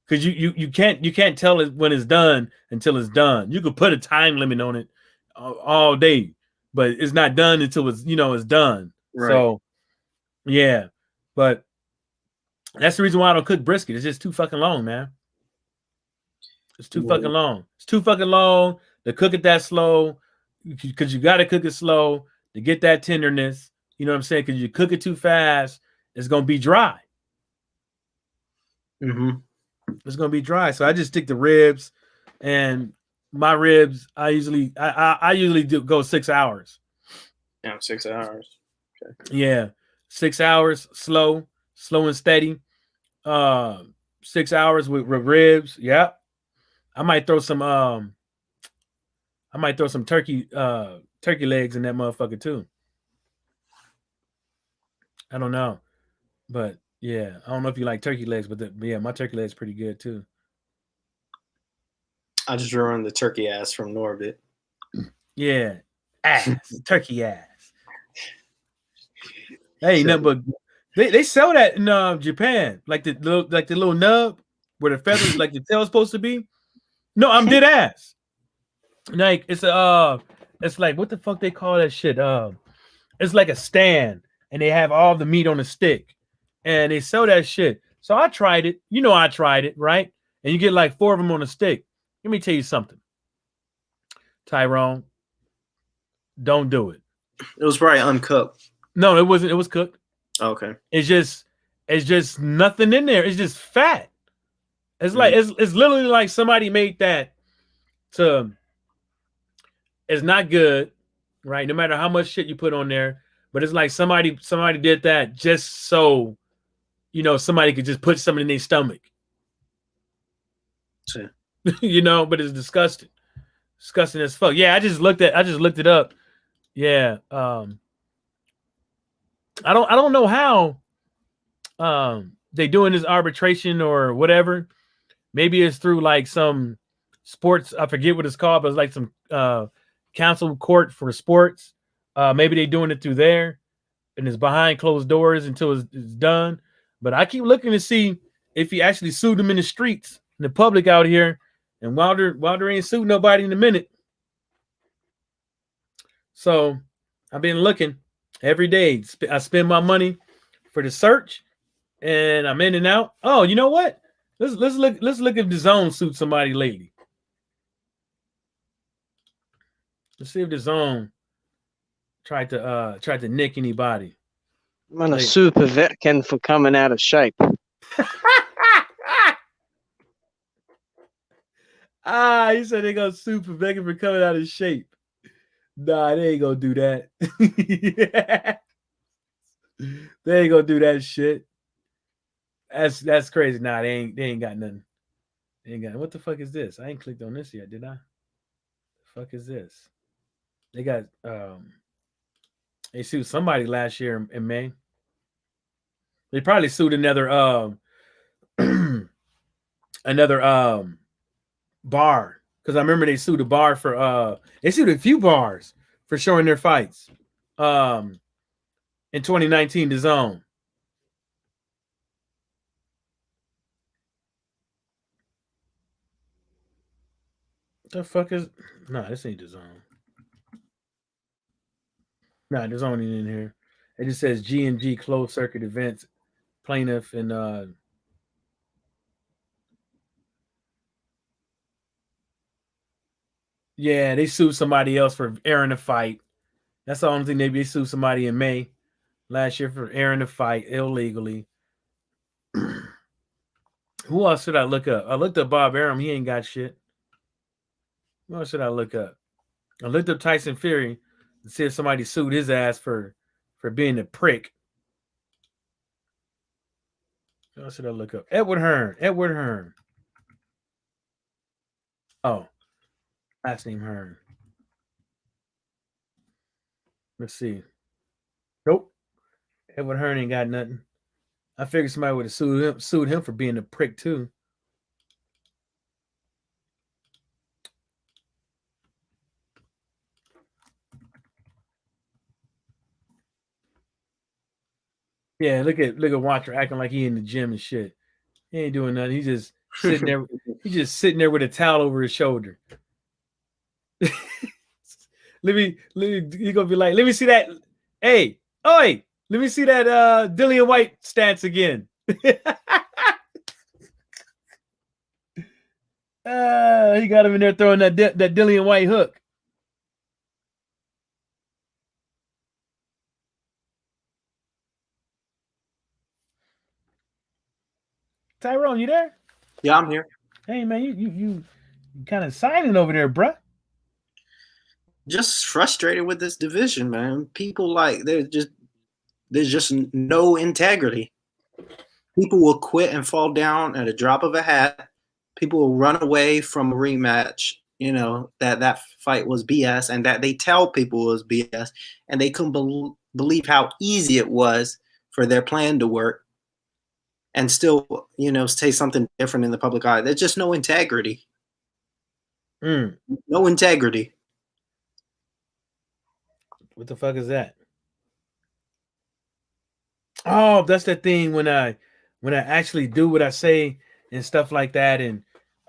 Because you can't tell it when it's done until it's done. You could put a time limit on it all day, but it's not done until it's done. Right. So yeah, but that's the reason why I don't cook brisket. It's just too fucking long, man. It's too fucking long. It's too fucking long to cook it that slow, because you got to cook it slow to get that tenderness. You know what I'm saying? Because you cook it too fast, it's gonna be dry. It's gonna be dry. So I just stick to ribs, and my ribs, I usually do go 6 hours. Yeah, 6 hours. Okay. Yeah, 6 hours, slow and steady. 6 hours with ribs. Yeah. I might throw some turkey legs in that motherfucker too. I don't know. But yeah, I don't know if you like turkey legs, but yeah, my turkey legs pretty good too. I just ruined the turkey ass from Norbit. Yeah. Ass. Turkey ass. Hey, no, but they sell that in Japan. Like the little nub where the feathers, like the tail's supposed to be. No, I'm dead ass. Like it's like what the fuck they call that shit? It's like a stand, and they have all the meat on a stick, and they sell that shit. So I tried it. I tried it, right? And you get like 4 of them on a stick. Let me tell you something, Tyrone. Don't do it. It was probably uncooked. No, it wasn't. It was cooked. Okay. It's just nothing in there. It's just fat. It's like it's literally like somebody made that it's not good, right? No matter how much shit you put on there, but it's like somebody did that just so somebody could just put something in their stomach. Sure. But it's disgusting. Disgusting as fuck. Yeah, I just looked it up. Yeah. I don't know how they doing this arbitration or whatever. Maybe it's through like some sports, I forget what it's called, but it's like some council court for sports. Maybe they're doing it through there, and it's behind closed doors until it's done. But I keep looking to see if he actually sued them in the streets, in the public out here. And Wilder ain't sued nobody in a minute. So I've been looking every day. I spend my money for the search, and I'm in and out. Oh, you know what? Let's look if the zone suits somebody lately. Let's see if the zone tried to nick anybody. I'm gonna sue Povetkin for coming out of shape. He said they gonna sue Povetkin for coming out of shape. Nah, they ain't gonna do that. They ain't gonna do that shit. That's crazy. Nah, they ain't got nothing. Ain't got, what the fuck is this? I ain't clicked on this yet, did I? The fuck is this? They got they sued somebody last year in May. They probably sued another another bar, because I remember they sued a bar for they sued a few bars for showing their fights in 2019. The Zone. The fuck is this ain't The Zone. The Zone ain't in here. It just says G&G closed circuit events plaintiff and yeah, they sued somebody else for airing the fight. That's the only thing. They sued somebody in May last year for airing the fight illegally. Who else should I look up? I looked up Bob Arum. He ain't got shit. Who else should I look up? I looked up Tyson Fury and see if somebody sued his ass for being a prick. Who else should I look up? Edward Hearn. Edward Hearn. Oh, last name Hearn. Let's see. Nope. Edward Hearn ain't got nothing. I figured somebody would have sued him for being a prick too. Yeah, look at Watcher acting like he in the gym and shit. He ain't doing nothing. He's just sitting there. He's just sitting there with a towel over his shoulder. Let me. He gonna be like, let me see that. Hey, oi, let me see that Dillian Whyte stance again. He got him in there throwing that Dillian Whyte hook. Tyrone, you there? Yeah, I'm here. Hey man, you kind of silent over there, bruh. Just frustrated with this division, man. People there's just no integrity. People will quit and fall down at a drop of a hat. People will run away from a rematch. You know that fight was BS, and that they tell people it was BS, and they couldn't believe how easy it was for their plan to work, and still, say something different in the public eye. There's just no integrity. No integrity. What the fuck is that? Oh, that's the thing when I actually do what I say and stuff like that, and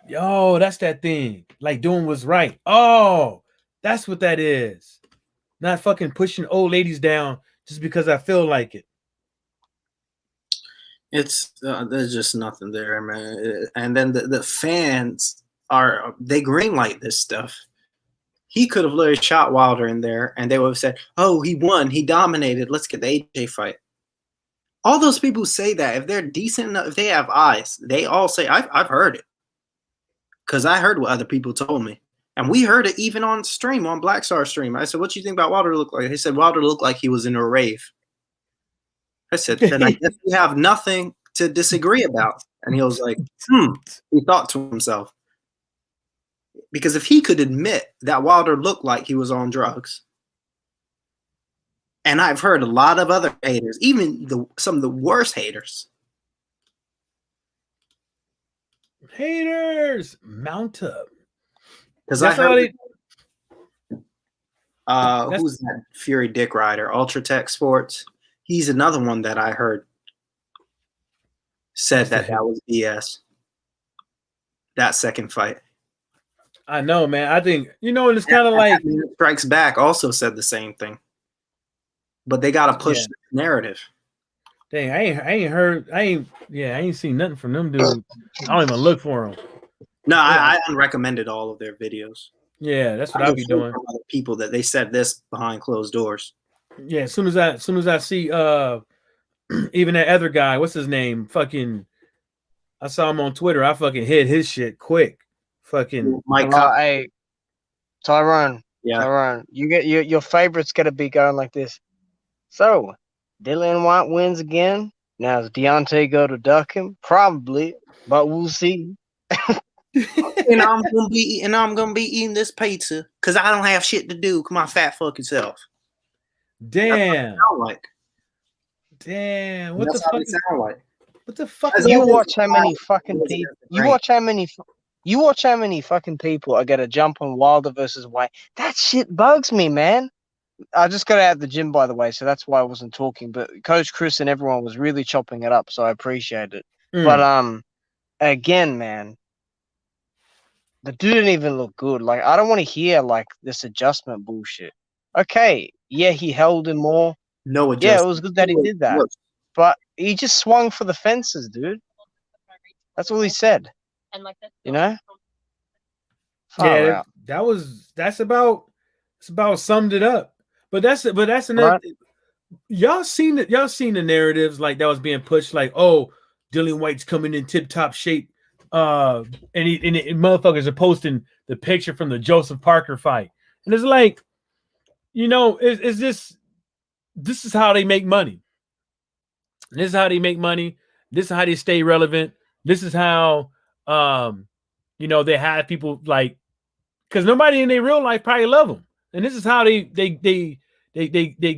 that's that thing. Like doing what's right. Oh, that's what that is. Not fucking pushing old ladies down just because I feel like it. It's there's just nothing there, man. And then the fans they greenlight this stuff. He could have literally shot Wilder in there, and they would have said, "Oh, he won, he dominated. Let's get the AJ fight." All those people say that, if they're decent enough, if they have eyes, they all say, "I've heard it," because I heard what other people told me, and we heard it even on stream, on Black Star stream. I said, "What do you think about Wilder look like?" He said, "Wilder looked like he was in a rave." I said, "Then I guess we have nothing to disagree about." And he was like, He thought to himself. Because if he could admit that Wilder looked like he was on drugs, and I've heard a lot of other haters, even some of the worst haters. Haters, mount up. Because I heard who's that Fury Dick Rider, Ultra Tech Sports? He's another one that I heard said that was BS. That second fight. I know, man. I think it's kind of like Strikes Back also said the same thing, but they got to push the narrative. Dang, I ain't seen nothing from them dudes. I don't even look for them. No, I unrecommended all of their videos. Yeah, that's what I'll be doing. From other people that they said this behind closed doors. Yeah, as soon as I see even that other guy, what's his name? Fucking, I saw him on Twitter. I fucking hit his shit quick. Fucking Mike. Hey, Tyrone. Yeah. Tyrone, you get your favorite's gonna be going like this. So, Dillian Whyte wins again. Now, is Deontay go to duck him? Probably, but we'll see. and I'm gonna be eating this pizza because I don't have shit to do. Come on, fat fucking self. Damn. Like. Damn. What the fuck? It sound like? What the fuck? You watch how many fucking people. You watch how many fucking people are gonna jump on Wilder versus Whyte. That shit bugs me, man. I just got out of the gym, by the way, so that's why I wasn't talking. But Coach Chris and everyone was really chopping it up, so I appreciate it. But again, man, the dude didn't even look good. Like, I don't want to hear like this adjustment bullshit. Okay, yeah, he held him more. No adjustment. Yeah, it was good that he did that. But he just swung for the fences, dude. That's all he said. You know? Yeah, that's about summed it up. But that's another. Right. Y'all seen the narratives like that was being pushed, like, oh, Dillian Whyte's coming in tip top shape, and motherfuckers are posting the picture from the Joseph Parker fight, and it's like, you know, is this is how they make money. This is how they make money. This is how they stay relevant. This is how, you know, they have people like, because nobody in their real life probably love them, and this is how they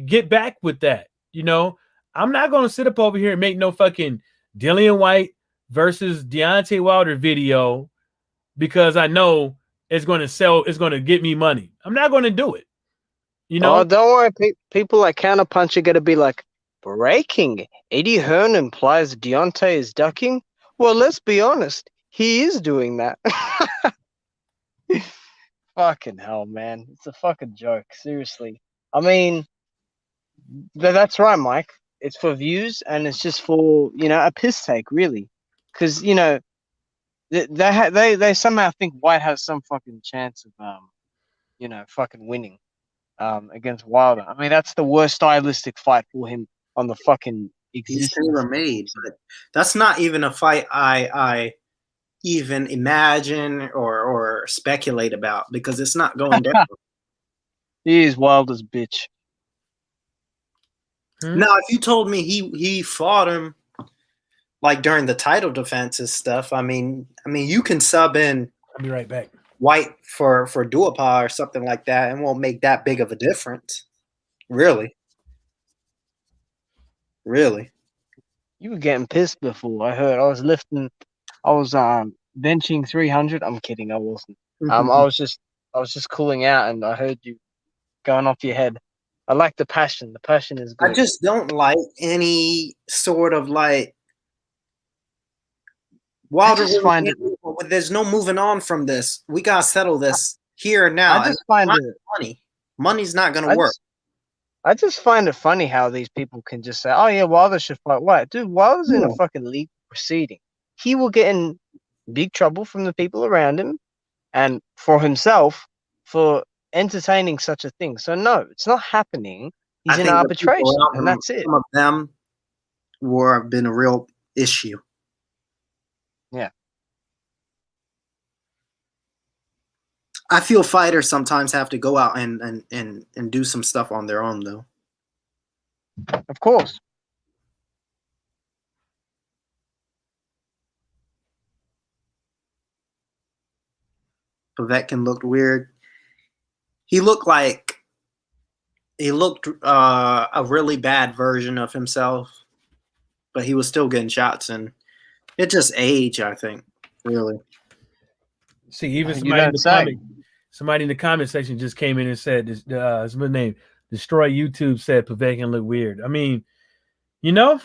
get back with that. You know, I'm not gonna sit up over here and make no fucking Dillian Whyte versus Deontay Wilder video because I know it's gonna sell. It's gonna get me money. I'm not gonna do it. You know. Oh, don't worry. People like Counterpunch are gonna be like, breaking. Eddie Hearn implies Deontay is ducking. Well, let's be honest. He is doing that. Fucking hell, man. It's a fucking joke. Seriously. I mean, that's right, Mike. It's for views and it's just for, you know, a piss take, really. Because, you know, they somehow think Whyte has some fucking chance of, you know, fucking winning against Wilder. I mean, that's the worst stylistic fight for him on the fucking existence. He's tailor-made, but that's not even a fight I even imagine or speculate about because it's not going down. He is Wilder's bitch. Now, if you told me he fought him like during the title defenses stuff, I mean you can sub in. I'll be right back. Whyte for Duopa or something like that, and won't make that big of a difference. Really. You were getting pissed before. I heard I was benching 300. I'm kidding, I wasn't. I was just cooling out, and I heard you going off your head. I like the passion. The passion is good. I just don't like any sort of like Wilder. There's no moving on from this. We gotta settle this here and now. I just find money. Money's not gonna work. I just find it funny how these people can just say, "Oh yeah, Wilder should fight Whyte." Dude, Wilder's in a fucking legal proceeding. He will get in big trouble from the people around him, and for himself for entertaining such a thing. So no, it's not happening. He's in arbitration, and that's it. Some of them have been a real issue. Yeah. I feel fighters sometimes have to go out and do some stuff on their own, though. Of course. Povetkin looked weird. He looked a really bad version of himself, but he was still getting shots, and it just age, I think, really. See, even somebody in the comment section just came in and said, what's my name? Destroy YouTube said Povetkin look weird. I mean, you know,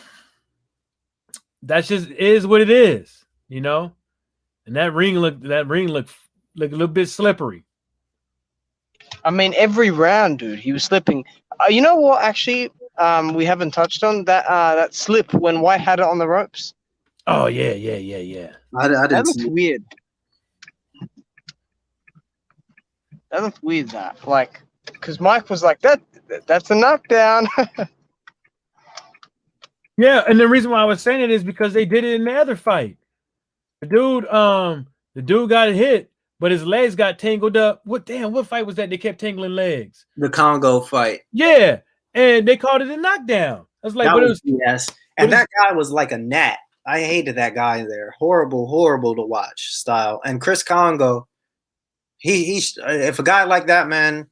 that just is what it is, you know. And that ring looked a little bit slippery. I mean, every round, dude, he was slipping. You know what? Actually, we haven't touched on that slip when Whyte had it on the ropes. Oh yeah. That looked weird. That looked weird. That like, because Mike was like, that's a knockdown. Yeah, and the reason why I was saying it is because they did it in the other fight. The dude got hit, but his legs got tangled up. What fight was that? They kept tangling legs. The Congo fight. Yeah, and they called it a knockdown. I was like, yes. And that guy was like a gnat. I hated that guy there. Horrible, horrible to watch style. And Chris Congo, he's if a guy like that, man,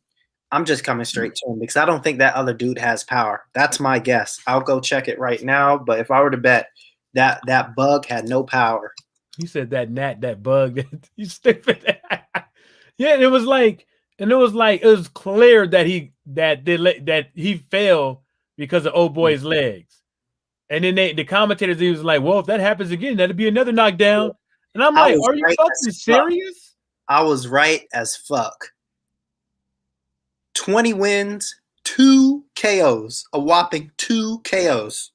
I'm just coming straight to him because I don't think that other dude has power. That's my guess. I'll go check it right now. But if I were to bet, that bug had no power. You said that bug. You stupid. Yeah, it was like it was clear that he fell because of old boy's legs. And then the commentators, he was like, well, if that happens again, that'd be another knockdown. And I'm like, are you fucking serious? I was right as fuck. 20 wins, 2 KOs, a whopping 2 KOs.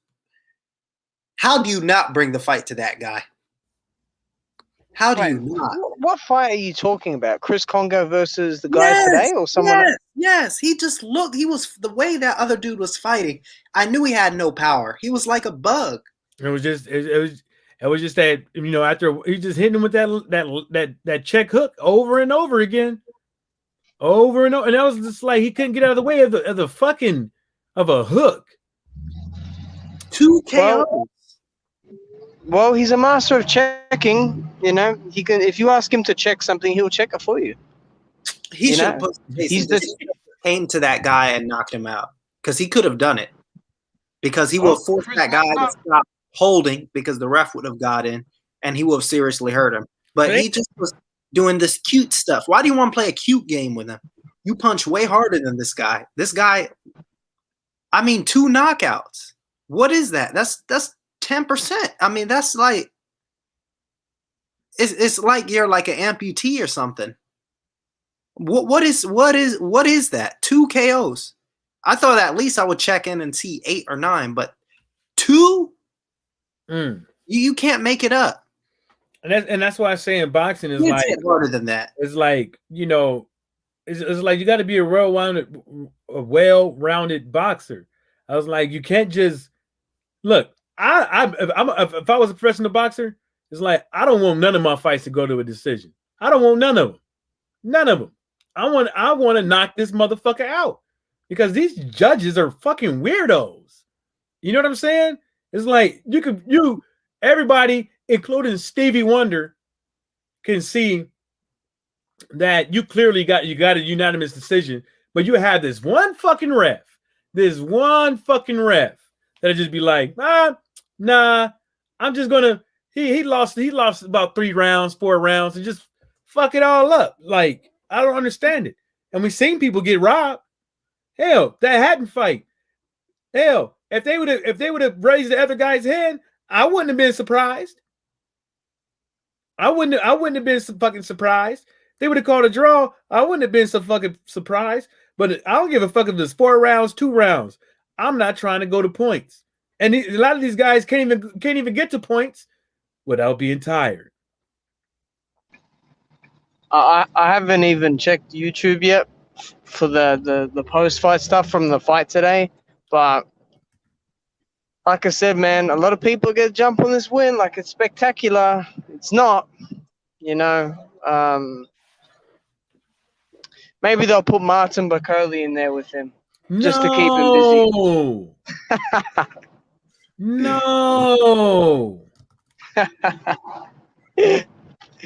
How do you not bring the fight to that guy? How do you not? What fight are you talking about? Chris Congo versus the guy today or someone else? Yes, he just looked. He was the way that other dude was fighting. I knew he had no power. He was like a bug. It was just that, you know, after he just hitting him with that check hook over and over again. Over and over. And that was just like he couldn't get out of the way of the fucking of a hook. 2 KOs. Well, he's a master of checking. You know, he can. If you ask him to check something, he'll check it for you. He should have came to that guy and knocked him out because he could have done it. Because he will force that guy to stop holding because the ref would have got in and he would have seriously hurt him. But he just was doing this cute stuff. Why do you want to play a cute game with him? You punch way harder than this guy. This guy, I mean, 2 knockouts. What is that? That's 10%. I mean, that's like it's like you're like an amputee or something. What is that? 2 KOs. I thought at least I would check in and see 8 or 9, but 2? You can't make it up. And that's why I say in boxing is like harder than that. It's like, you know, it's like you got to be a well-rounded boxer. I was like, you can't just look. If I was a professional boxer, it's like I don't want none of my fights to go to a decision. I don't want none of them. None of them. I want to knock this motherfucker out because these judges are fucking weirdos. You know what I'm saying? It's like everybody, including Stevie Wonder, can see that you clearly got a unanimous decision, but you have this one fucking ref that'll just be like, nah, I'm just gonna. He lost about 3 rounds, 4 rounds, and just fuck it all up. Like, I don't understand it. And we've seen people get robbed. Hell, that Hatton fight. Hell, if they would have raised the other guy's hand, I wouldn't have been surprised. I wouldn't have been so fucking surprised. They would have called a draw. I wouldn't have been so fucking surprised. But I don't give a fuck if it's 4 rounds, 2 rounds. I'm not trying to go to points. And a lot of these guys can't even get to points without being tired. I haven't even checked YouTube yet for the post-fight stuff from the fight today. But like I said, man, a lot of people get a jump on this win like it's spectacular. It's not, you know. Maybe they'll put Martin Bakoli in there with him just to keep him busy. No.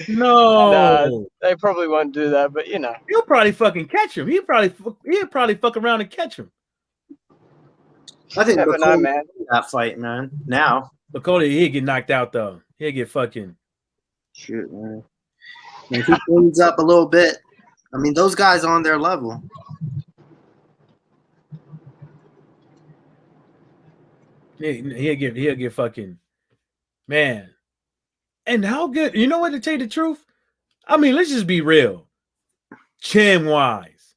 No, they probably won't do that, but you know, he'll probably fucking catch him. He'll probably fuck around and catch him. I think never know, man. That fight, man. Now, Bakoli, he'll get knocked out though. He'll get fucking shoot, man. If he cleans up a little bit, I mean, those guys on their level. He'll get fucking, man. And how good, you know what, to tell you the truth? I mean, let's just be real. Chin wise,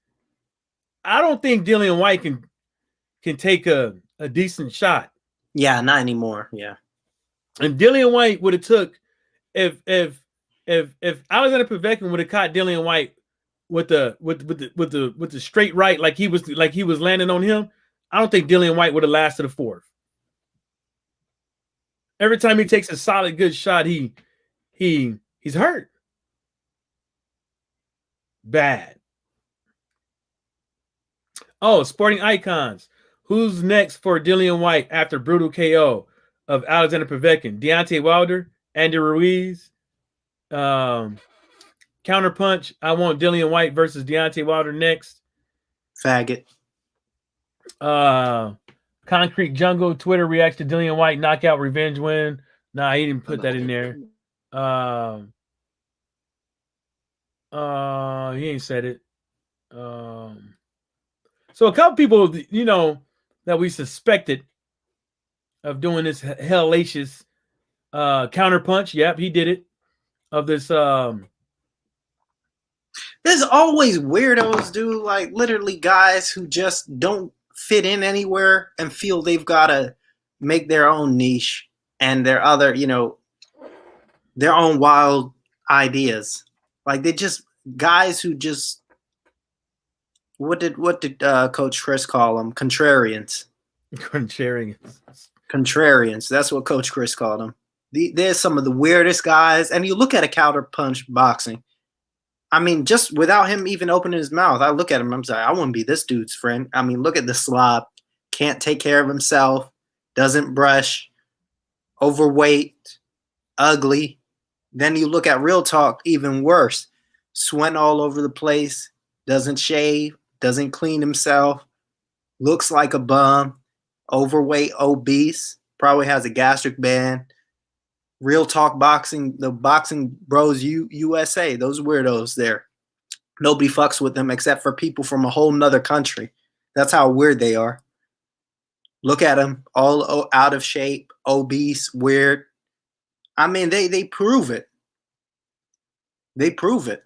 I don't think Dillian Whyte can take a decent shot. Yeah, not anymore. Yeah. And Dillian Whyte would have took if Alexander Povetkin would have caught Dillian Whyte with the straight right like he was landing on him, I don't think Dillian Whyte would have lasted a 4th. Every time he takes a solid good shot, he's hurt. Bad. Oh, sporting icons. Who's next for Dillian Whyte after brutal KO? of Alexander Povetkin, Deontay Wilder, Andy Ruiz. Counterpunch, I want Dillian Whyte versus Deontay Wilder next. Faggot. Concrete Jungle, Twitter reacts to Dillian Whyte knockout revenge win. Nah, he didn't put that in there. He ain't said it. So a couple people, you know, that we suspected of doing this hellacious counterpunch. Yep, he did it. Of this There's always weirdos, dude, like literally guys who just don't fit in anywhere and feel they've got to make their own niche and their other, you know, their own wild ideas. Like they just guys who just what did Coach Chris call them? Contrarians. Contrarians. That's what Coach Chris called them. They're some of the weirdest guys. And you look at a counterpunch boxing. I mean, just without him even opening his mouth, I look at him. I'm sorry, I wouldn't be this dude's friend. I mean, look at the slob. Can't take care of himself. Doesn't brush. Overweight. Ugly. Then you look at Real Talk, even worse. Sweating all over the place. Doesn't shave. Doesn't clean himself. Looks like a bum. Overweight, obese. Probably has a gastric band. Real Talk Boxing, the Boxing Bros USA, those weirdos there. Nobody fucks with them except for people from a whole nother country. That's how weird they are. Look at them, all out of shape, obese, weird. I mean, they prove it. They prove it.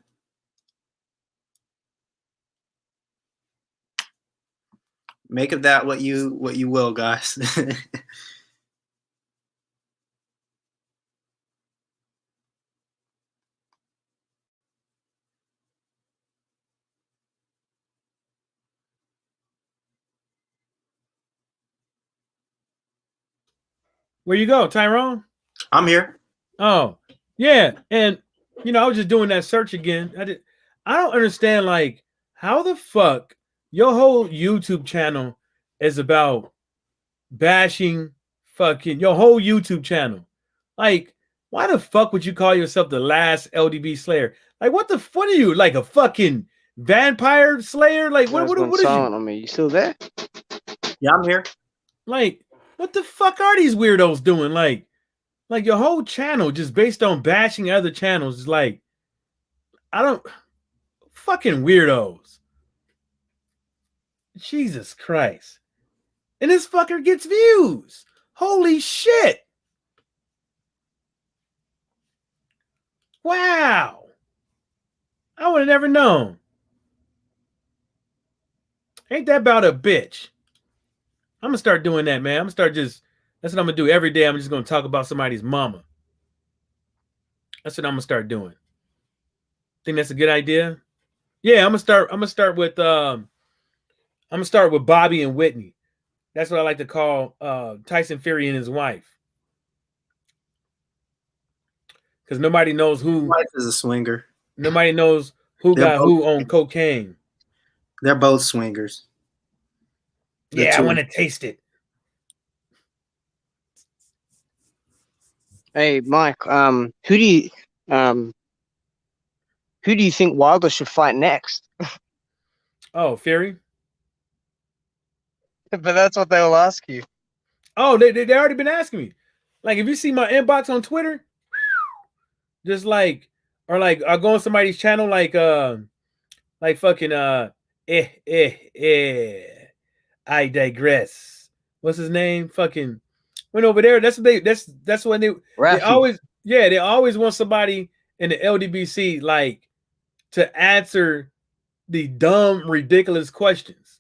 Make of that what you will, guys. Where you go, Tyrone? I'm here. Oh, yeah. And you know, I was just doing that search again. I don't understand, like, how the fuck your whole YouTube channel is about bashing fucking your whole YouTube channel. Like, why the fuck would you call yourself the last LDB Slayer? Like, what are you, like a fucking vampire slayer? Like, what is you? On me. You still there? Yeah, I'm here. Like, what the fuck are these weirdos doing? Like your whole channel just based on bashing other channels is like, I don't fucking weirdos. Jesus Christ. And this fucker gets views. Holy shit. Wow. I would have never known. Ain't that about a bitch? I'm going to start doing that, man. that's what I'm going to do every day. I'm just going to talk about somebody's mama. That's what I'm going to start doing. Think that's a good idea? Yeah, I'm going to start with Bobby and Whitney. That's what I like to call Tyson Fury and his wife. Because nobody knows who. His wife is a swinger. Nobody knows who got who on cocaine. They're both swingers. Yeah, I want to taste it. Hey, Mike. Who do you think Wilder should fight next? Oh, Fury. But that's what they'll ask you. Oh, they already been asking me. Like, if you see my inbox on Twitter, just like, or like, I go on somebody's channel, like fucking I digress. What's his name? Fucking went over there. That's when they always want somebody in the LDBC like to answer the dumb, ridiculous questions.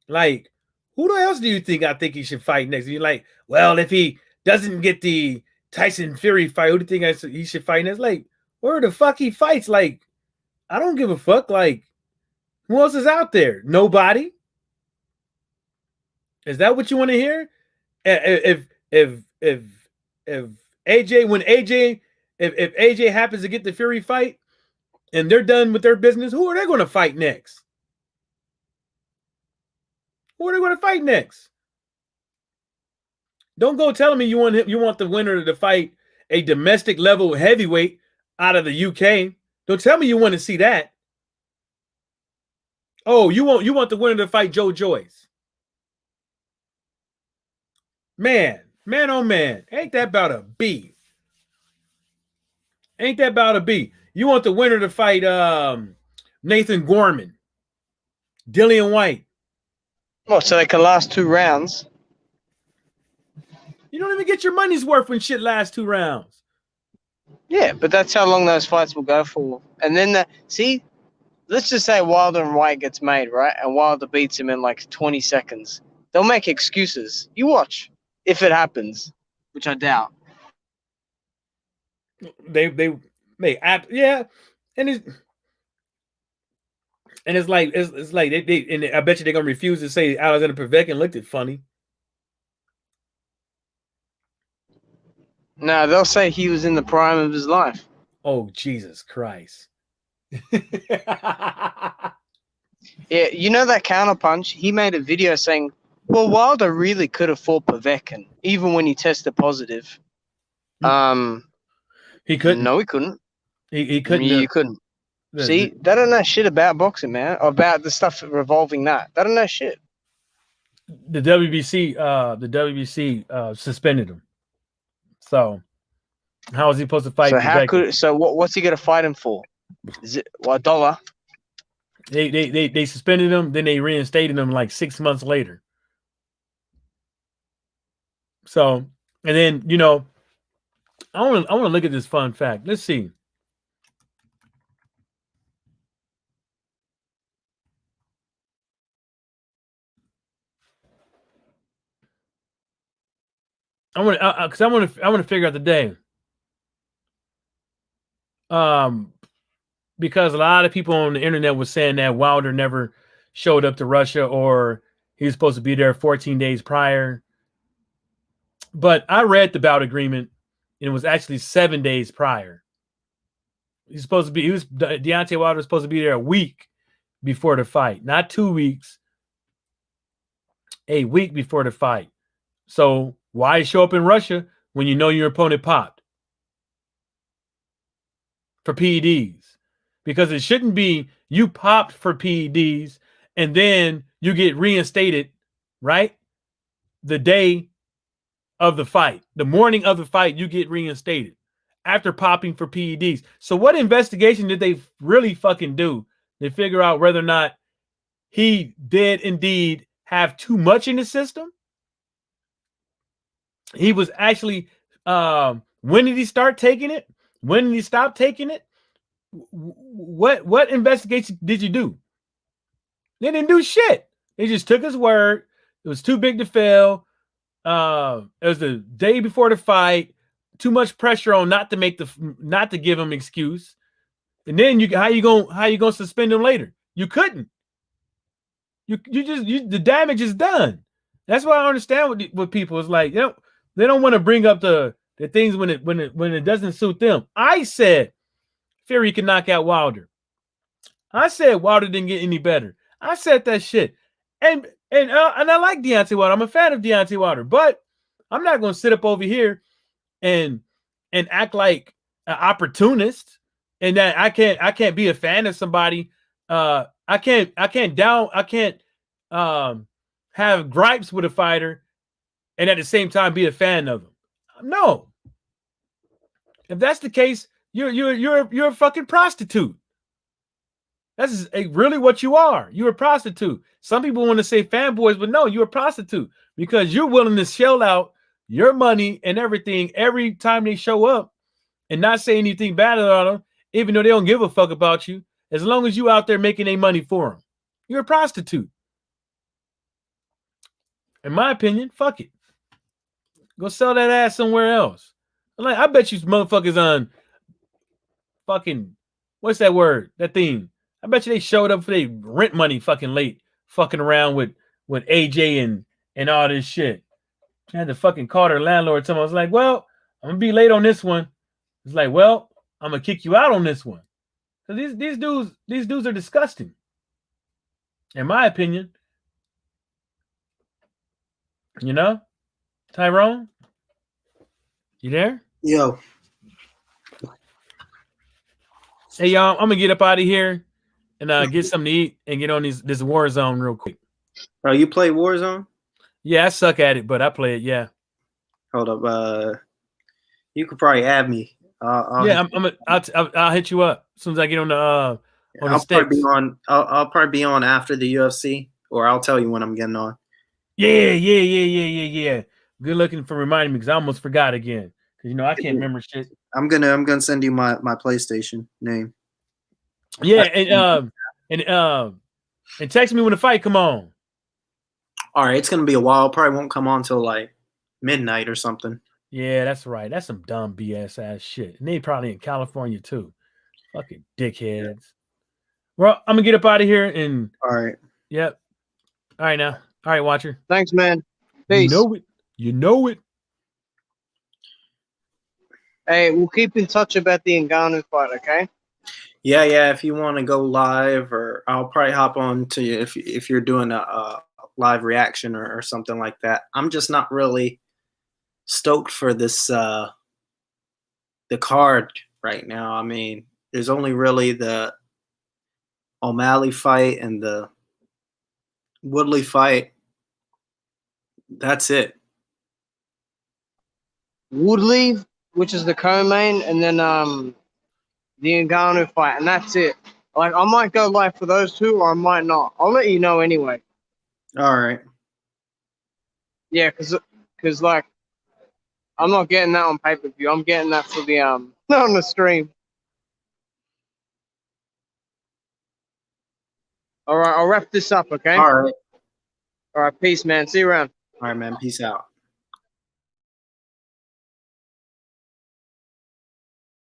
Like, who else do you think he should fight next? And you're like, well, if he doesn't get the Tyson Fury fight, who do you think he should fight next? Like, where the fuck he fights? Like, I don't give a fuck. Like, who else is out there? Nobody. Is that what you want to hear? If AJ happens to get the Fury fight and they're done with their business, who are they going to fight next? Who are they going to fight next? Don't go telling me you want the winner to fight a domestic level heavyweight out of the UK. Don't tell me you want to see that. Oh, you want the winner to fight Joe Joyce. Man, oh man, ain't that about a B? Ain't that about a B? You want the winner to fight Nathan Gorman, Dillian Whyte. Oh, so they can last 2 rounds. You don't even get your money's worth when shit lasts 2 rounds. Yeah, but that's how long those fights will go for. And then let's just say Wilder and Whyte gets made, right? And Wilder beats him in like 20 seconds. They'll make excuses. You watch if it happens, which I doubt. Yeah, and it's like they and I bet you they're gonna refuse to say Alexander Povetkin looked it funny. No, they'll say he was in the prime of his life. Oh, Jesus Christ. Yeah, you know that counterpunch? He made a video saying, well, Wilder really could have fought Povetkin, even when he tested positive. He couldn't. No, he couldn't. He couldn't. You couldn't. See, they don't know shit about boxing, man, or about the stuff revolving that. They don't know shit. The WBC suspended him. So how is he supposed to fight? So what's he gonna fight him for? Is it $1? They suspended him, then they reinstated him like 6 months later. So, and then I want to look at this fun fact. Let's see. I want to figure out the day. Because a lot of people on the internet was saying that Wilder never showed up to Russia, or he was supposed to be there 14 days prior. But I read the bout agreement, and it was actually 7 days prior. Deontay Wilder was supposed to be there a week before the fight, not 2 weeks, a week before the fight. So why show up in Russia when you know your opponent popped for PEDs? Because it shouldn't be you popped for PEDs and then you get reinstated, right? The day of the fight, the morning of the fight, you get reinstated after popping for PEDs. So what investigation did they really fucking do to figure out whether or not he did indeed have too much in the system? He was actually, when did he start taking it? When did he stop taking it? What investigation did you do? They didn't do shit. They just took his word. It was too big to fail. It was the day before the fight. Too much pressure on not to give him excuse. And then how you gonna suspend him later? You couldn't. The damage is done. That's why I understand what people is like. They don't want to bring up the things when it doesn't suit them. I said Fury can knock out Wilder. I said Wilder didn't get any better. I said that shit. And I like Deontay Wilder. I'm a fan of Deontay Wilder, but I'm not going to sit up over here and act like an opportunist and that I can't be a fan of somebody. I can't have gripes with a fighter and at the same time be a fan of him. No. If that's the case, you're a fucking prostitute. That's really what you are. You're a prostitute. Some people want to say fanboys, but no, you're a prostitute because you're willing to shell out your money and everything every time they show up and not say anything bad about them, even though they don't give a fuck about you, as long as you out there making their money for them. You're a prostitute. In my opinion, fuck it. Go sell that ass somewhere else. I bet you motherfuckers on fucking, what's that word? That thing. I bet you they showed up for their rent money fucking late, fucking around with AJ and all this shit. I had to fucking call their landlord. I was like, well, I'm gonna be late on this one. It's like, well, I'm gonna kick you out on this one. So these dudes are disgusting. In my opinion. Tyrone, you there? Yo. Hey, y'all, I'm gonna get up out of here and get something to eat and get on this Warzone real quick. Oh, you play Warzone? Yeah, I suck at it, but I play it. Yeah. Hold up. You could probably add me. I'll hit you up as soon as I get on the I'll probably be on after the UFC, or I'll tell you when I'm getting on. Yeah. Good looking for reminding me because I almost forgot again. Because I can't remember shit. I'm gonna send you my PlayStation name. Yeah, and text me when the fight come on. All right, it's gonna be a while. Probably won't come on till like midnight or something. Yeah, that's right. That's some dumb BS ass shit. And they probably in California too. Fucking dickheads. Yeah. Well, I'm gonna get up out of here and all right. Yep. All right now. All right, Watcher. Thanks, man. Peace. You know it. Hey, we'll keep in touch about the Ngannou fight, okay? Yeah. If you want to go live, or I'll probably hop on to you if you're doing a live reaction or something like that. I'm just not really stoked for this the card right now. I mean, there's only really the O'Malley fight and the Woodley fight. That's it. Woodley, which is the co-main, and then the Ngannou fight, and that's it. Like, I might go live for those two, or I might not. I'll let you know anyway. All right. Yeah, cause like, I'm not getting that on pay-per-view. I'm getting that for the on the stream. All right, I'll wrap this up, okay? All right. All right, peace, man. See you around. All right, man. Peace out.